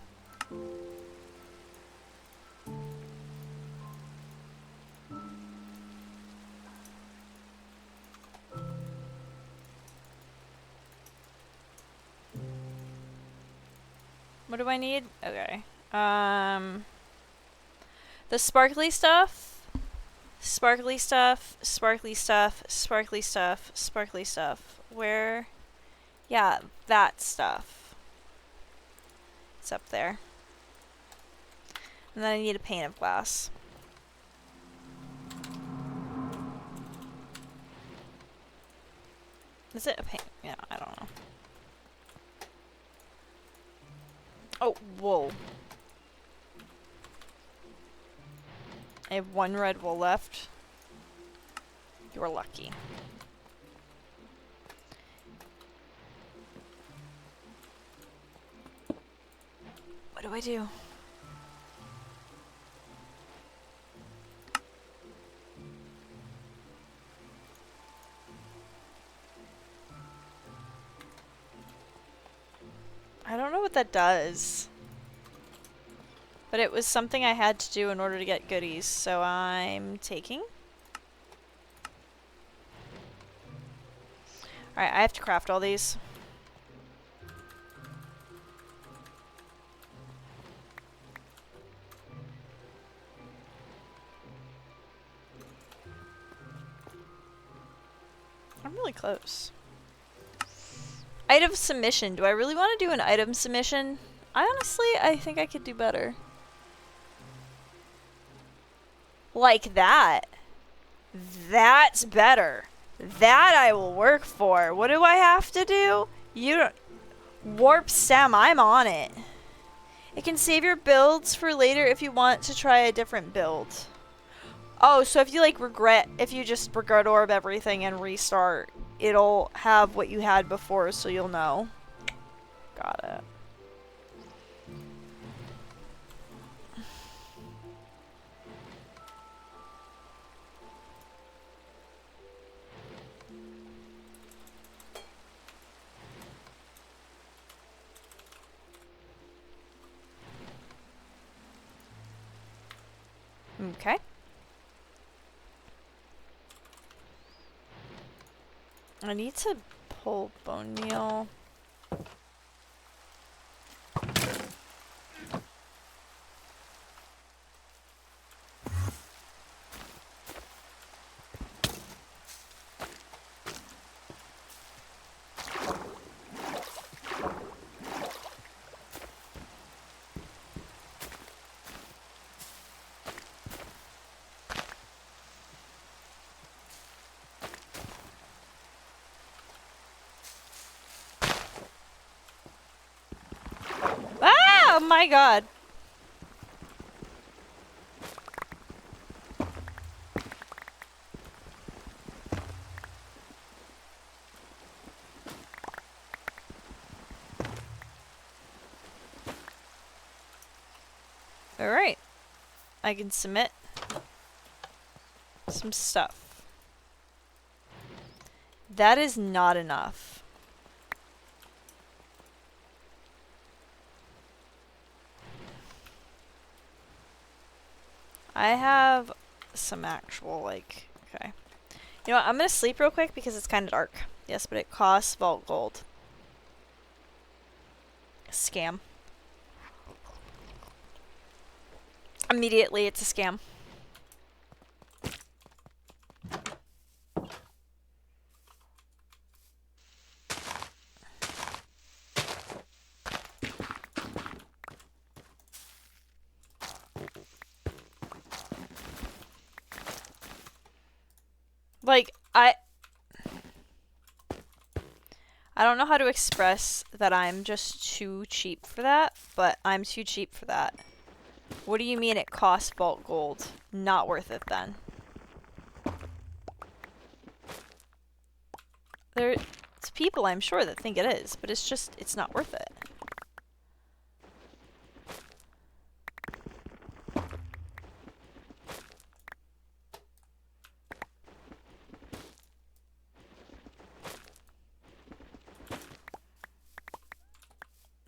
What do I need? Okay. The sparkly stuff. Sparkly stuff. Sparkly stuff. Sparkly stuff. Sparkly stuff. Where? Yeah, that stuff. It's up there. And then I need a pane of glass. Is it a pain? Yeah, I don't know. Oh, wool. I have 1 red wool left. You're lucky. What do I do? I don't know what that does. But it was something I had to do in order to get goodies, so I'm taking. Alright, I have to craft all these. I'm really close. Item submission. Do I really want to do an item submission? I think I could do better. Like that. That's better. That I will work for. What do I have to do? You don't... Warp stem. I'm on it. It can save your builds for later if you want to try a different build. Oh, so if you like if you just regret orb everything and restart, it'll have what you had before, so you'll know. Got it. Okay. I need to pull bone meal. Oh my god. Alright. I can submit some stuff. That is not enough. I have some actual, like, okay. You know what, I'm gonna sleep real quick because it's kind of dark. Yes, but it costs vault gold. Scam. Immediately, it's a scam. Like, I don't know how to express that I'm just too cheap for that, but I'm too cheap for that. What do you mean it costs vault gold? Not worth it then. There's people, I'm sure, that think it is, but it's not worth it.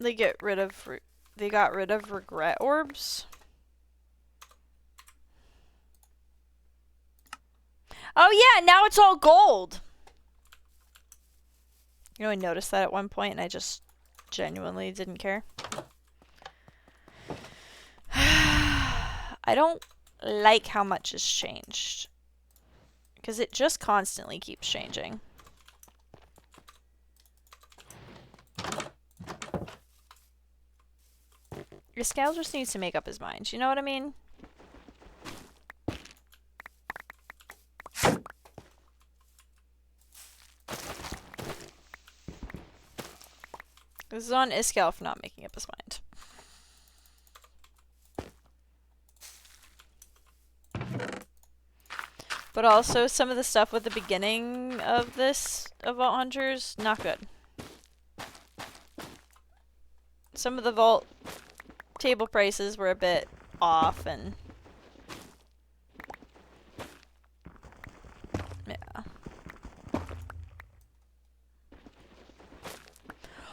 They got rid of regret orbs. Oh yeah, now it's all gold. You know, I noticed that at one point and I just genuinely didn't care. I don't like how much has changed. Because it just constantly keeps changing. Your scale just needs to make up his mind, you know what I mean? This is on Iskall for not making up his mind. But also, some of the stuff with the beginning of this, of Vault Hunters, not good. Some of the Vault table prices were a bit off, and... yeah.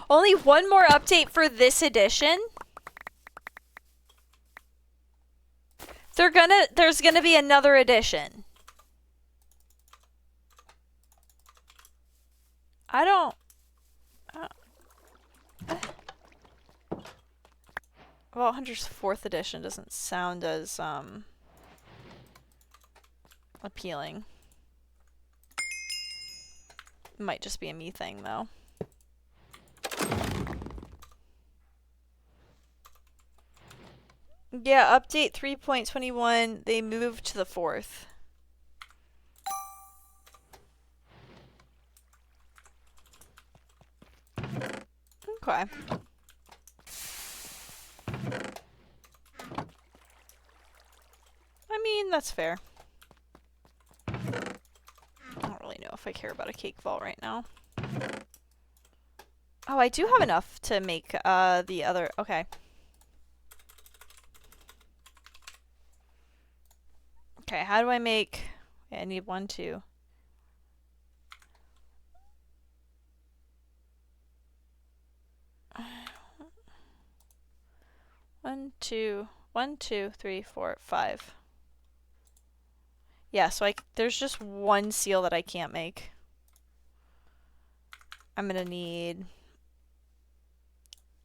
Only one more update for this edition? There's gonna be another edition. Vault Hunters 4th edition doesn't sound as, appealing. Might just be a me thing, though. Yeah, update 3.21, they moved to the 4th. Okay. I mean, that's fair. I don't really know if I care about a cake vault right now. Oh, I do have enough to make the other... okay. Okay, how do I make... okay, I need 1, 2. One, two, 3, 4, 5. Yeah, so there's just 1 seal that I can't make. I'm gonna need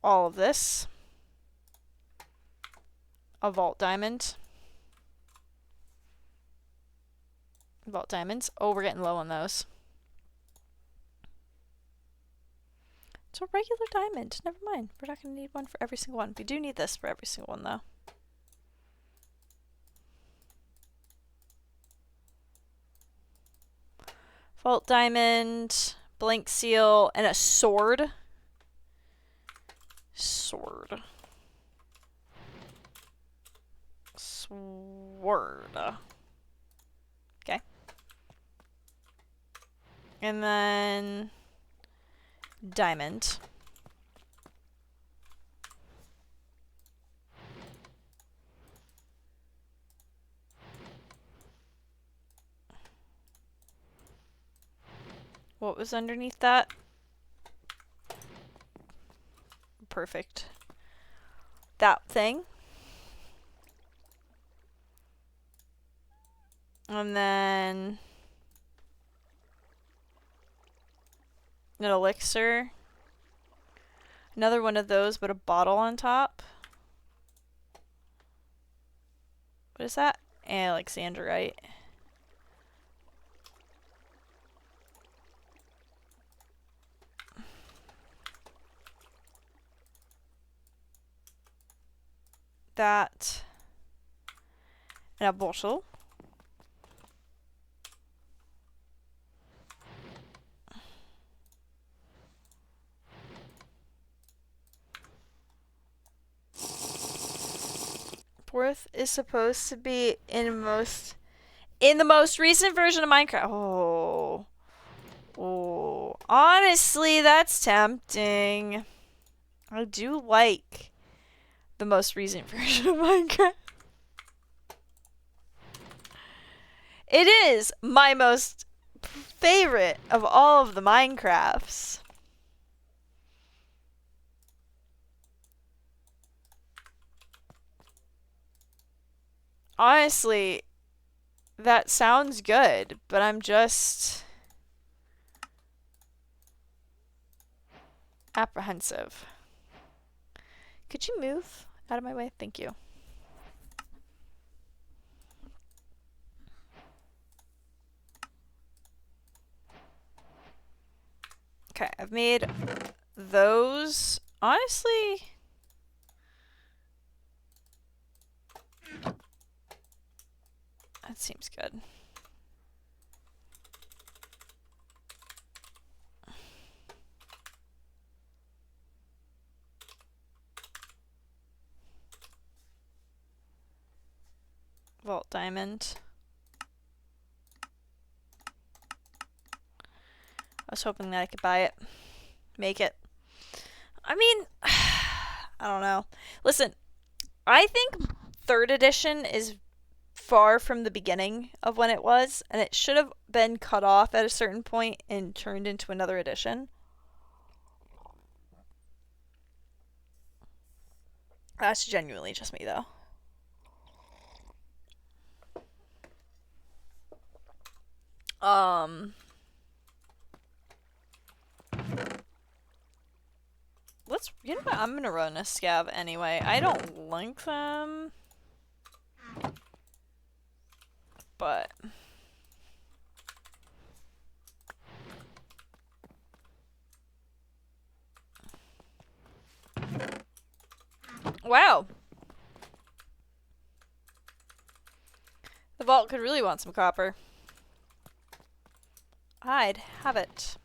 all of this. A vault diamond. Vault diamonds. Oh, we're getting low on those. It's a regular diamond. Never mind. We're not going to need one for every single one. We do need this for every single one, though. Vault diamond, blank seal, and a sword. Sword. Okay. And then... diamond. What was underneath that? Perfect. That thing. And then... an elixir. Another one of those, but a bottle on top. What is that? Alexandrite. That. And a bottle. Fourth is supposed to be in the most recent version of Minecraft. Oh. Oh. Honestly, that's tempting. I do like the most recent version of Minecraft. It is my most favorite of all of the Minecrafts. Honestly, that sounds good, but I'm just apprehensive. Could you move out of my way? Thank you. Okay, I've made those. Honestly, that seems good. Vault diamond. I was hoping that I could buy it. Make it. I mean, I don't know. Listen, I think 3rd edition is far from the beginning of when it was, and it should have been cut off at a certain point and turned into another edition. That's genuinely just me, though. You know what? I'm gonna run a scav anyway. I don't like them. But wow. The vault could really want some copper. I'd have it.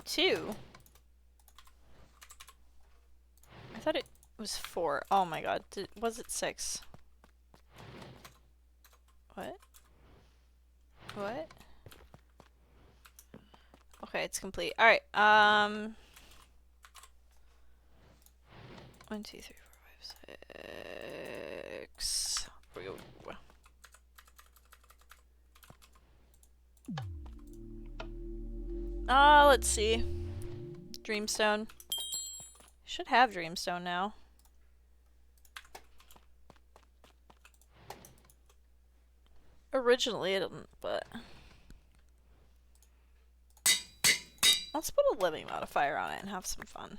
Two. I thought it was 4. Oh my god. Was it 6? What? What? Okay, it's complete. Alright, 1, 2, 3, 4, 5, 6. Here we go. Let's see. Dreamstone. Should have Dreamstone now. Originally it didn't, but let's put a living modifier on it and have some fun.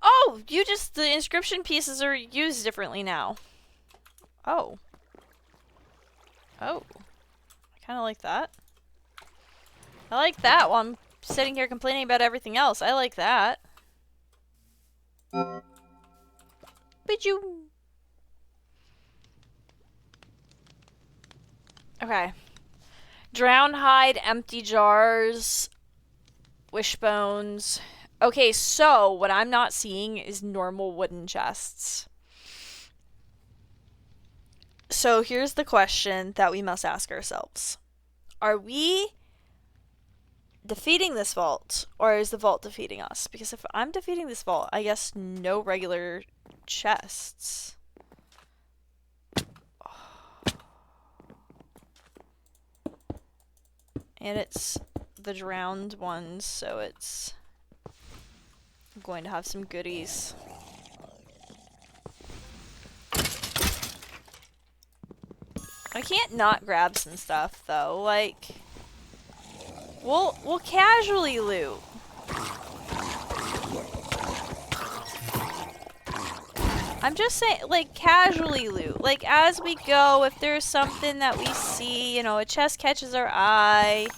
Oh, the inscription pieces are used differently now. Oh. Oh. I kind of like that. I like that while I'm sitting here complaining about everything else. I like that. But you... Okay. Drown hide, empty jars, wishbones. Okay, so what I'm not seeing is normal wooden chests. So here's the question that we must ask ourselves. Are we defeating this vault, or is the vault defeating us? Because if I'm defeating this vault, I guess no regular chests. And it's the drowned ones, so it's going to have some goodies. I can't not grab some stuff though. Like, we'll casually loot. I'm just saying, like, casually loot. Like, as we go, if there's something that we see, you know, a chest catches our eye,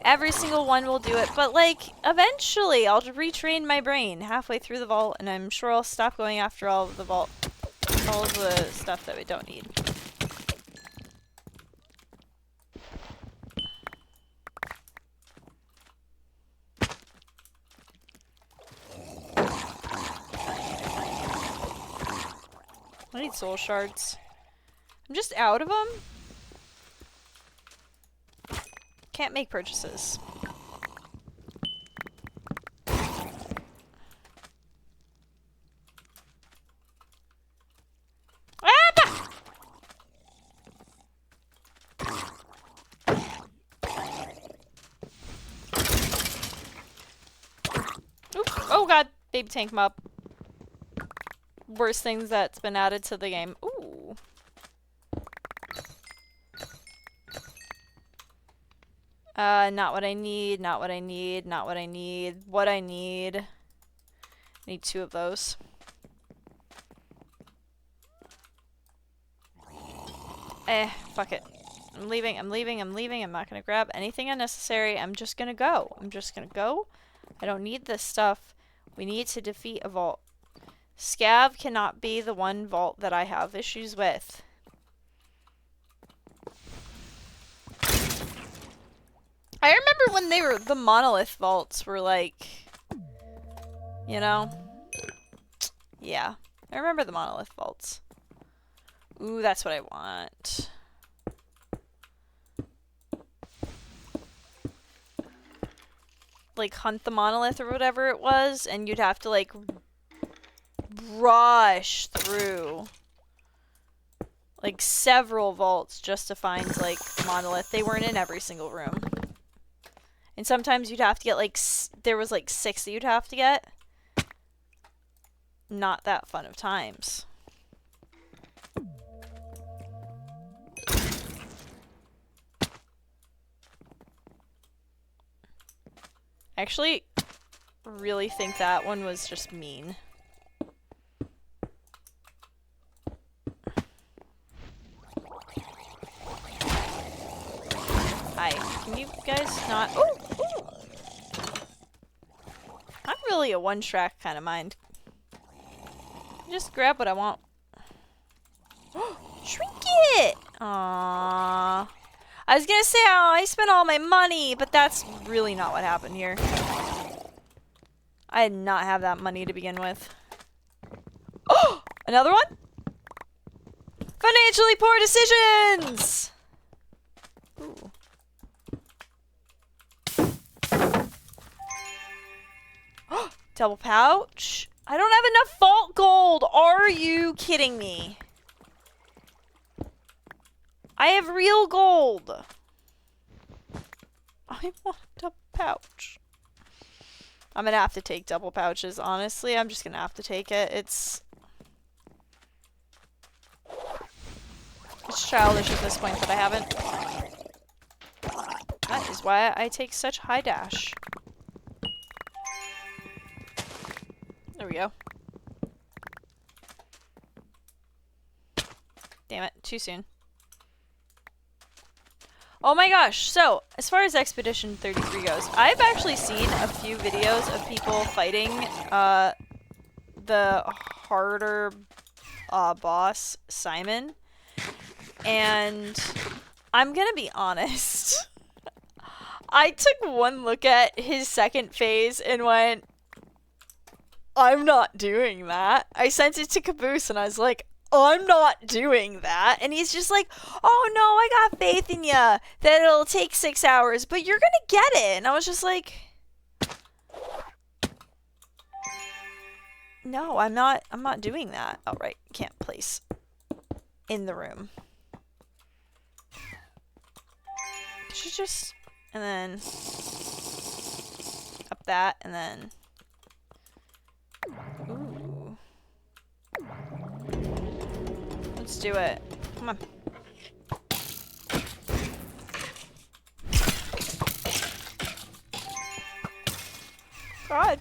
every single one will do it. But, like, eventually I'll retrain my brain halfway through the vault, and I'm sure I'll stop going after all of the vault, all of the stuff that we don't need. I need soul shards. I'm just out of them. Can't make purchases. Ah! Oop. Oh god, baby tank mob. Worst things that's been added to the game. Ooh. Not what I need, not what I need, not what I need. What I need. Need 2 of those. Fuck it. I'm leaving, I'm leaving, I'm leaving. I'm not gonna grab anything unnecessary. I'm just gonna go. I'm just gonna go. I don't need this stuff. We need to defeat a vault. Scav cannot be the one vault that I have issues with. I remember when they were, the monolith vaults were like, you know? Yeah. I remember the monolith vaults. Ooh, that's what I want. Like, hunt the monolith or whatever it was, and you'd have to, like, rush through, like, several vaults just to find, like, monolith. They weren't in every single room. And sometimes you'd have to get, like, there was, like, 6 that you'd have to get. Not that fun of times. I actually really think that one was just mean. Hi, can you guys not— ooh, ooh. I'm really a one-track kind of mind. Just grab what I want. Trinket! Aww. I was gonna say, oh, I spent all my money, but that's really not what happened here. I did not have that money to begin with. Oh! Another one? Financially poor decisions! Ooh. Double pouch? I don't have enough vault gold! Are you kidding me? I have real gold! I want a pouch. I'm gonna have to take double pouches, honestly. I'm just gonna have to take it. It's childish at this point that I haven't. That is why I take such high dash. There we go. Damn it, too soon. Oh my gosh, so, as far as Expedition 33 goes, I've actually seen a few videos of people fighting, the harder, boss, Simon, and I'm gonna be honest. I took one look at his second phase and went, I'm not doing that. I sent it to Caboose and I was like, I'm not doing that. And he's just like, oh no, I got faith in ya that it'll take 6 hours, but you're gonna get it. And I was just like, no, I'm not doing that. Oh, right, can't place in the room. Could you just, and then up that, and then, ooh. Let's do it. Come on. God.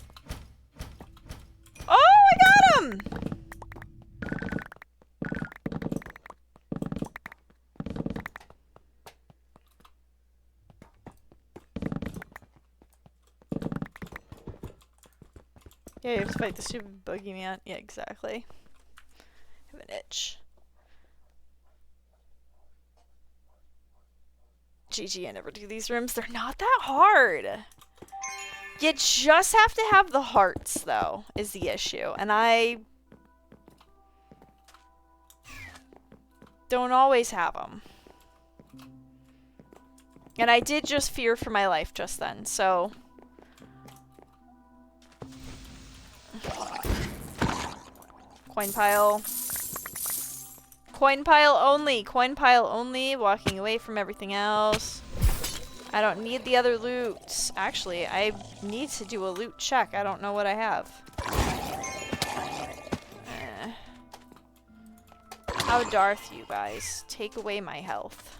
Oh, I got him! Yeah, you have to fight the stupid boogeyman. Yeah, exactly. I have an itch. GG, I never do these rooms. They're not that hard. You just have to have the hearts, though, is the issue. And I don't always have them. And I did just fear for my life just then, so... Coin pile. Coin pile only. Coin pile only. Walking away from everything else. I don't need the other loot. Actually, I need to do a loot check. I don't know what I have. How Darth, you guys. Take away my health.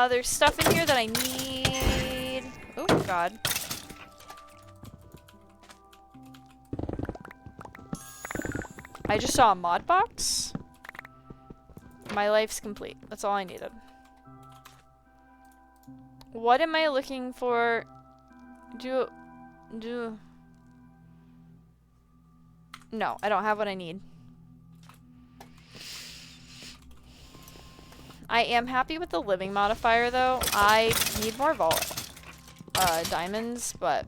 There's stuff in here that I need. Oh, God. I just saw a mod box. My life's complete. That's all I needed. What am I looking for? No, I don't have what I need. I am happy with the living modifier, though. I need more diamonds, but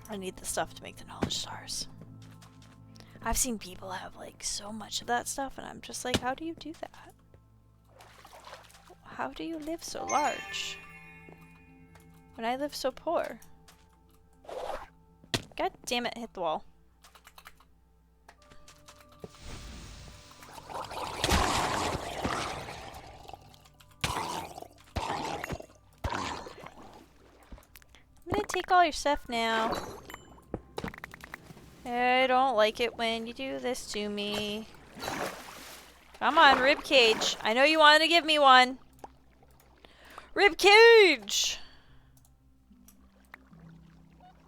I need the stuff to make the knowledge stars. I've seen people have, like, so much of that stuff, and I'm just like, how do you do that? How do you live so large when I live so poor? God damn it, hit the wall. I'm gonna take all your stuff now. I don't like it when you do this to me. Come on, ribcage. I know you wanted to give me one. Ribcage!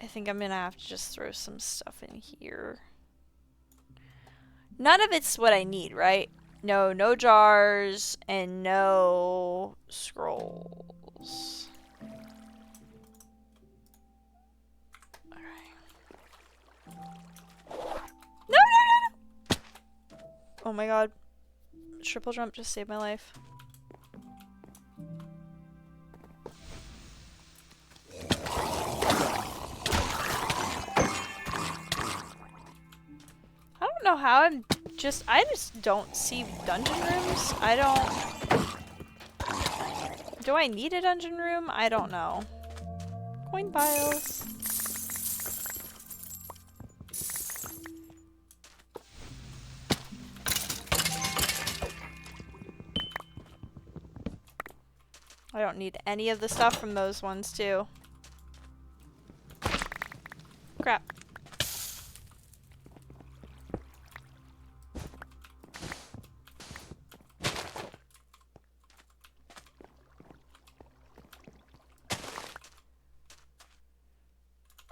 I think I'm gonna have to just throw some stuff in here. None of it's what I need, right? No jars and no scrolls. No! Oh my god. Triple jump just saved my life. I don't know how I just don't see dungeon rooms. Do I need a dungeon room? I don't know. Coin piles. I don't need any of the stuff from those ones, too. Crap.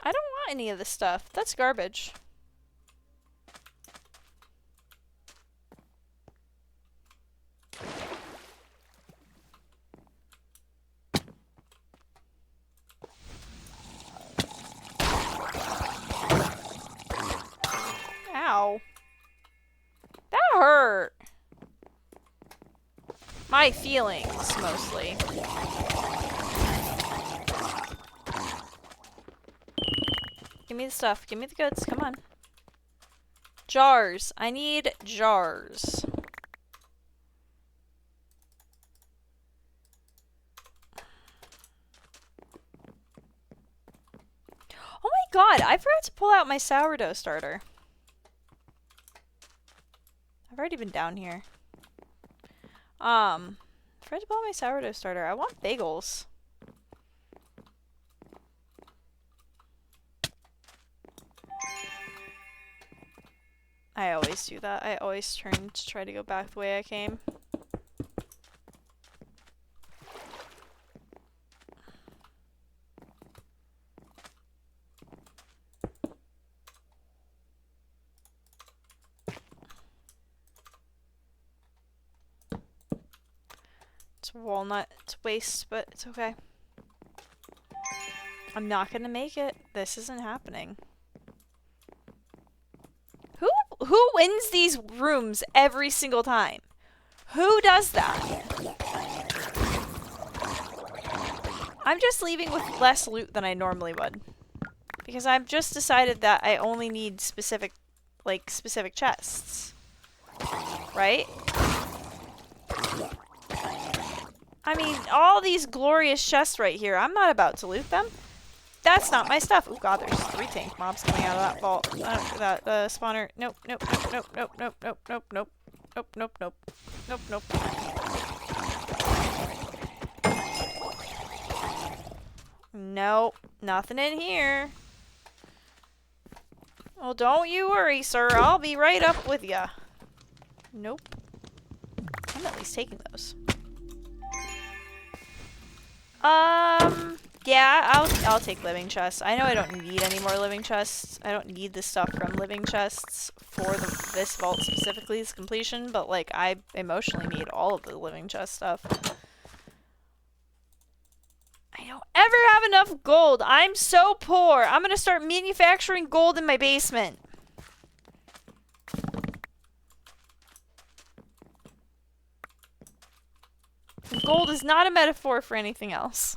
I don't want any of this stuff. That's garbage. Ow. That hurt. My feelings, mostly. Give me the stuff. Give me the goods. Come on. Jars. I need jars. Oh my god, I forgot to pull out my sourdough starter. I've already been down here. Forgot to pull out my sourdough starter. I want bagels. I always do that. I always turn to try to go back the way I came. It's walnut. It's waste, but it's okay. I'm not gonna make it. This isn't happening. Who wins these rooms every single time? Who does that? I'm just leaving with less loot than I normally would. Because I've just decided that I only need specific chests. Right? I mean, all these glorious chests right here, I'm not about to loot them. That's not my stuff. Oh god, there's 3 tank mobs coming out of that vault. That spawner. Nope, nope, nope, nope, nope, nope, nope, nope, nope, nope, nope, nope, nope, nope. Nope, nothing in here. Well, don't you worry, sir. I'll be right up with ya. Nope. I'm at least taking those. Yeah, I'll take living chests. I know I don't need any more living chests. I don't need the stuff from living chests for this vault specifically, this completion, but like I emotionally need all of the living chest stuff. I don't ever have enough gold. I'm so poor. I'm gonna start manufacturing gold in my basement. Gold is not a metaphor for anything else.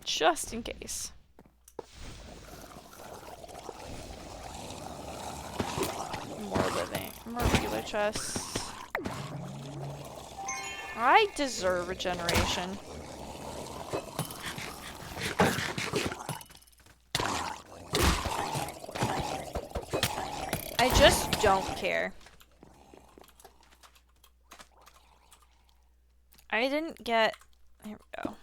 Just in case. More regular chests. I deserve regeneration. I just don't care. I didn't get... There we go.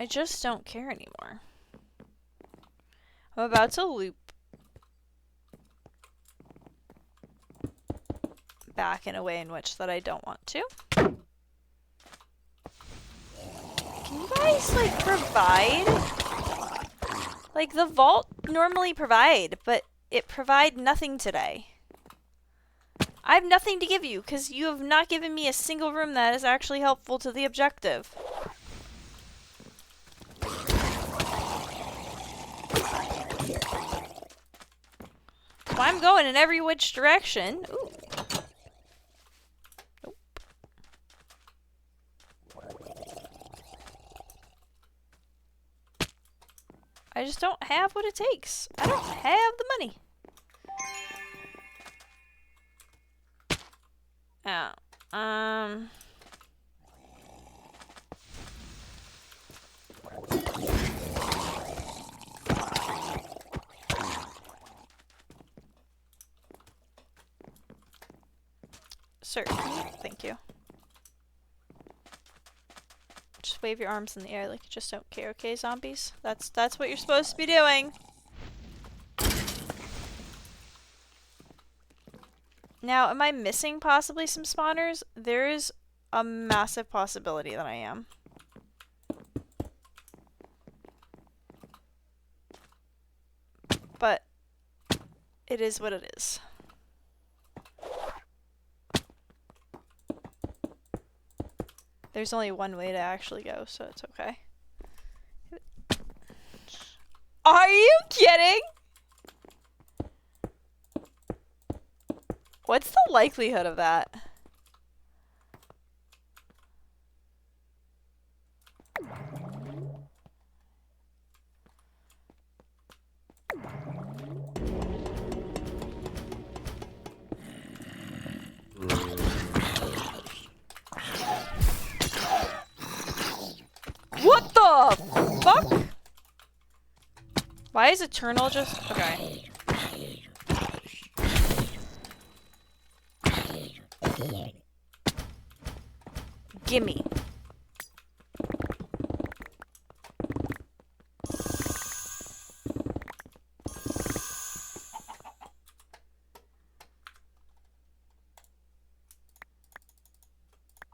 I just don't care anymore. I'm about to loop back in a way in which that I don't want to. Can you guys, like, provide? Like, the vault normally provide, but it provide nothing today. I have nothing to give you, because you have not given me a single room that is actually helpful to the objective. Well, I'm going in every which direction. Ooh. Nope. I just don't have what it takes. I don't have the money. Yeah. Sir, thank you. Just wave your arms in the air like you just don't care, okay, zombies? That's what you're supposed to be doing. Now, am I missing possibly some spawners? There is a massive possibility that I am. But it is what it is. There's only one way to actually go, so it's okay. Are you kidding? What's the likelihood of that? What the fuck? Why is Eternal just... Okay. Gimme.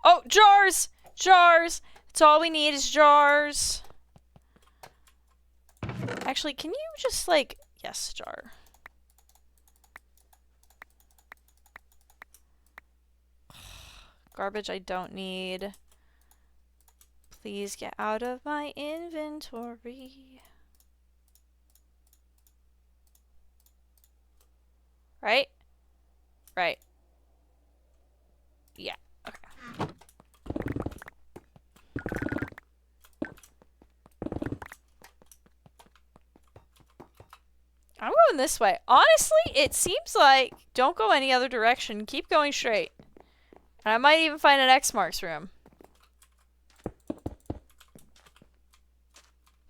Oh, jars! Jars! That's all we need is jars. Actually, can you just like... Yes, jar. Garbage I don't need. Please get out of my inventory. Right? Right. Yeah, okay. I'm going this way. Honestly, it seems like don't go any other direction. Keep going straight. And I might even find an X marks room.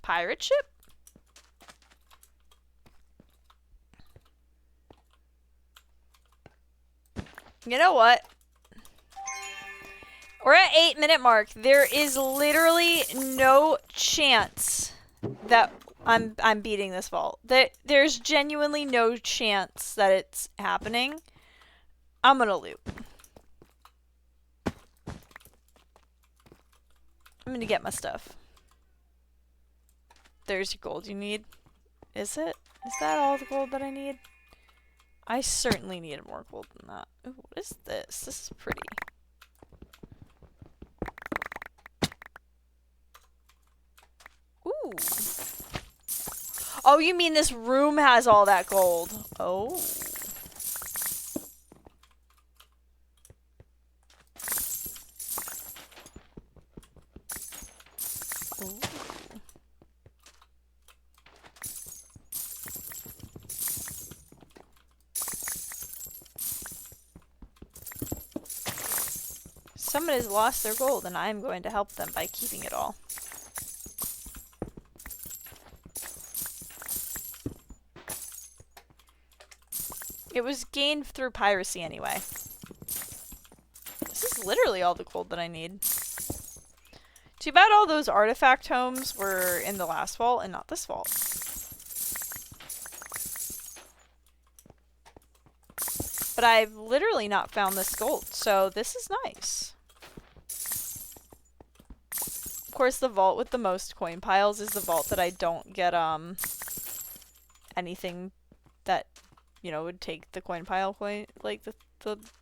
Pirate ship? You know what? We're at 8-minute mark. There is literally no chance that I'm beating this vault. There's genuinely no chance that it's happening. I'm gonna loop. I'm gonna get my stuff. There's your gold you need. Is it? Is that all the gold that I need? I certainly need more gold than that. Ooh, what is this? This is pretty. Ooh. Oh, you mean this room has all that gold? Oh. Ooh. Someone has lost their gold, and I am going to help them by keeping it all. It was gained through piracy anyway. This is literally all the gold that I need. Too bad all those artifact homes were in the last vault and not this vault. But I've literally not found this gold, so this is nice. Of course, the vault with the most coin piles is the vault that I don't get, anything that, you know, would take the coin pile like the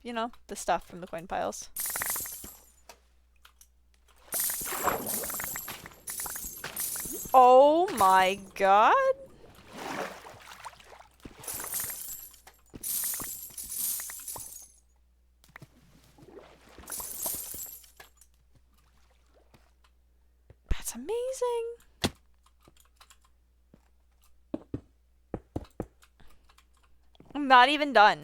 you know, the stuff from the coin piles. Oh my god. That's amazing. I'm not even done.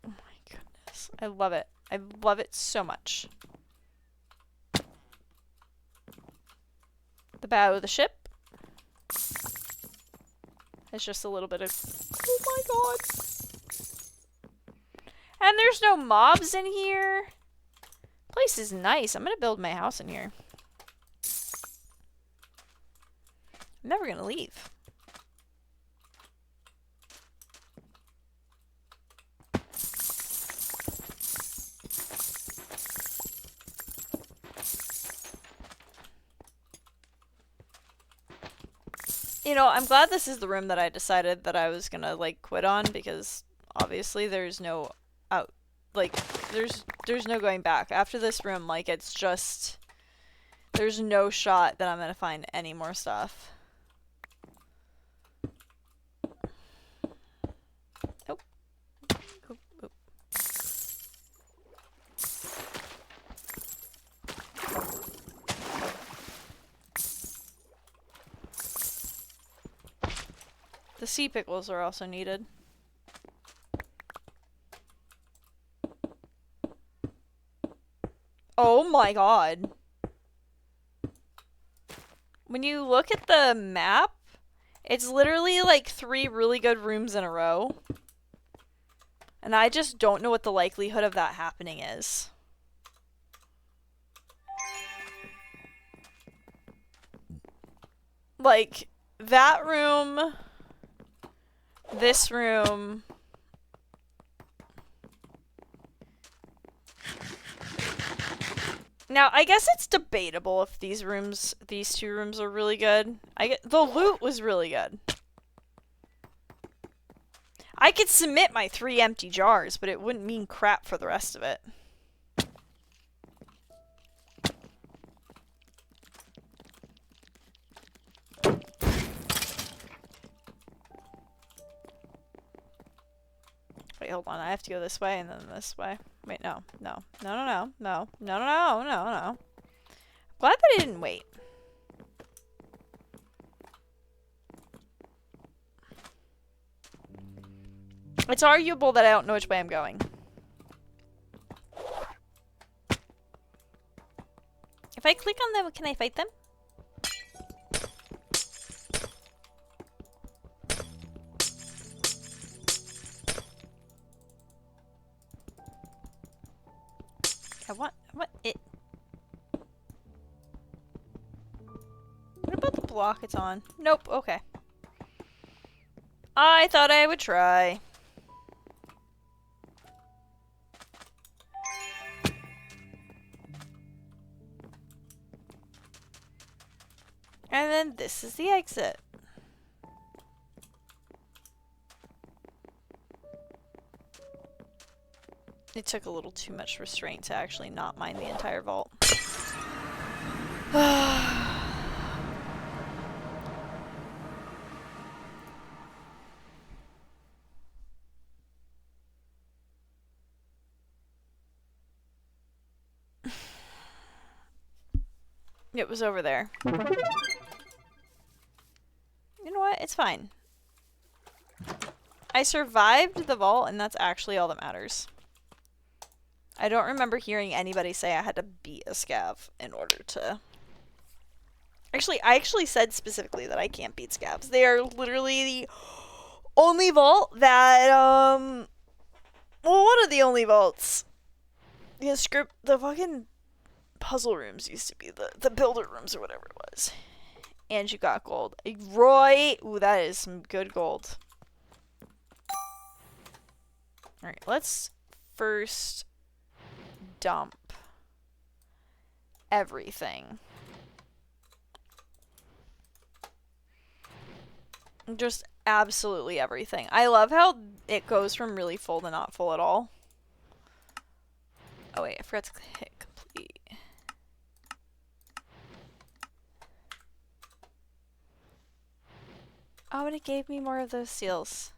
Oh my goodness. I love it. I love it so much. The bow of the ship. It's just a little bit of... Oh my god. And there's no mobs in here. Place is nice. I'm gonna build my house in here. I'm never gonna leave. You know, I'm glad this is the room that I decided that I was gonna, like, quit on, because obviously there's no out, like, there's no going back. After this room, like, it's just, there's no shot that I'm gonna find any more stuff. Nope. Oop, oop. The sea pickles are also needed. Oh my god. When you look at the map, it's literally like 3 really good rooms in a row. And I just don't know what the likelihood of that happening is. Like, that room... This room. Now, I guess it's debatable if these 2 rooms are really good. The loot was really good. I could submit my 3 empty jars, but it wouldn't mean crap for the rest of it. Wait, hold on. I have to go this way and then this way. Wait, no. No. No, no, no. No. No, no, no. No, no. Glad that I didn't wait. It's arguable that I don't know which way I'm going. If I click on them, can I fight them? I want it. What about the block it's on? Nope, okay. I thought I would try. And then this is the exit. It took a little too much restraint to actually not mine the entire vault. It was over there. You know what? It's fine. I survived the vault, and that's actually all that matters. I don't remember hearing anybody say I had to beat a scav in order to... Actually, I actually said specifically that I can't beat scavs. They are literally the only vault that, well, one of the only vaults. The fucking puzzle rooms used to be the builder rooms or whatever it was. And you got gold. Roy! Ooh, that is some good gold. Alright, let's first dump everything. Just absolutely everything. I love how it goes from really full to not full at all. Oh wait, I forgot to hit complete. Oh, and it gave me more of those seals.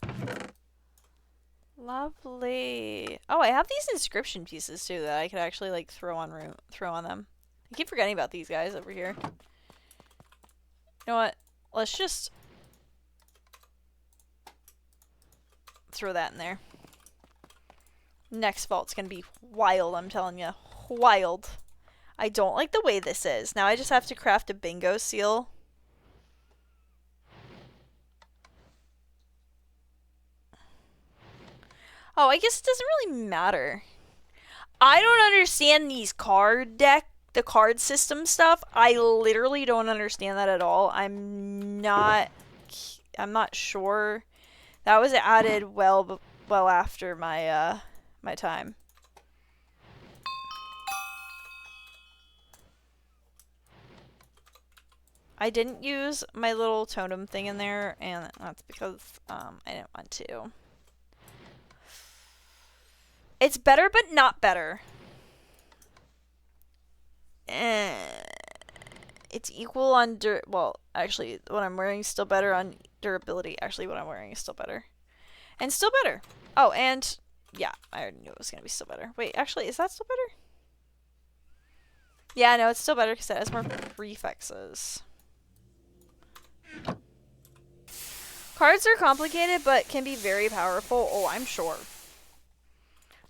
Lovely. Oh, I have these inscription pieces too that I could actually like throw on them. I keep forgetting about these guys over here. You know what? Let's just throw that in there. Next vault's gonna be wild, I'm telling you. Wild. I don't like the way this is. Now I just have to craft a bingo seal. Oh, I guess it doesn't really matter. I don't understand these the card system stuff. I literally don't understand that at all. I'm not sure. That was added well after my my time. I didn't use my little totem thing in there, and that's because I didn't want to. It's better, but not better. It's equal on well, actually, what I'm wearing is still better on durability. Actually, what I'm wearing is still better. And still better. Oh, and yeah, I already knew it was going to be still better. Wait, actually, is that still better? Yeah, no, it's still better because it has more prefixes. Cards are complicated, but can be very powerful. Oh, I'm sure.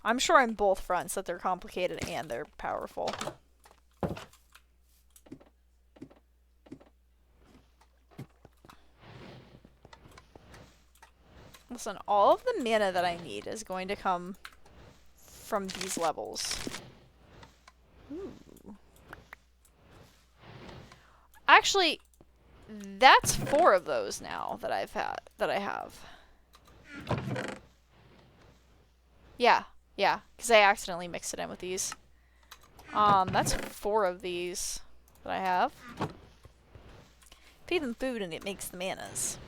I'm sure on both fronts that they're complicated and they're powerful. Listen, all of the mana that I need is going to come from these levels. Ooh. Actually, that's 4 of those now that I have. Yeah, because I accidentally mixed it in with these. That's 4 of these that I have. Feed them food and it makes the manas.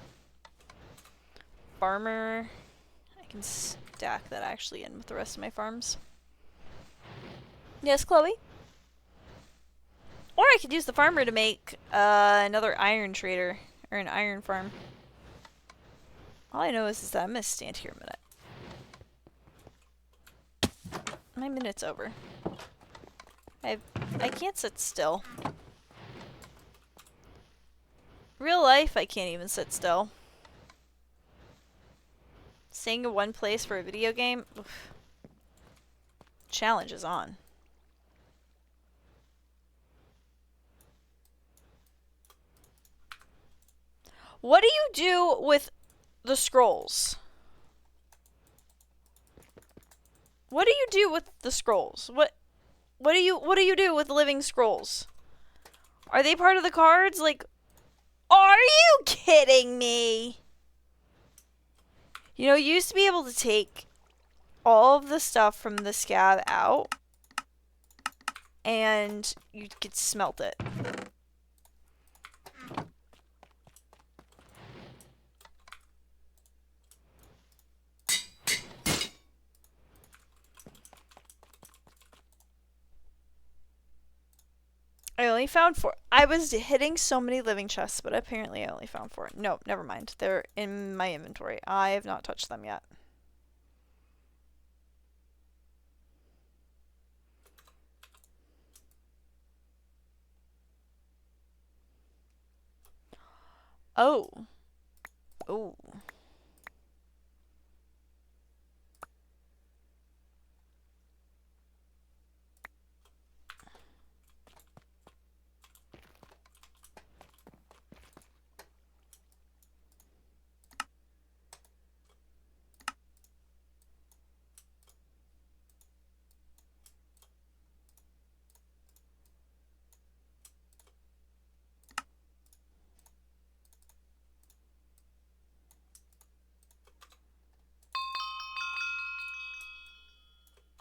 Farmer. I can stack that actually in with the rest of my farms. Yes, Chloe? Or I could use the farmer to make another iron trader, or an iron farm. All I know is that I'm going to stand here a minute. My minute's over. I can't sit still. Real life, I can't even sit still. Staying in one place for a video game? Oof. Challenge is on. What do you do with the scrolls? What do you do with the scrolls? What do you do with living scrolls? Are they part of the cards? Like, are you kidding me? You know, you used to be able to take all of the stuff from the scav out and you could smelt it. only found 4. I was hitting so many living chests, but apparently I only found 4. No, never mind. They're in my inventory. I have not touched them yet. Oh. Oh.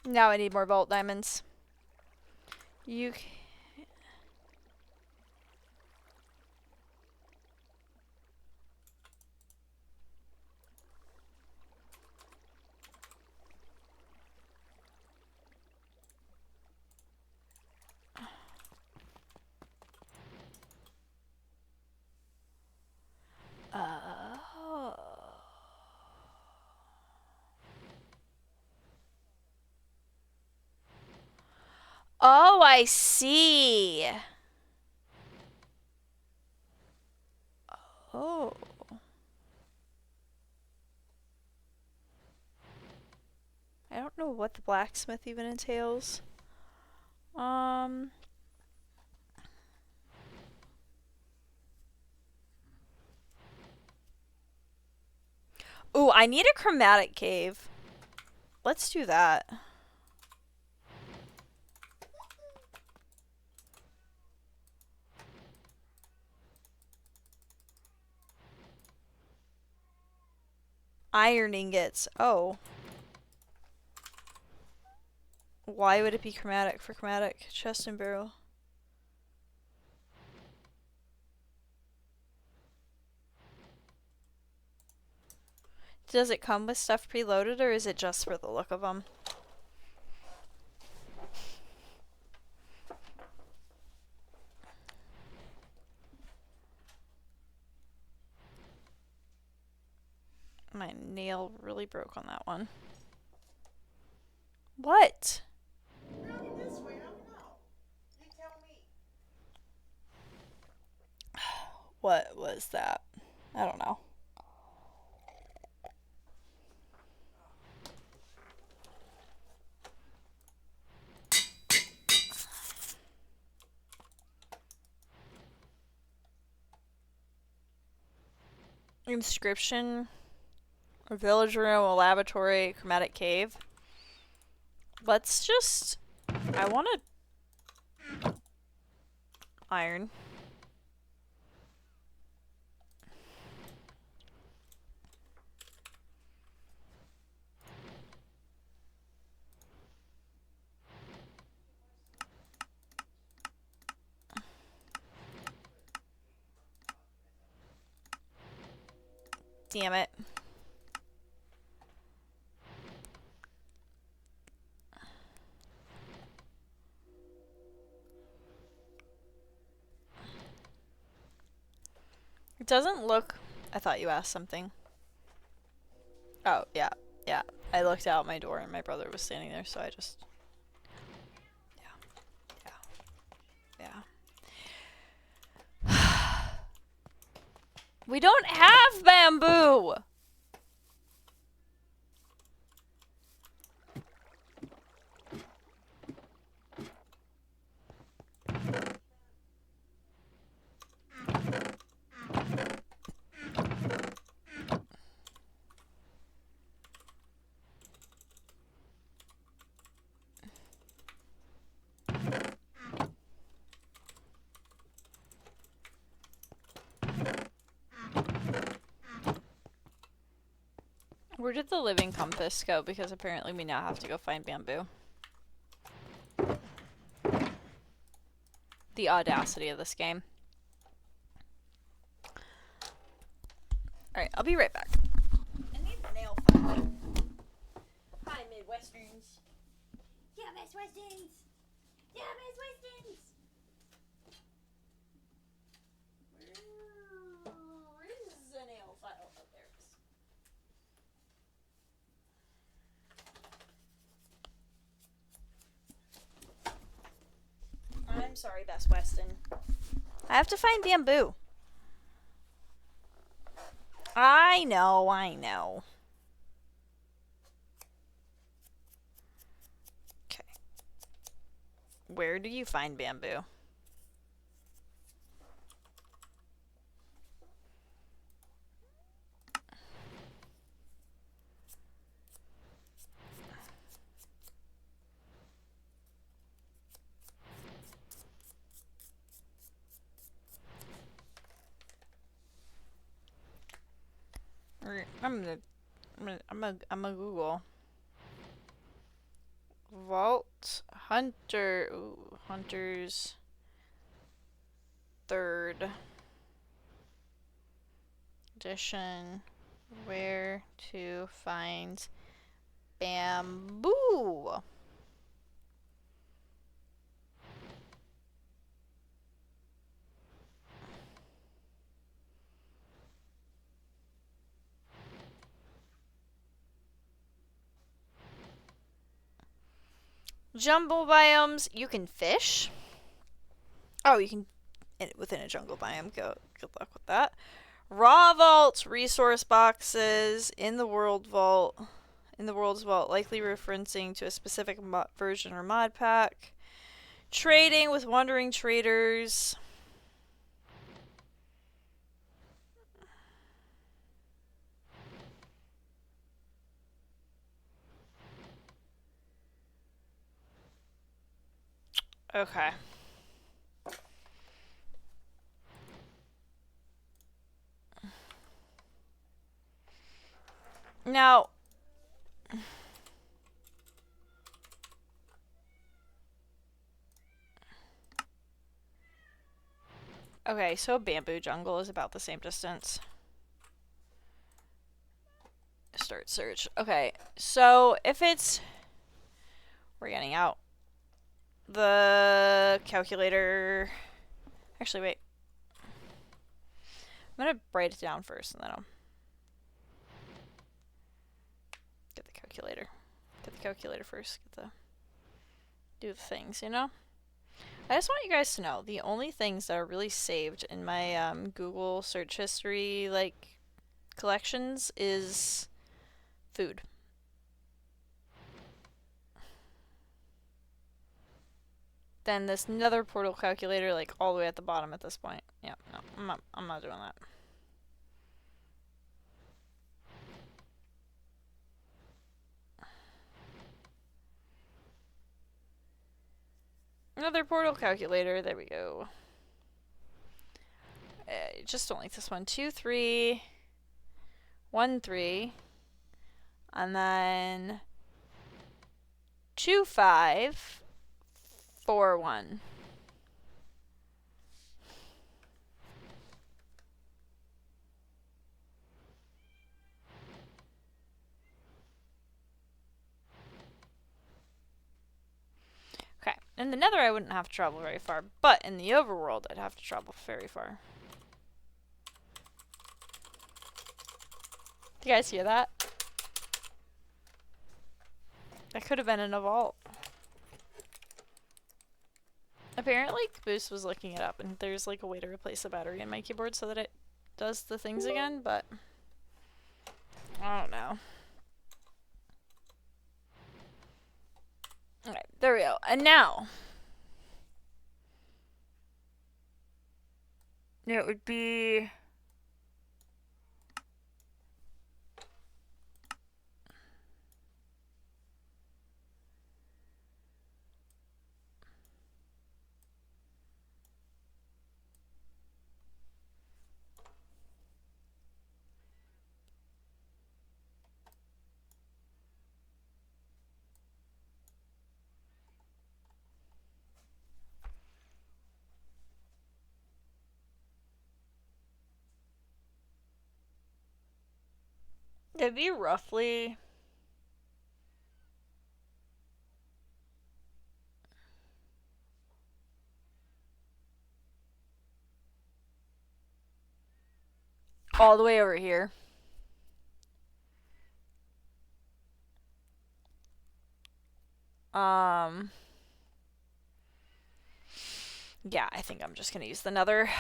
Now I need more vault diamonds. You. Oh. Oh, I see. Oh. I don't know what the blacksmith even entails. Ooh, I need a chromatic cave. Let's do that. Iron ingots. Oh. Why would it be chromatic for chromatic chest and barrel? Does it come with stuff preloaded, or is it just for the look of them? My nail really broke on that one. What? Really this way? I don't know. You tell me. What was that? I don't know. Inscription, a village room, a laboratory, chromatic cave. Let's just... I want to... iron. Damn it. It doesn't look... I thought you asked something. Oh, yeah. Yeah. I looked out my door and my brother was standing there, so I just... Yeah. Yeah. We don't have bamboo! Where did the living compass go? Because apparently we now have to go find bamboo. The audacity of this game. Alright, I'll be right back. I need a nail file. Hi, Midwesterns. Yeah, Miss Westons! Yeah, Miss Westons! I'm sorry, Best Weston. I have to find bamboo. I know, I know. Okay. Where do you find bamboo? I'm gonna Google. Vault Hunter. Ooh, Hunter's third edition. Where to find bamboo? Jungle biomes, you can fish. Oh, you can within a jungle biome. Good luck with that. Raw vaults, resource boxes in the world vault. In the world's vault, likely referencing to a specific version or mod pack. Trading with wandering traders. Okay. Now, okay, so bamboo jungle is about the same distance. Start search. Okay, so if it's... We're getting out. The calculator... Actually, wait. I'm gonna write it down first, and then I'll... Get the calculator. Get the calculator first. Do the things, you know? I just want you guys to know, the only things that are really saved in my Google search history, like, collections is food. Then this nether portal calculator, like, all the way at the bottom at this point. Yeah, no, I'm not doing that. Another portal calculator, there we go. Just don't like this one. 2, 3, 1, 3, and then 2, 5, 4, 1. Okay, in the nether I wouldn't have to travel very far, but in the overworld I'd have to travel very far. Do you guys hear that? That could have been in a vault. Apparently, Caboose was looking it up, and there's like a way to replace the battery in my keyboard so that it does the things again, but I don't know. Alright, there we go. And now, it would be... It'd be roughly... all the way over here. Yeah, I think I'm just gonna use the nether.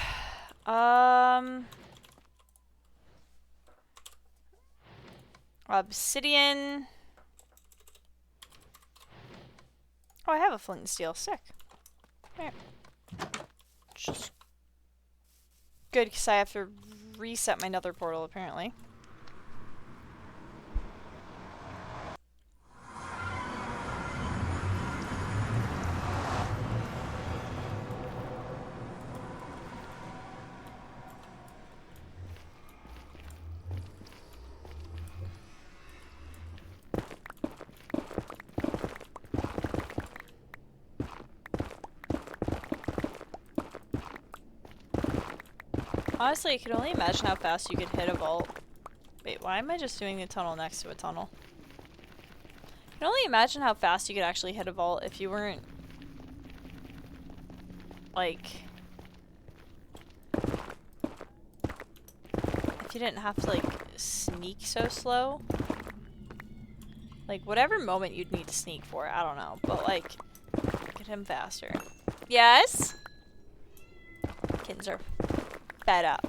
Obsidian. Oh, I have a flint and steel. Sick. There. Just good, because I have to reset my nether portal, apparently. Honestly, I can only imagine how fast you could hit a vault. Wait, why am I just doing a tunnel next to a tunnel? I can only imagine how fast you could actually hit a vault if you weren't, like, if you didn't have to, like, sneak so slow. Like, whatever moment you'd need to sneak for, I don't know. But, like, get him faster. Yes? Kittens are fed up.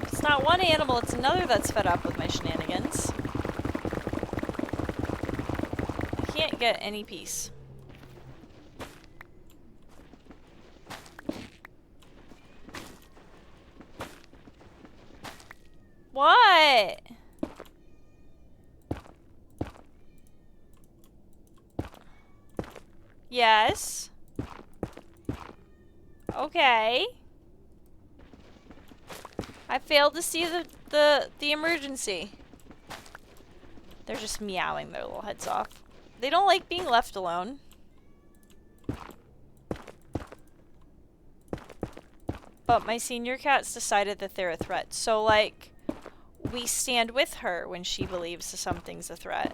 It's not one animal, it's another that's fed up with my shenanigans. I can't get any peace. What? Yes. Okay. I failed to see the emergency. They're just meowing their little heads off. They don't like being left alone. But my senior cat's decided that they're a threat. So, like, we stand with her when she believes something's a threat.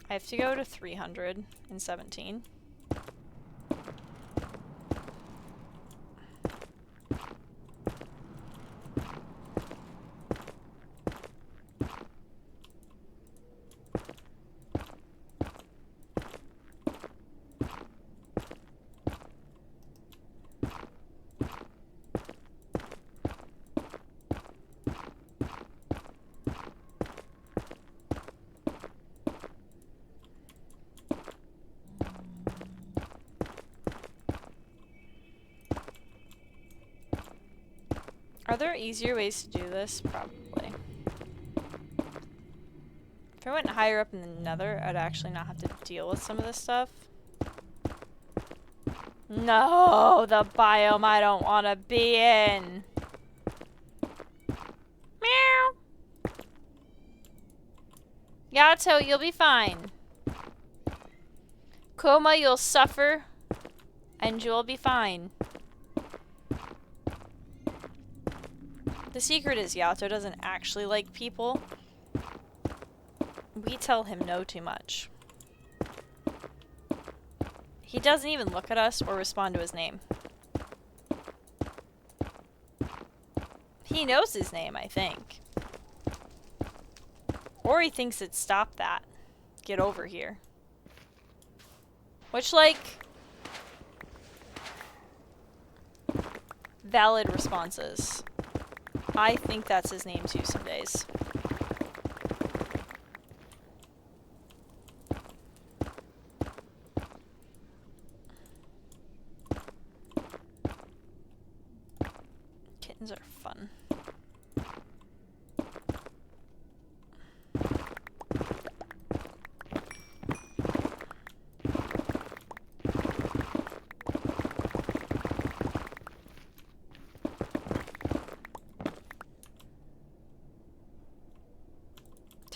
I have to go to 317. Are there easier ways to do this? Probably. If I went higher up in the nether, I'd actually not have to deal with some of this stuff. No, the biome I don't want to be in. Meow. Yato, you'll be fine. Koma, you'll suffer, and you'll be fine. The secret is Yato doesn't actually like people. We tell him no too much. He doesn't even look at us or respond to his name. He knows his name, I think. Or he thinks it's stop that. Get over here. Which, like, valid responses. I think that's his name too some days. Kittens are fun.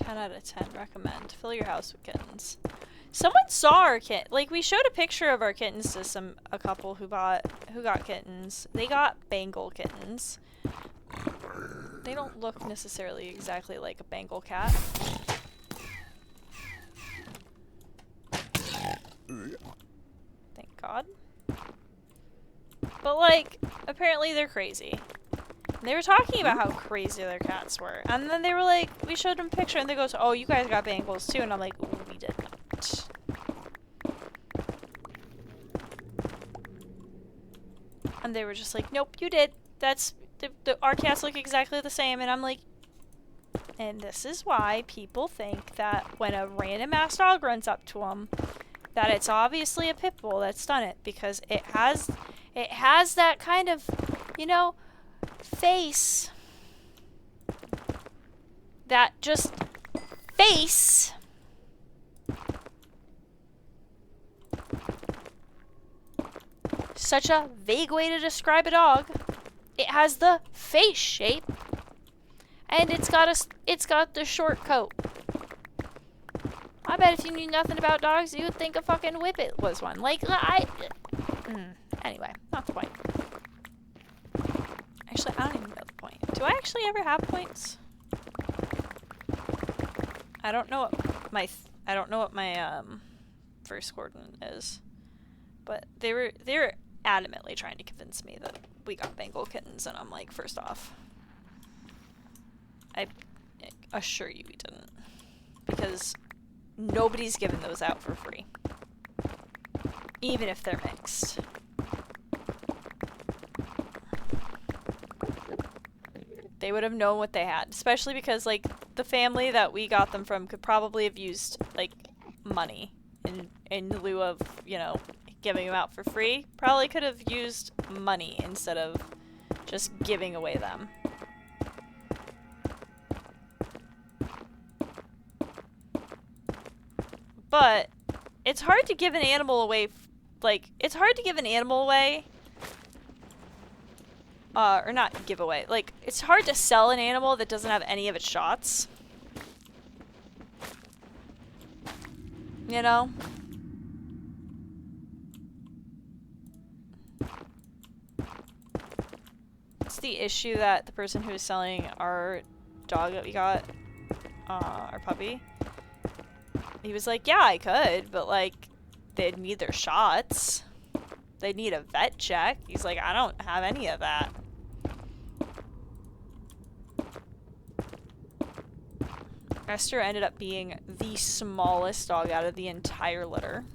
Out of 10 recommend. Fill your house with kittens. Someone saw our kit. Like, we showed a picture of our kittens to a couple who got kittens. They got Bengal kittens. They don't look necessarily exactly like a Bengal cat. Thank God. But, like, apparently they're crazy. And they were talking about how crazy their cats were. And then they were like, we showed them a picture, and they goes, oh, you guys got Bengals too. And I'm like, we did not. And they were just like, nope, you did. That's, our cats look exactly the same. And I'm like, and this is why people think that when a random ass dog runs up to them, that it's obviously a pit bull that's done it, because it has that kind of, you know, face. That just face. Such a vague way to describe a dog. It has the face shape. And it's got the short coat. I bet if you knew nothing about dogs, you would think a fucking Whippet was one. Like, anyway, not the point. Actually, I don't even know the point. Do I actually ever have points? I don't know what my first coordinate is. But they were adamantly trying to convince me that we got Bengal kittens, and I'm like, first off, I assure you we didn't. Because nobody's giving those out for free. Even if they're mixed. They would have known what they had. Especially because, like, the family that we got them from could probably have used, like, money in lieu of, you know, giving them out for free. Probably could have used money instead of just giving away them. But it's hard to give an animal away, it's hard to give an animal away, or not give away, like, it's hard to sell an animal that doesn't have any of its shots. You know? It's the issue that the person who was selling our dog that we got, our puppy, he was like, yeah, I could, but, like, they'd need their shots. They'd need a vet check. He's like, I don't have any of that. Esther ended up being the smallest dog out of the entire litter.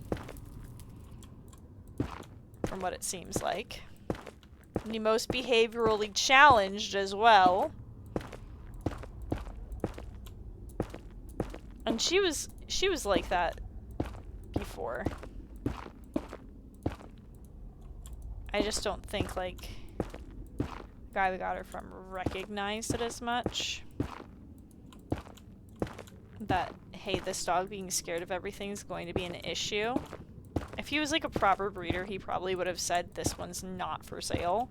From what it seems like. The most behaviorally challenged as well. And she was like that before. I just don't think, like, the guy we got her from recognized it as much. That, hey, this dog being scared of everything is going to be an issue. If he was, like, a proper breeder, he probably would have said this one's not for sale.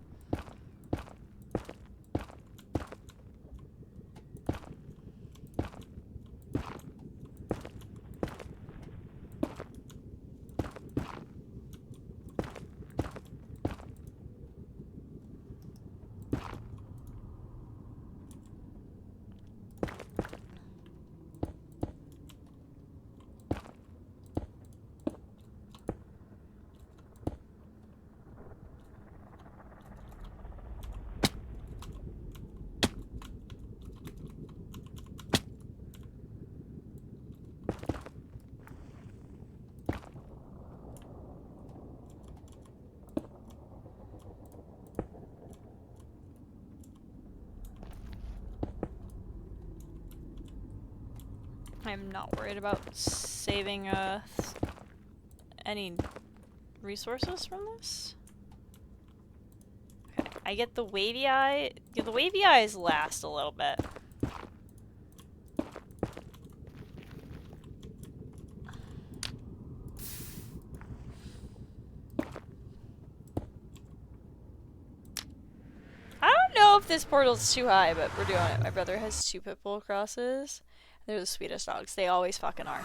I'm not worried about saving any resources from this. Okay, I get the wavy eye. Yeah, the wavy eyes last a little bit. I don't know if this portal's too high, but we're doing it. My brother has 2 pit bull crosses. They're the sweetest dogs. They always fucking are.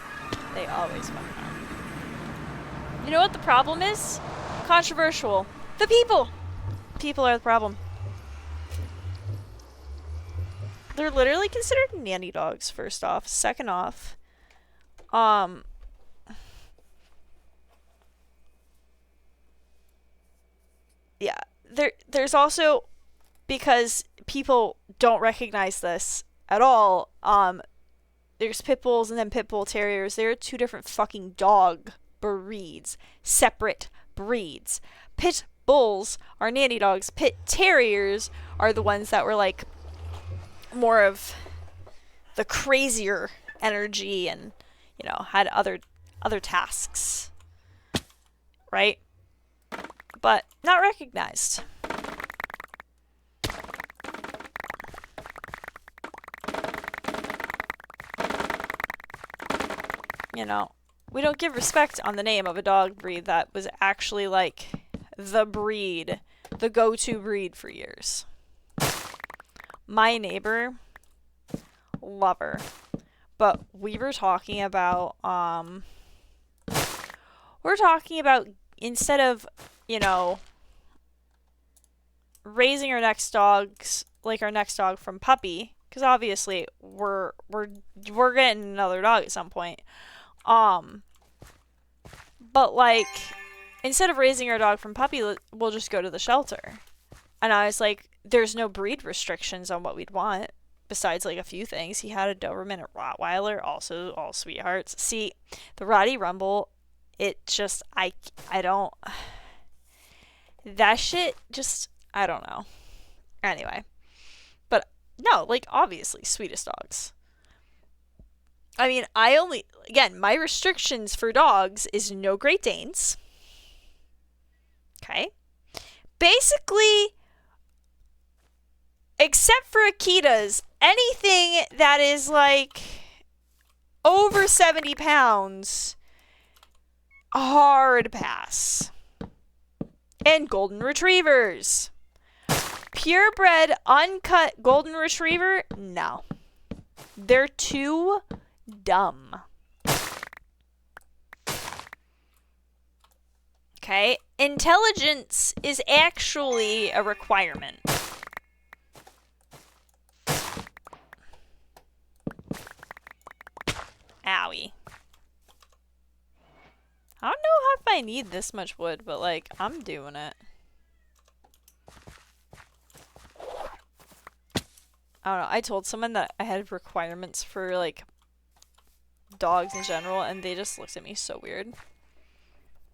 They always fucking are. You know what the problem is? Controversial. The people! People are the problem. They're literally considered nanny dogs, first off. Second off, yeah, there's also, because people don't recognize this at all, there's pit bulls and then pit bull terriers. There are two different fucking dog breeds, separate breeds. Pit bulls are nanny dogs. Pit terriers are the ones that were like more of the crazier energy and, you know, had other tasks, right? But not recognized. You know, we don't give respect on the name of a dog breed that was actually like the breed, the go-to breed for years. My neighbor, love her, but we were talking about instead of, you know, raising our next dogs like our next dog from puppy, because obviously we're getting another dog at some point. But like, instead of raising our dog from puppy, we'll just go to the shelter. And I was like, there's no breed restrictions on what we'd want, besides like a few things. He had a Doberman, a Rottweiler, also all sweethearts. See, the Rottie Rumble, it just, I don't, that shit just, I don't know. Anyway, but no, like obviously sweetest dogs. I mean, again, my restrictions for dogs is no Great Danes. Okay. Basically, except for Akitas, anything that is like over 70 pounds, hard pass. And golden retrievers. Purebred, uncut golden retriever, no. They're too dumb. Okay, intelligence is actually a requirement. Owie. I don't know if I need this much wood, but like, I'm doing it. I don't know, I told someone that I had requirements for like dogs in general, and they just looked at me so weird.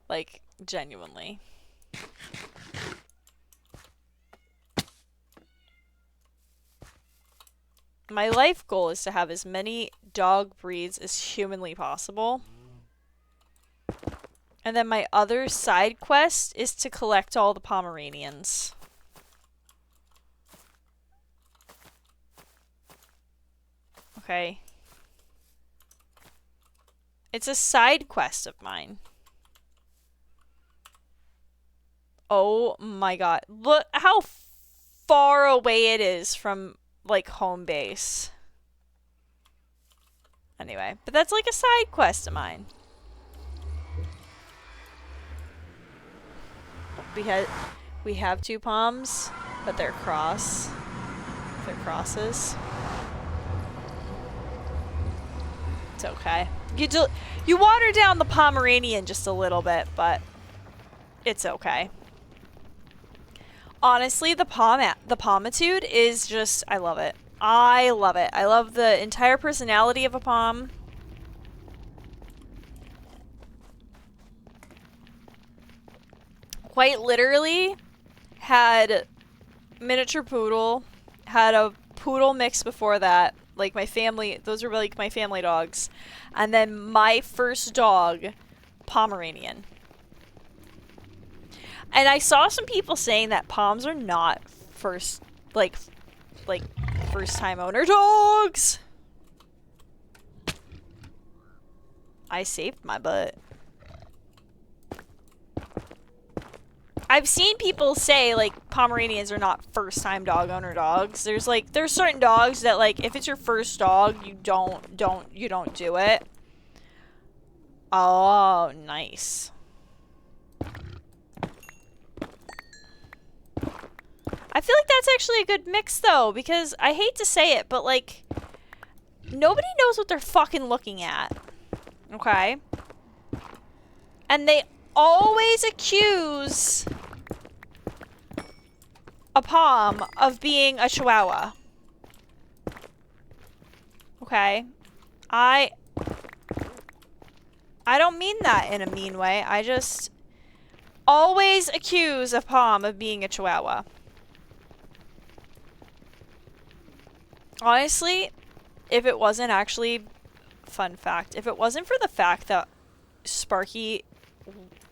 Like, genuinely. My life goal is to have as many dog breeds as humanly possible. And then my other side quest is to collect all the Pomeranians. Okay. It's a side quest of mine. Oh my god. Look how far away it is from, like, home base. Anyway, but that's like a side quest of mine. We have two Poms, but they're crosses. It's okay. You water down the Pomeranian just a little bit, but it's okay. Honestly, the Pomitude is just, I love it. I love it. I love the entire personality of a Pom. Quite literally had miniature poodle, had a poodle mix before that. Like my family, those were like my family dogs. And then my first dog, Pomeranian. And I saw some people saying that Poms are not first time owner dogs. I saved my butt. I've seen people say, like, Pomeranians are not first-time dog owner dogs. There's certain dogs that, like, if it's your first dog, you don't do it. Oh, nice. I feel like that's actually a good mix, though, because I hate to say it, but, like, nobody knows what they're fucking looking at. Okay? And they always accuse a palm of being a Chihuahua. Okay? I don't mean that in a mean way. I just always accuse a Pom of being a Chihuahua. Honestly, if it wasn't actually, fun fact, if it wasn't for the fact that Sparky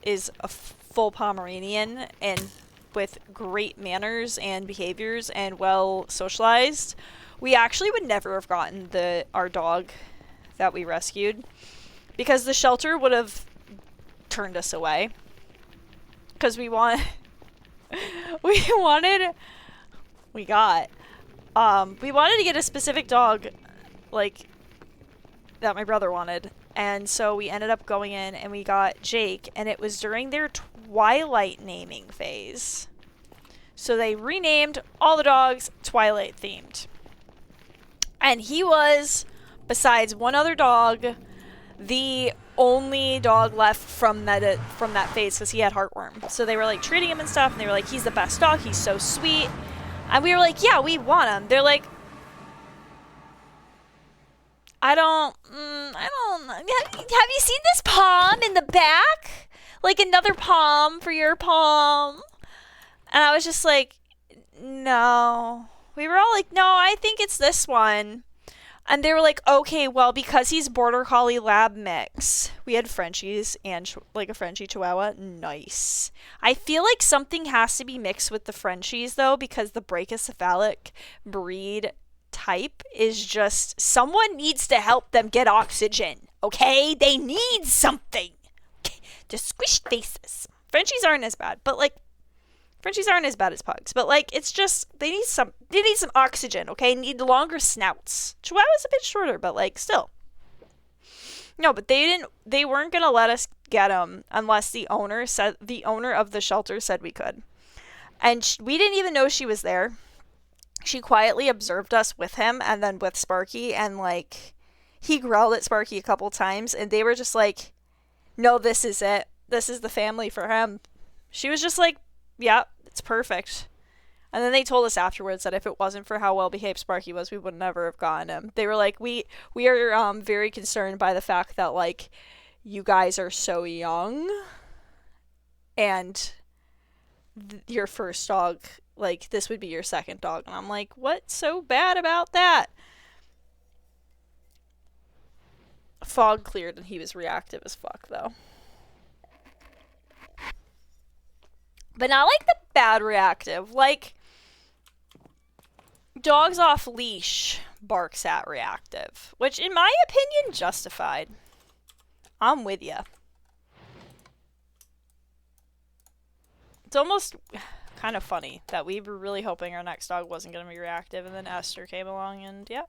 is a full Pomeranian and with great manners and behaviors and well socialized, we actually would never have gotten our dog that we rescued, because the shelter would have turned us away. Because we wanted to get a specific dog, like, that my brother wanted. And so we ended up going in and we got Jake, and it was during their Twilight naming phase. So they renamed all the dogs Twilight themed. And he was, besides one other dog, the only dog left from that phase, because he had heartworm. So they were like treating him and stuff, and they were like, he's the best dog, he's so sweet. And we were like, yeah, we want him. They're like, I don't, have you seen this palm in the back? Like another palm for your palm? And I was just like, no. We were all like, no, I think it's this one. And they were like, okay, well, because he's Border Collie Lab mix. We had Frenchies and like a Frenchie Chihuahua. Nice. I feel like something has to be mixed with the Frenchies, though, because the brachycephalic breed type is just, someone needs to help them get oxygen, okay? They need something. Okay. Just squished faces. Frenchies aren't as bad, but like, Frenchies aren't as bad as pugs, but like, it's just, they need some oxygen, okay? Need longer snouts. Chihuahua's a bit shorter, but like, still. No, but they weren't gonna let us get them unless the owner of the shelter said we could. And we didn't even know she was there. She quietly observed us with him and then with Sparky, and like, he growled at Sparky a couple times, and they were just like, no, this is it. This is the family for him. She was just like, yeah, it's perfect. And then they told us afterwards that if it wasn't for how well behaved Sparky was, we would never have gotten him. They were like, we are very concerned by the fact that like, you guys are so young, and your first dog, like, this would be your second dog. And I'm like, what's so bad about that? Fog cleared and he was reactive as fuck, though. But not like the bad reactive. Like, dogs off leash barks at reactive. Which, in my opinion, justified. I'm with ya. It's almost kind of funny that we were really hoping our next dog wasn't going to be reactive, and then Esther came along, and yep.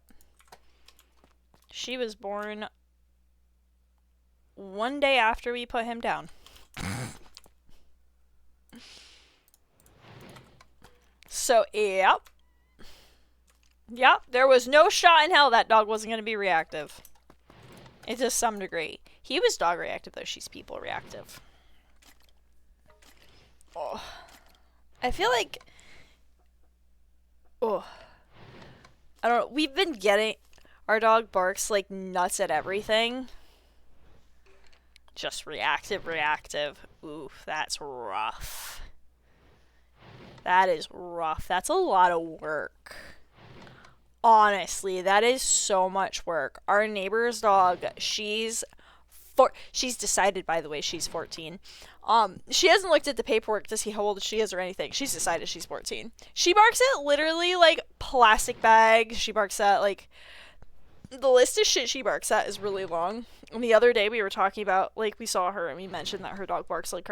She was born one day after we put him down. So, yep. Yep, there was no shot in hell that dog wasn't going to be reactive. It's to some degree. He was dog reactive, though. She's people reactive. Oh. I feel like... Oh. I don't know. We've been getting... Our dog barks like nuts at everything. Just reactive. Oof, that's rough. That is rough. That's a lot of work. Honestly, that is so much work. Our neighbor's dog, she's decided, by the way, she's 14. She hasn't looked at the paperwork to see how old she is or anything. She's decided she's 14. She barks at literally, like, plastic bags. She barks at, like, the list of shit she barks at is really long. And the other day we were talking about, like, we saw her and we mentioned that her dog barks like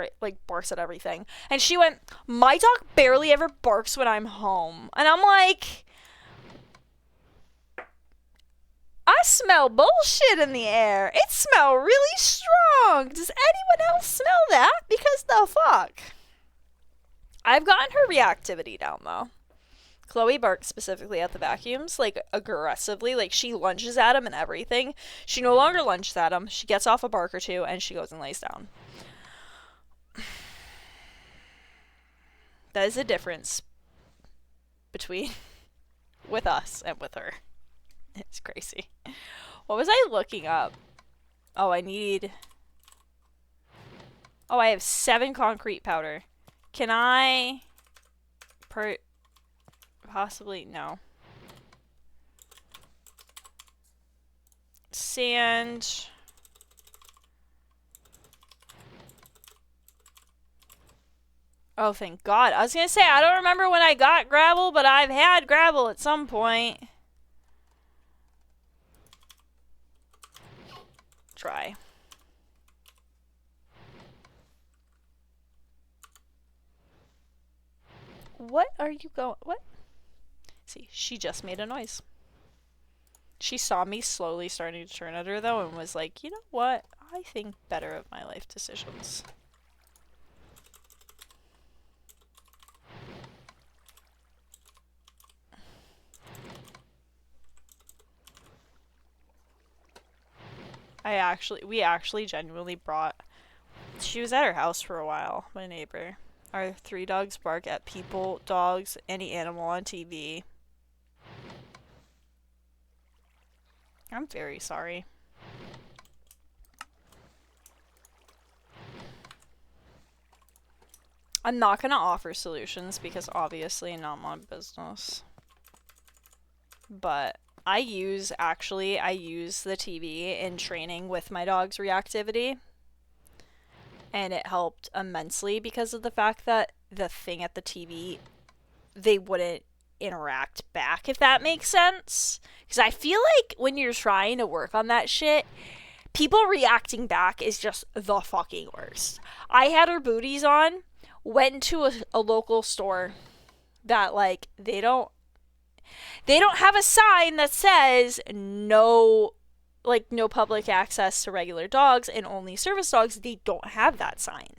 barks at everything. And she went, my dog barely ever barks when I'm home. And I'm like, I smell bullshit in the air. It smells really strong. Does anyone else smell that? Because the fuck? I've gotten her reactivity down, though. Chloe barks specifically at the vacuums, like, aggressively. Like, she lunges at him and everything. She no longer lunges at him. She gets off a bark or two, and she goes and lays down. That is a difference between with us and with her. It's crazy. What was I looking up? Oh, I have 7 concrete powder. Can I possibly no. Sand. Oh, thank God. I was gonna say, I don't remember when I got gravel, but I've had gravel at some point. Try. What are you going? What? See, she just made a noise. She saw me slowly starting to turn at her, though, and was like, you know what? I think better of my life decisions. We actually genuinely brought... She was at her house for a while, my neighbor. Our 3 dogs bark at people, dogs, any animal on TV. I'm very sorry. I'm not gonna offer solutions because obviously not my business. But I use the TV in training with my dog's reactivity. And it helped immensely because of the fact that the thing at the TV, they wouldn't interact back, if that makes sense. Because I feel like when you're trying to work on that shit, people reacting back is just the fucking worst. I had her booties on, went to a local store that, like, they don't have a sign that says no public access to regular dogs and only service dogs. They don't have that sign.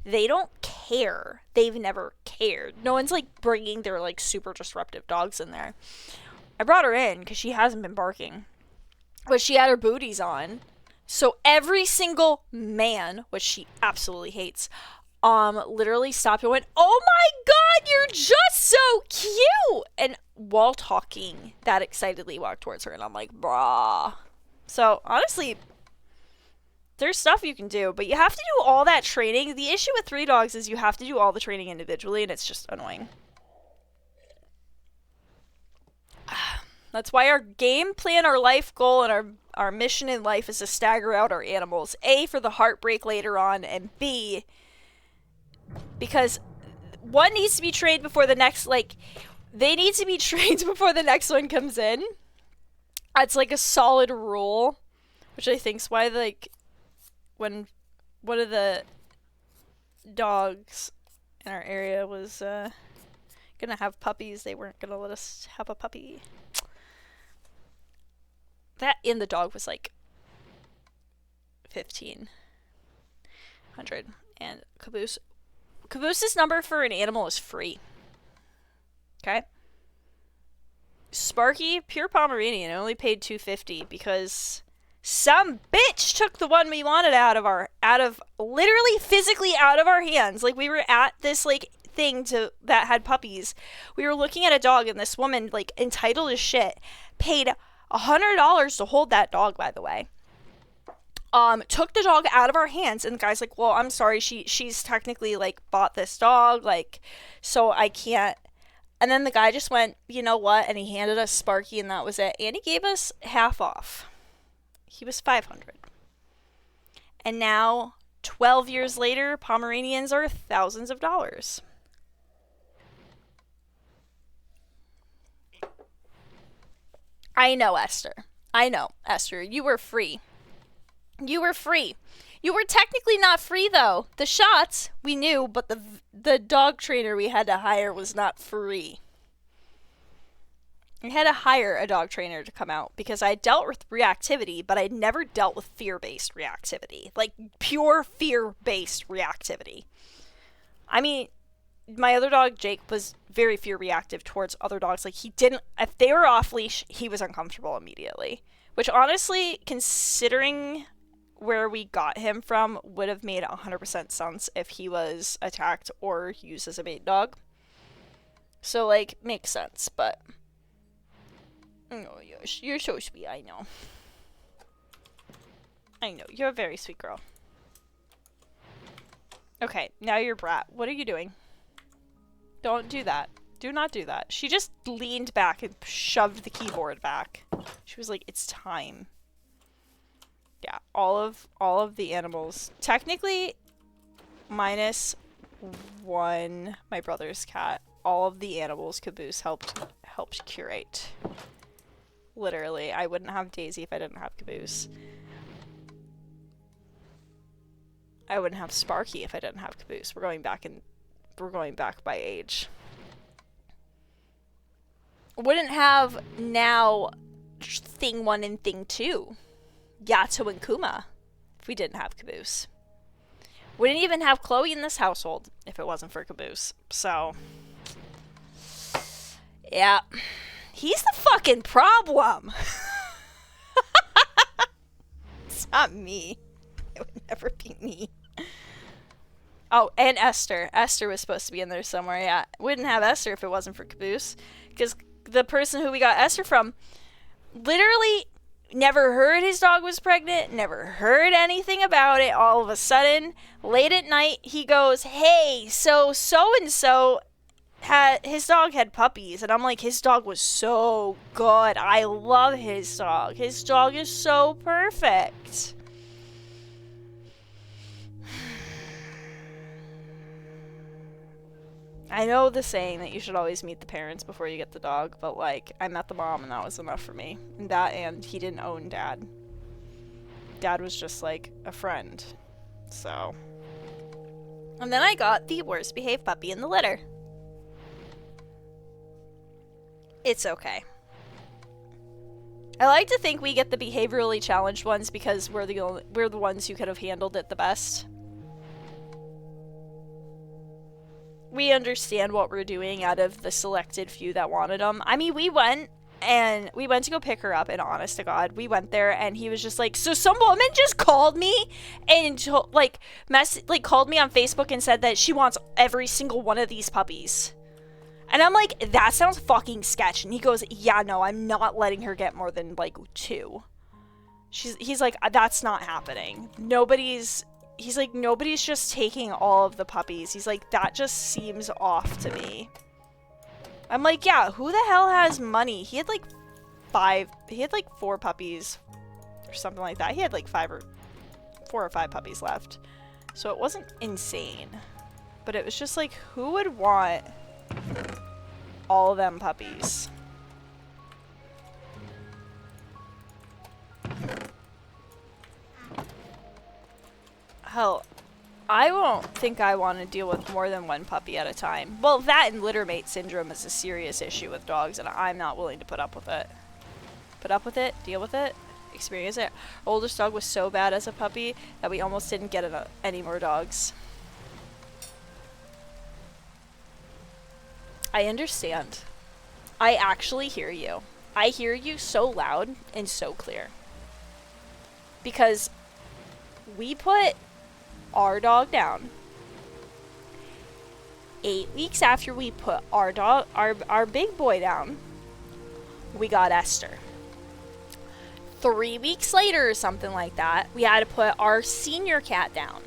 They don't care. They've never cared. No one's, like, bringing their, like, super disruptive dogs in there. I brought her in because she hasn't been barking. But she had her booties on. So every single man, which she absolutely hates, literally stopped and went, "Oh my God, you're just so cute!" And while talking, that excitedly walked towards her, and I'm like, brah. So, honestly, there's stuff you can do, but you have to do all that training. The issue with 3 dogs is you have to do all the training individually, and it's just annoying. That's why our game plan, our life goal, and our mission in life is to stagger out our animals. A, for the heartbreak later on, and B, because one needs to be trained before the next, like, they need to be trained before the next one comes in. It's like a solid rule, which I think's why, like, when one of the dogs in our area was gonna have puppies, they weren't gonna let us have a puppy. That and the dog was like 1,500, and Caboose's number for an animal is free. Okay. Sparky, pure Pomeranian, only paid $250 because some bitch took the one we wanted literally physically out of our hands. Like, we were at this, like, thing that had puppies. We were looking at a dog, and this woman, like, entitled as shit, paid $100 to hold that dog, by the way. Took the dog out of our hands, and the guy's like, well, I'm sorry, she's technically, like, bought this dog, like, so I can't. And then the guy just went, you know what, and he handed us Sparky, and that was it. And he gave us half off. He was $500. And now, 12 years later, Pomeranians are thousands of dollars. I know, Esther. Esther, you were free. You were free. You were technically not free, though. The shots, we knew, but the dog trainer we had to hire was not free. I had to hire a dog trainer to come out because I dealt with reactivity, but I'd never dealt with fear-based reactivity. Like, pure fear-based reactivity. I mean, my other dog, Jake, was very fear-reactive towards other dogs. Like, if they were off-leash, he was uncomfortable immediately. Which, honestly, considering where we got him from, would have made 100% sense if he was attacked or used as a bait dog. So, like, makes sense, but... Oh, you're so sweet, I know. I know, you're a very sweet girl. Okay, now you're Brat. What are you doing? Don't do that. Do not do that. She just leaned back and shoved the keyboard back. She was like, it's time. Yeah, all of the animals. Technically, minus one, my brother's cat. All of the animals Caboose helped curate. Literally, I wouldn't have Daisy if I didn't have Caboose. I wouldn't have Sparky if I didn't have Caboose. We're going back by age. Wouldn't have now thing 1 and thing 2, Yato and Kuma, if we didn't have Caboose. Wouldn't even have Chloe in this household if it wasn't for Caboose. So, yeah. He's the fucking problem. It's not me. It would never be me. Oh, and Esther. Esther was supposed to be in there somewhere, yeah. Wouldn't have Esther if it wasn't for Caboose. Because the person who we got Esther from literally never heard his dog was pregnant, never heard anything about it. All of a sudden, late at night, he goes, hey, so-and-so his dog had puppies. And I'm like, his dog was so good. I love his dog. His dog is so perfect. I know the saying that you should always meet the parents before you get the dog, but like, I met the mom and that was enough for me. And he didn't own Dad. Dad was just like a friend. So. And then I got the worst behaved puppy in the litter. It's okay. I like to think we get the behaviorally challenged ones because we're the ones who could have handled it the best. We understand what we're doing out of the selected few that wanted them. I mean, we went to go pick her up, and honest to God, we went there, and he was just like, so some woman just called me and called me on Facebook and said that she wants every single one of these puppies. And I'm like, that sounds fucking sketch. And he goes, yeah, no, I'm not letting her get more than like 2. He's like, that's not happening. Nobody's just taking all of the puppies. He's like, that just seems off to me. I'm like, yeah, who the hell has money? He had like 4 puppies or something like that. He had like 4 or 5 puppies left. So it wasn't insane. But it was just like, who would want all of them puppies? Hell, I won't think I want to deal with more than 1 puppy at a time. Well, that and littermate syndrome is a serious issue with dogs, and I'm not willing to put up with it. Put up with it, deal with it, experience it. Our oldest dog was so bad as a puppy that we almost didn't get any more dogs. I understand. I actually hear you. I hear you so loud and so clear. Because we put our dog down. 8 weeks after we put our big boy down, we got Esther. 3 weeks later or something like that, we had to put our senior cat down,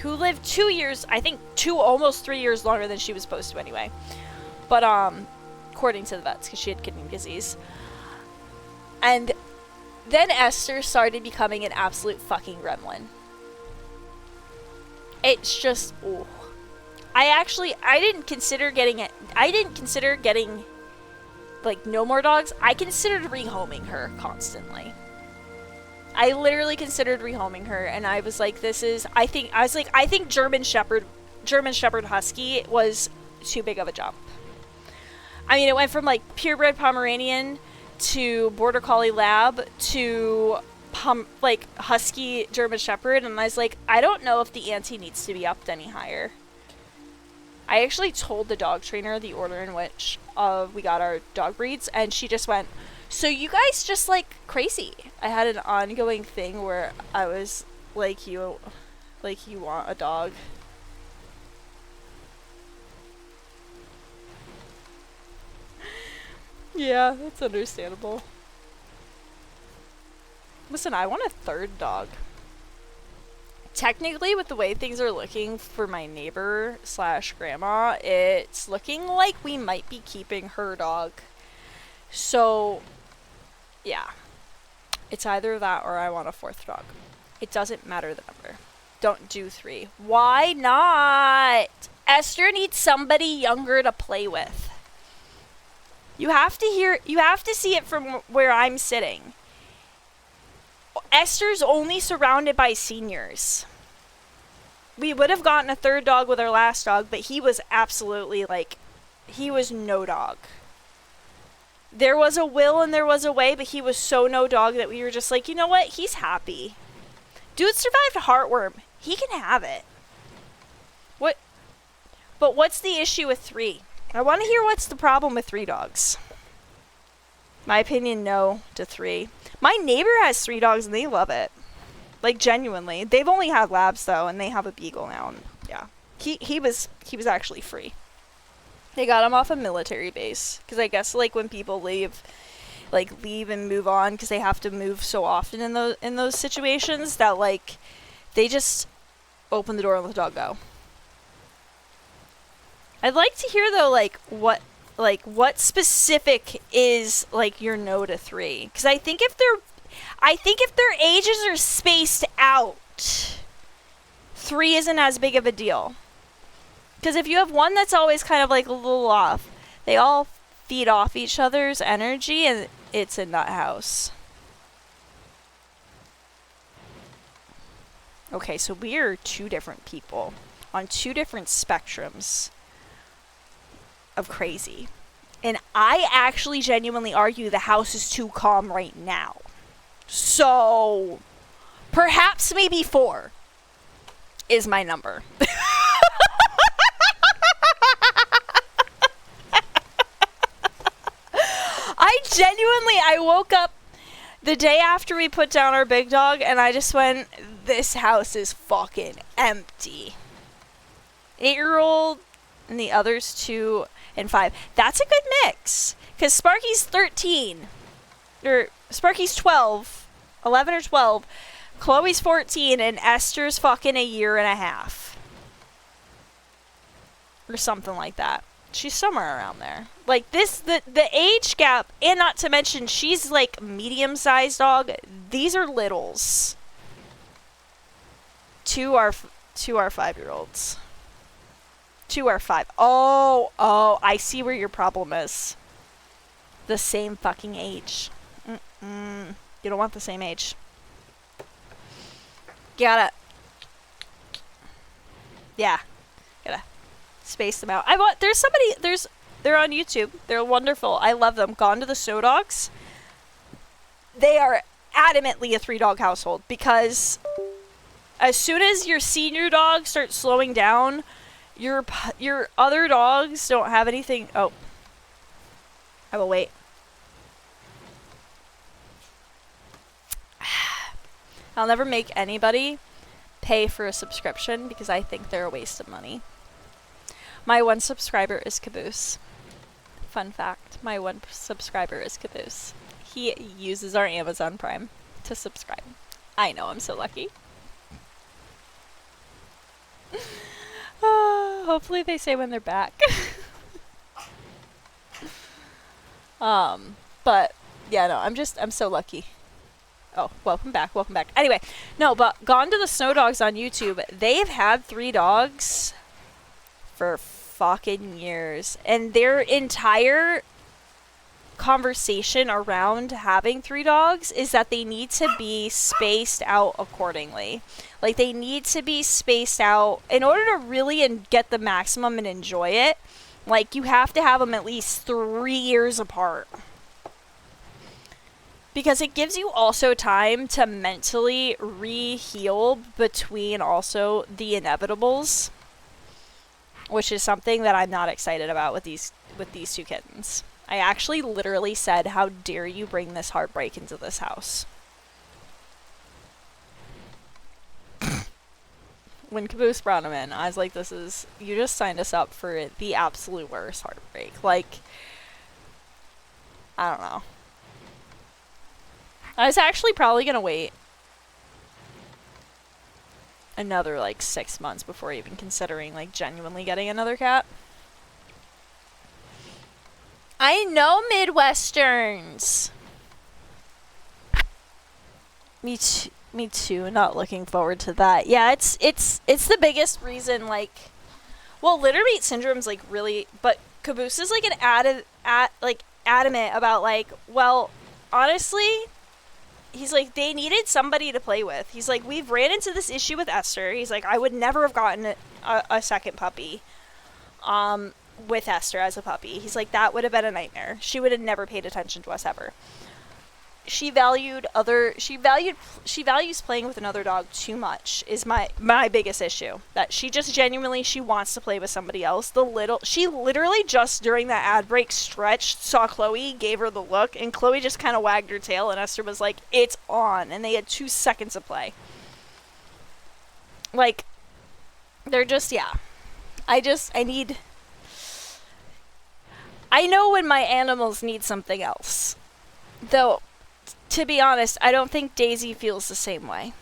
who lived 2 years, I think almost 3 years longer than she was supposed to anyway. But according to the vets, because she had kidney disease. And then Esther started becoming an absolute fucking gremlin. It's just, ooh. I didn't consider getting like no more dogs. I considered rehoming her constantly. I literally considered rehoming her, and I was like, I think German Shepherd Husky was too big of a jump. I mean, it went from like purebred Pomeranian to Border Collie Lab to Husky German Shepherd, and I was like, I don't know if the ante needs to be upped any higher. I actually told the dog trainer the order in which we got our dog breeds, and she just went, so you guys just like crazy. I had an ongoing thing where I was like, you want a dog. Yeah, that's understandable. Listen, I want a third dog. Technically, with the way things are looking for my neighbor slash grandma, it's looking like we might be keeping her dog. So, yeah. It's either that or I want a fourth dog. It doesn't matter the number. Don't do 3. Why not? Esther needs somebody younger to play with. You have to see it from where I'm sitting. Esther's only surrounded by seniors. We would have gotten a third dog with our last dog, but he was absolutely he was no dog. There was a will and there was a way, but he was so no dog that we were just like, you know what? He's happy. Dude survived heartworm. He can have it. But what's the issue with 3? I want to hear what's the problem with 3 dogs. My opinion, no to 3. My neighbor has 3 dogs and they love it. Like, genuinely. They've only had labs though, and they have a beagle now. And yeah, he was actually free. They got him off a military base because I guess when people leave and move on because they have to move so often in those situations that they just open the door and let the dog go. I'd like to hear though what specific is your no to 3, because I think if their ages are spaced out, 3 isn't as big of a deal. Because if you have one that's always kind of a little off, they all feed off each other's energy and it's a nut house. Okay, so we are 2 different people on 2 different spectrums of crazy. And I actually genuinely argue the house is too calm right now. So, perhaps maybe 4 is my number. I woke up the day after we put down our big dog and I just went, this house is fucking empty. 8-year-old and the others 2 and 5. That's a good mix. Because Sparky's 13. Or Sparky's 12. 11 or 12. Chloe's 14 and Esther's fucking a year and a half. Or something like that. She's somewhere around there. The age gap, and not to mention she's medium-sized dog. These are littles. 2 are 5-year-olds. 2 are 5. Oh, I see where your problem is. The same fucking age. You don't want the same age. Gotta space them out. They're on YouTube. They're wonderful. I love them. Gone to the Snow Dogs. They are adamantly a 3-dog household because as soon as your senior dog starts slowing down, your other dogs don't have anything. Oh, I will wait. I'll never make anybody pay for a subscription because I think they're a waste of money. My 1 subscriber is Caboose. Fun fact, my 1 subscriber is Caboose. He uses our Amazon Prime to subscribe. I know, I'm so lucky. Hopefully they say when they're back. But yeah, no, I'm so lucky. Oh, welcome back. Anyway, no, but Gone to the Snow Dogs on YouTube, they've had 3 dogs for fucking years. And their entire conversation around having 3 dogs is that they need to be spaced out accordingly. They need to be spaced out in order to really get the maximum and enjoy it. You have to have them at least 3 years apart. Because it gives you also time to mentally re-heal between also the inevitables. Which is something that I'm not excited about with these 2 kittens. I actually literally said, how dare you bring this heartbreak into this house. When Caboose brought him in, I was like, you just signed us up for the absolute worst heartbreak. I don't know. I was actually probably gonna wait another like 6 months before even considering like genuinely getting another cat. I know, Midwesterns. Me too. Me too. Not looking forward to that. Yeah, it's the biggest reason. Like, well, Littermate syndrome's like really, but Caboose is like adamant about like, well, honestly, he's like they needed somebody to play with. He's like we've ran into this issue with Esther. He's like I would never have gotten a second puppy, with Esther as a puppy. He's like that would have been a nightmare. She would have never paid attention to us ever. She values playing with another dog too much is my biggest issue. That she just genuinely she wants to play with somebody else. She literally just during that ad break stretched, saw Chloe, gave her the look, and Chloe just kind of wagged her tail, and Esther was like, "It's on," and they had 2 seconds of play. Like, they're just I know when my animals need something else, though. To be honest, I don't think Daisy feels the same way.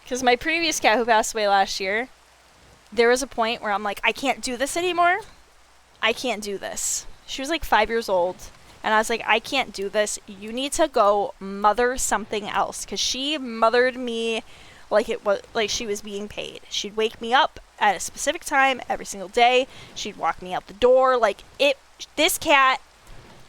Because my previous cat who passed away last year, there was a point where I'm like, I can't do this anymore. I can't do this. She was like 5 years old. And I was like, I can't do this. You need to go mother something else. Because she mothered me like it was like she was being paid. She'd wake me up at a specific time every single day. She'd walk me out the door. Like, this cat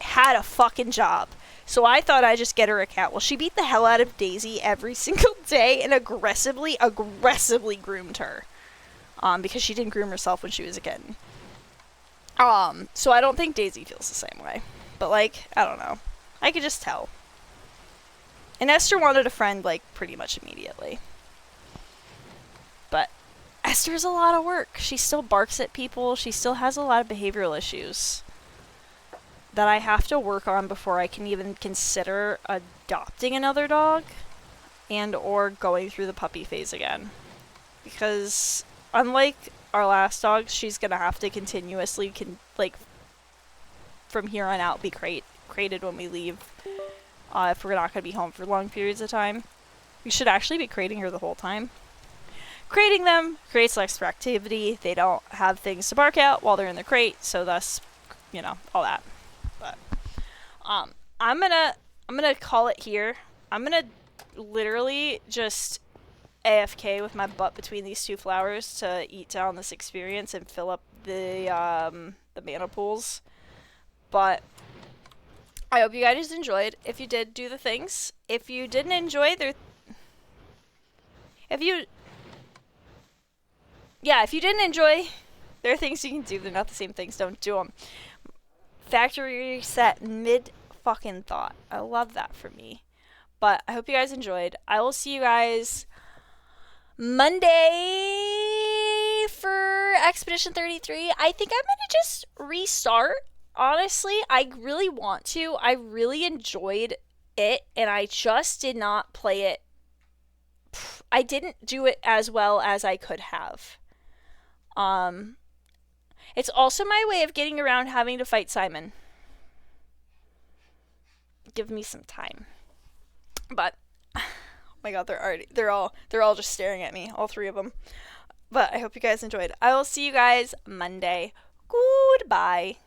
had a fucking job. So I thought I'd just get her a cat. Well, she beat the hell out of Daisy every single day and aggressively groomed her. Because she didn't groom herself when she was a kitten. So I don't think Daisy feels the same way. But like, I don't know. I could just tell. And Esther wanted a friend like pretty much immediately. But Esther's a lot of work. She still barks at people. She still has a lot of behavioral issues that I have to work on before I can even consider adopting another dog and or going through the puppy phase again. Because unlike our last dog, she's going to have to continuously, from here on out, be crated when we leave. If we're not going to be home for long periods of time. We should actually be crating her the whole time. Crating them creates less activity. They don't have things to bark at while they're in the crate, so thus, all that. But I'm gonna call it here. I'm gonna literally just AFK with my butt between these 2 flowers to eat down this experience and fill up the mana pools. But I hope you guys enjoyed. If you did, do the things. If you didn't enjoy, if you didn't enjoy, there are things you can do. They're not the same things. Don't do them. Factory reset mid-fucking thought. I love that for me. But I hope you guys enjoyed. I will see you guys Monday for Expedition 33. I think I'm going to just restart. Honestly, I really want to. I really enjoyed it, and I just did not play it. I didn't do it as well as I could have. It's also my way of getting around having to fight Simon. Give me some time. But oh my god, they're all just staring at me, all 3 of them. But I hope you guys enjoyed. I will see you guys Monday. Goodbye.